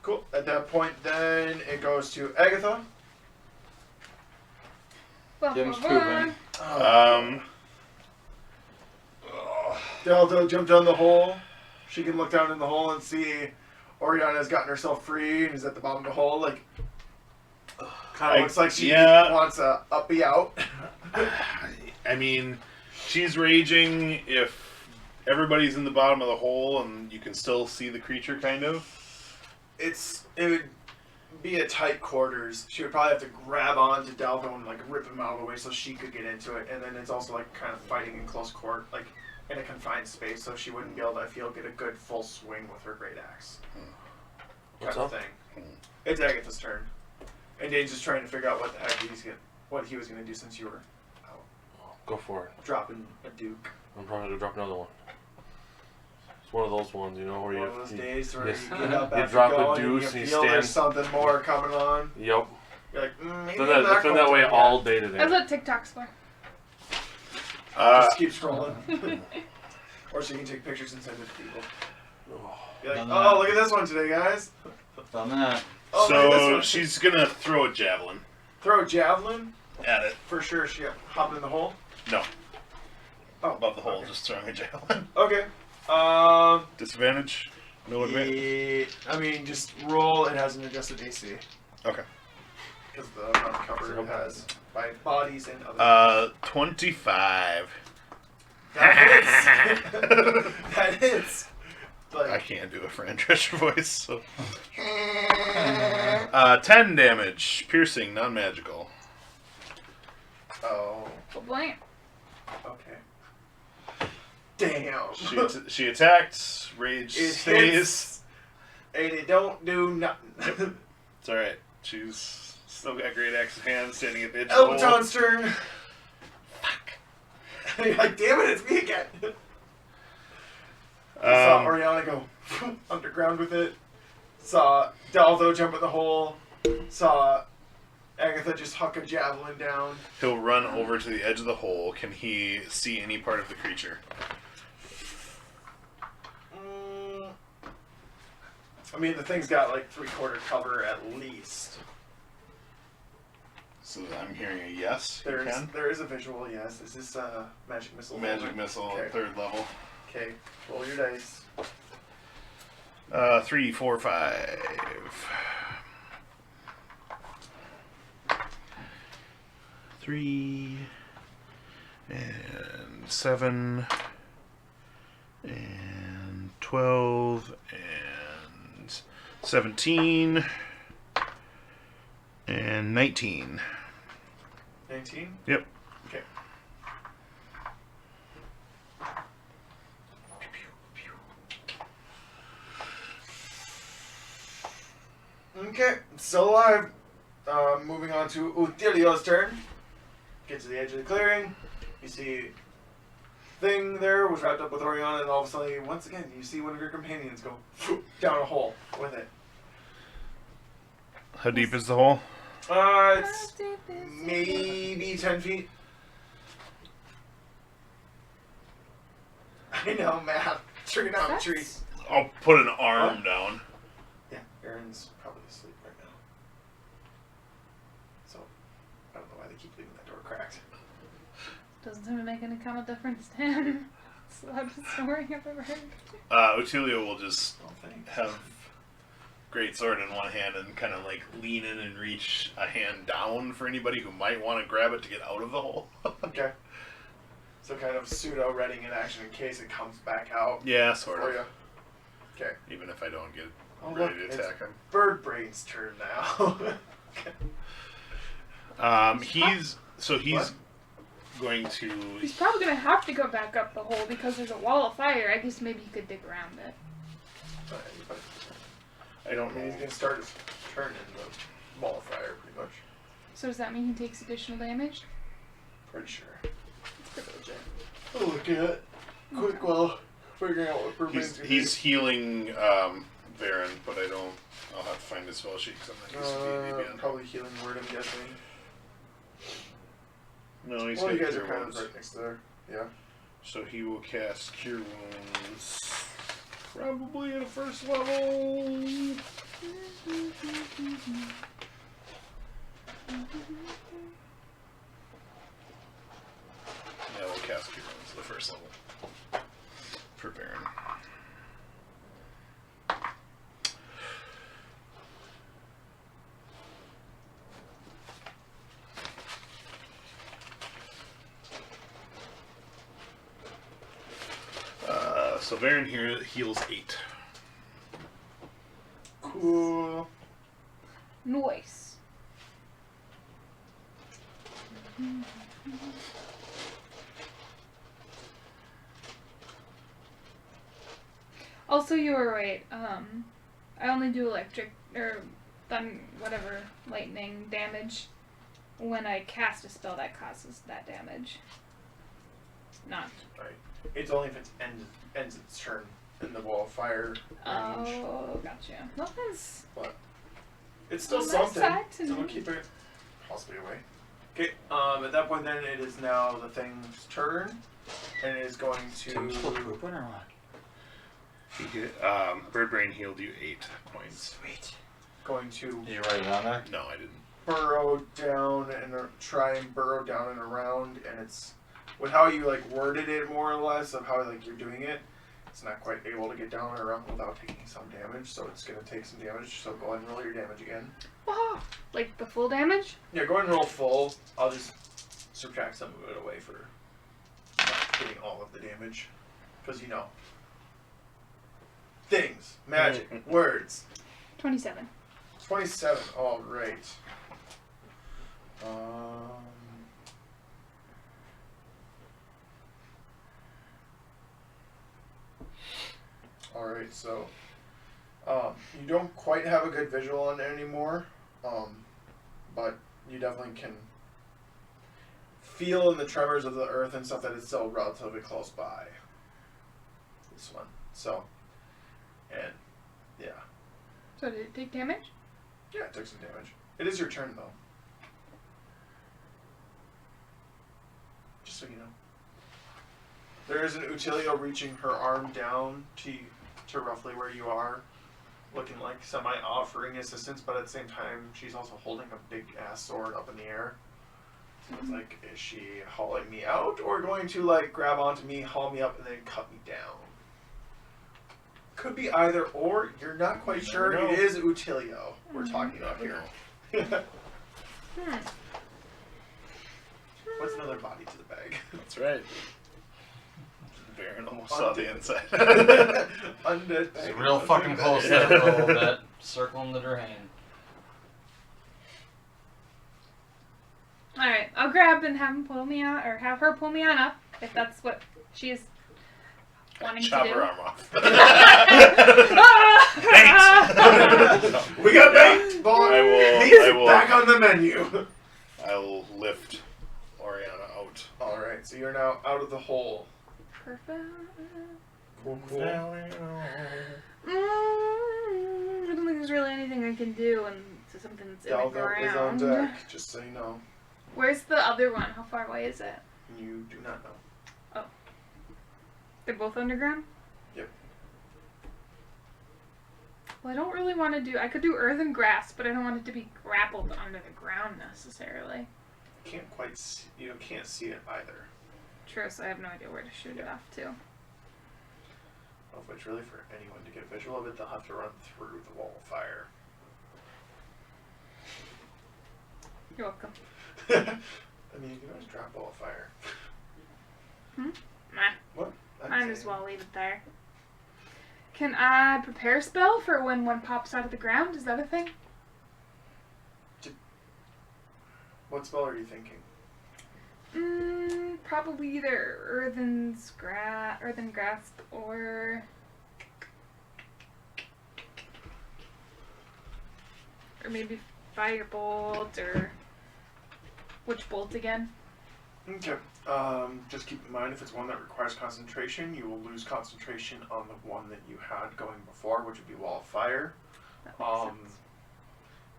Cool. At that point, then it goes to Agatha. Jim's pooping. Daldo jumped down the hole. She can look down in the hole and see Oriana's gotten herself free and is at the bottom of the hole. Like, kind of looks like she wants a uppy out. I mean, she's raging if everybody's in the bottom of the hole and you can still see the creature, kind of. It would be a tight quarters. She would probably have to grab onto Daldo and like rip him out of the way so she could get into it. And then it's also like kind of fighting in close court, like in a confined space, so she wouldn't be able to, I feel, get a good full swing with her great axe. What's Kind up? of thing. It's Agatha's turn. And Dane's just trying to figure out what the heck what he was gonna do since you were out Go for it. dropping a duke. I'm probably gonna drop another one. It's one of those ones, you know, where One of those days where yes. you get up You after drop a going deuce and and you you feel there's stand. something more coming on. Yep. You're like, maybe It's been I'm not that going way to all day today. That's what TikTok's for. Just keep scrolling. Or so you can take pictures and send it to people. Be like, oh, look at this one today, guys. Done that. Oh, look at this So one. she's gonna throw a javelin Throw a javelin. at it. For sure, she hopped in the hole. No, Oh, above the hole, okay. just throwing a javelin. Okay. Disadvantage? No advantage? I mean, just roll. It has an adjusted AC. Okay. Because the amount of cover it has by bodies and other 25. That hits. That hits. But I can't do a Fran Drescher voice, so. 10 damage. Piercing, non-magical. oh, Blank. okay. Damn. She attacked. Rage It stays. hits, and it don't do nothing. It's alright. She's still got great axe in hand, standing at the edge of the hole. Elbaton's turn. You're like, damn it, it's me again. Saw Oriana go underground with it. Saw Daldo jump in the hole. Saw Agatha just huck a javelin down. He'll run over to the edge of the hole. Can he see any part of the creature? I mean, the thing's got like 3/4 cover at least. So I'm hearing a yes. There is a visual yes. Is this magic missile? Magic missile, Okay. 3rd level. Okay, roll your dice. 3, 4, 5. 3 and 7 and 12 and 17 and 19. 19? Yep. Okay. Okay, still alive. Moving on to Utilio's turn. Get to the edge of the clearing. You see thing there was wrapped up with Orion, and all of a sudden, once again, you see one of your companions go down a hole with it. How deep is the hole? It's maybe 10 feet. I know, math. Trigonometry. I'll put an arm down. Yeah, Aaron's probably asleep right now. So, I don't know why they keep leaving that door cracked. Doesn't seem to make any kind of difference to him. It's the loudest snoring I've ever heard. Utilio will just Oh, thanks. have great sword in one hand and kind of like lean in and reach a hand down for anybody who might want to grab it to get out of the hole. Okay. So kind of pseudo readying in action in case it comes back out Yeah, sort for of. you. Okay. Even if I don't get Oh, ready look, to it's attack him. Bird Brain's turn now. He's What? going to. He's probably gonna have to go back up the hole because there's a wall of fire. I guess maybe he could dig around it. I don't He's know. gonna start his turn in the ball of fire, pretty much. So does that mean he takes additional damage? Pretty sure. It's pretty legit. I'll look at it quick while figuring out what Bird Brain's gonna He's healing Varyn, but I'll have to find his spell sheet because I'm not used to D&D. probably healing word, I'm guessing. No, he's Well, you got guys are Cure kind of Wounds. right next to there. Yeah. So he will cast Cure Wounds. Probably at a 1st level. Yeah, we'll cast Cure Wounds at the 1st level. For Varyn. So Varyn here heals 8. Cool. Nice. Also, you were right. I only do electric or whatever lightning damage when I cast a spell that causes that damage. Not. Right. It's only if it ends its turn in the wall of fire range. Oh, gotcha. Nothing's. But it's still on my something. side to So we'll know. keep it possibly away. Okay. At that point, then it is now the thing's turn, and it is going to. Birdbrain healed you 8 points. Sweet. Going to Did you write it on there? No, I didn't. burrow down and try and burrow down and around, and it's with how you like worded it more or less of how like you're doing it. It's not quite able to get down and around without taking some damage, so it's gonna take some damage. So go ahead and roll your damage again. Oh, like the full damage? Yeah, go ahead and roll full. I'll just subtract some of it away for not getting all of the damage, because you know things, magic, words. 27. 27. All right. All right. So, you don't quite have a good visual on it anymore, but you definitely can feel in the tremors of the earth and stuff that it's still relatively close by. This one. So, and yeah. So did it take damage? Yeah, it took some damage. It is your turn, though. Just so you know. There is an Utilio reaching her arm down to roughly where you are looking like semi-offering assistance, but at the same time, she's also holding a big-ass sword up in the air. So it's like, is she hauling me out, or going to, like, grab onto me, haul me up, and then cut me down? Could be either or. You're not quite sure. It is Utilio we're talking about here. What's another body to the bag? That's right. Varyn almost saw the inside. Undead bag. It's real fucking close there for a little bit. Circling the drain. Alright, I'll grab and have him pull me out, or have her pull me on up, if that's what she's wanting Chop to do. her arm off. Thanks. We got baked, boy. I will. Back on the menu. I will lift Oriana out. Alright, so you're now out of the hole. Perfect. Cool. I don't think there's really anything I can do, and it's something that's in the Dalva is on ground. deck, just so you know. Where's the other one? How far away is it? You do not know. Oh. They're both underground? Yep. Well, I don't really want to do... I could do earth and grass, but I don't want it to be grappled under the ground, necessarily. Can't quite see, you can't see it either. True, so I have no idea where to shoot it off to. Of which, really, for anyone to get a visual of it, they'll have to run through the wall of fire. You're welcome. I mean, you can always drop wall of fire. Nah. What? Might as well leave it there. Can I prepare a spell for when one pops out of the ground? Is that a thing? What spell are you thinking? Probably either earthen grasp, or maybe firebolt, or which bolt again? Okay. Just keep in mind, if it's one that requires concentration, you will lose concentration on the one that you had going before, which would be Wall of Fire. That makes sense.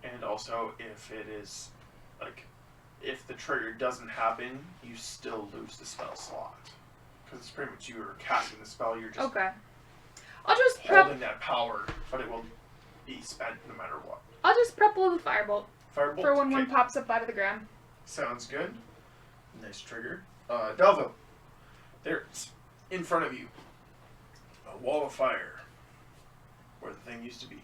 And also, if it is, like, if the trigger doesn't happen, you still lose the spell slot. Because it's pretty much you are casting the spell, you're just Okay. I'll just prep. holding that power, but it will be spent no matter what. I'll just prep with a firebolt Firebolt? for when one Okay. pops up out of the ground. Sounds good. Nice trigger. Delvo. There's in front of you a wall of fire where the thing used to be.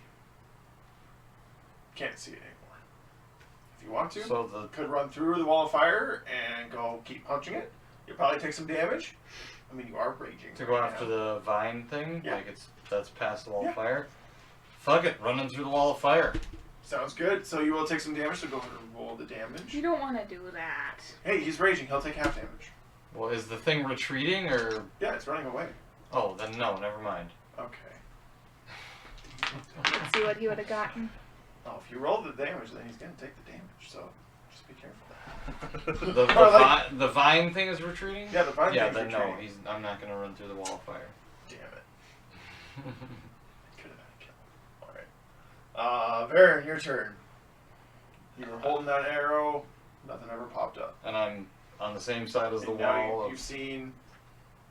Can't see it anymore. If you want to, So could run through the wall of fire and go keep punching it. You'll probably take some damage. I mean, you are raging. to go right after now. the vine thing, Yeah. like that's past the wall Yeah. of fire. Fuck it, running through the wall of fire. Sounds good. So you will take some damage, so go ahead and roll the damage. You don't want to do that. Hey, he's raging. He'll take half damage. Well, is the thing retreating or? Yeah, it's running away. Oh, then no, never mind. Okay. Let's see what he would have gotten. Oh, if you roll the damage, then he's going to take the damage. So just be careful. The vine thing is retreating? Yeah, the vine Yeah, thing's then no, retreating. I'm not gonna run through the wall of fire. Damn it. Could have been a kill. Alright. Varyn, your turn. You were holding that arrow, nothing ever popped up. And I'm on the same side as the And now wall, you've seen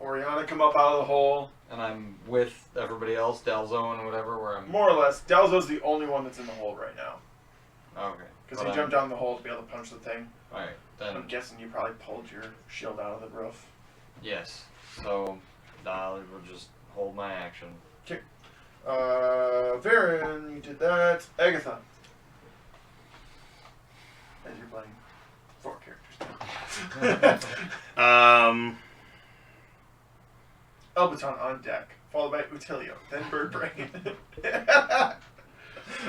Oriana come up out of the hole. and I'm with everybody else, Delzo and whatever, where I'm. More or less, Delzo's the only one that's in the hole right now. Okay. Because Well, he jumped down the hole to be able to punch the thing. Alright, I'm then guessing you probably pulled your shield out of the roof. yes. So I will just hold my action. Varyn, you did that. Agatha. As you're playing 4 characters now. Elbaton on deck, followed by Utilio, then Birdbrain.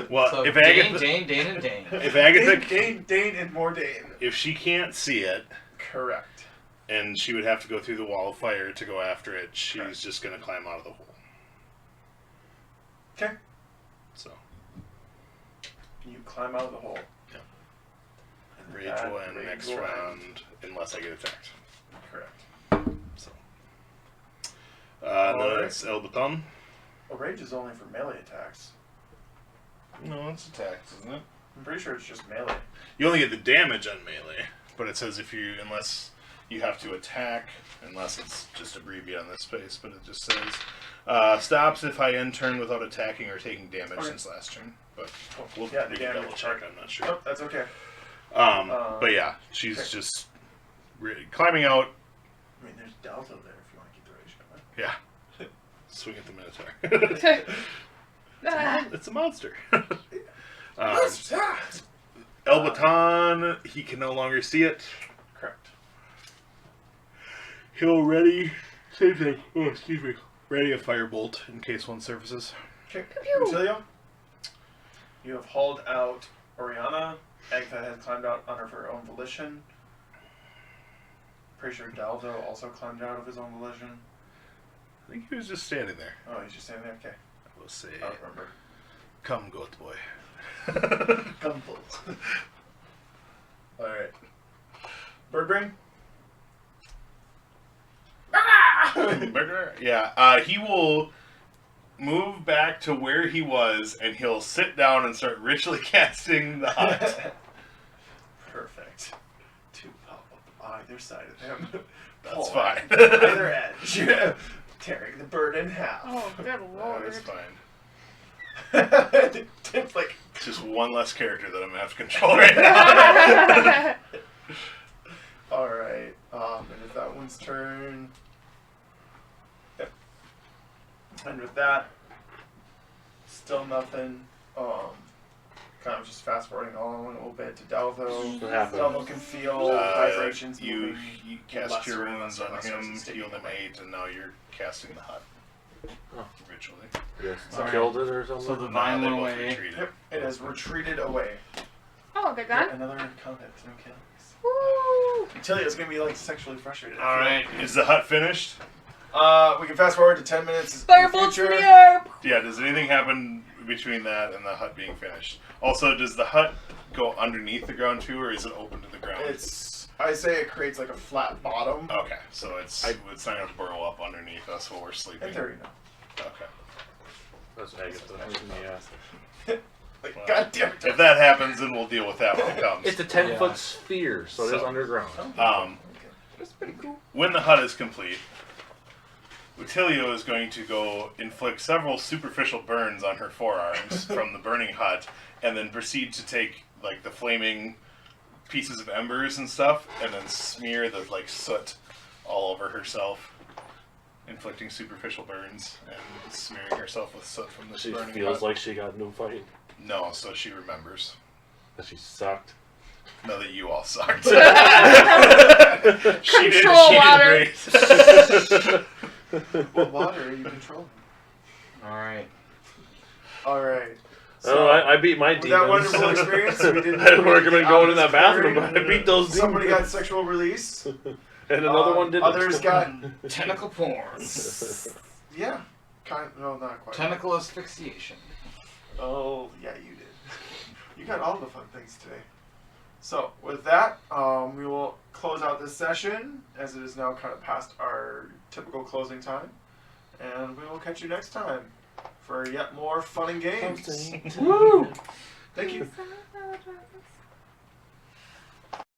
Well, So if Dane, Agatha, Dane, Dane, and Dane. if Agatha, Dane, and more Dane. if she can't see it, Correct. and she would have to go through the wall of fire to go after it, she's Correct. just gonna climb out of the hole. Okay. So You climb out of the hole. Yeah. And rage that will end rage next will end. round unless I get attacked. Correct. So no, Alright. that's Elbaton. Well, rage is only for melee attacks. No, it's attacks, isn't it? I'm pretty sure it's just melee. You only get the damage on melee, but it says unless you have to attack, unless it's just abbreviated on this space, but it just says, stops if I end turn without attacking or taking damage since last turn. But we can double check, I'm not sure. Oh, that's okay. But yeah, she's just climbing out. I mean, there's Delta there if you want to keep the rage going. Yeah. Swing at the Minotaur. Ah. It's a monster. Elbaton, he can no longer see it. Correct. He'll ready. Same thing. Oh, excuse me. Ready a firebolt in case one surfaces. Okay. Utilio, you have hauled out Oriana. Agatha has climbed out on her own volition. Pretty sure Daldo also climbed out of his own volition. I think he was just standing there. Oh, he's just standing there? Okay. I will say, I don't remember. come, goat boy. Come full. Alright. Birdbrain? Yeah, he will move back to where he was, and he'll sit down and start ritually casting the hut. Perfect. Two pop up on either side of him. That's fine. Either edge. Tearing the bird in half. Oh, good lord. That is fine. It's like Just one less character that I'm gonna have to control right now. alright. And it's that one's turn. Yep. And with that, still nothing. Kind of just fast forwarding on a little bit to Delvo. What happened? Delvo can feel vibrations You moving. cast lesser your and wounds lesser on and lesser him, as it's heal them taking 8, and now you're casting the hut. Oh. Ritually. Yes. Alright. Killed it or something? So the They vine went both away. retreated. Yep, it has retreated away. Oh, they're gone? Another combat, no kills. Woo! Utilia's gonna be like sexually frustrated. Alright, is the hut finished? We can fast forward to 10 minutes. Firebolts in future. the air! Yeah, does anything happen between that and the hut being finished? Also, does the hut go underneath the ground too, or is it open to the ground? I say it creates like a flat bottom. Okay, so it's not going to burrow up underneath us while we're sleeping. In theory, no. Okay. That's Agatha. Like, Well, God damn it. If that happens, then we'll deal with that when it comes. It's a 10-foot Yeah. sphere, so it is So- underground. That's pretty cool. When the hut is complete, Utilio is going to go inflict several superficial burns on her forearms from the burning hut, and then proceed to take like the flaming pieces of embers and stuff, and then smear the like soot all over herself, inflicting superficial burns and smearing herself with soot from this She burning feels hut. like she got new fight. No, so she remembers. That she sucked. No, that you all sucked. Control water. What water are you controlling? Alright. Alright. Oh, I beat my with demons. that wonderful experience, we didn't I didn't recommend going in that obvious bathroom, burn. but I beat those Somebody demons. got sexual release. And another one didn't. Others got, Tentacle porn. yeah. No, not quite. Tentacle asphyxiation. Oh, yeah, you did. You got all the fun things today. So, with that, we will close out this session, as it is now kind of past our typical closing time. And we will catch you next time for yet more fun and games. Woo! Thank you. Yes.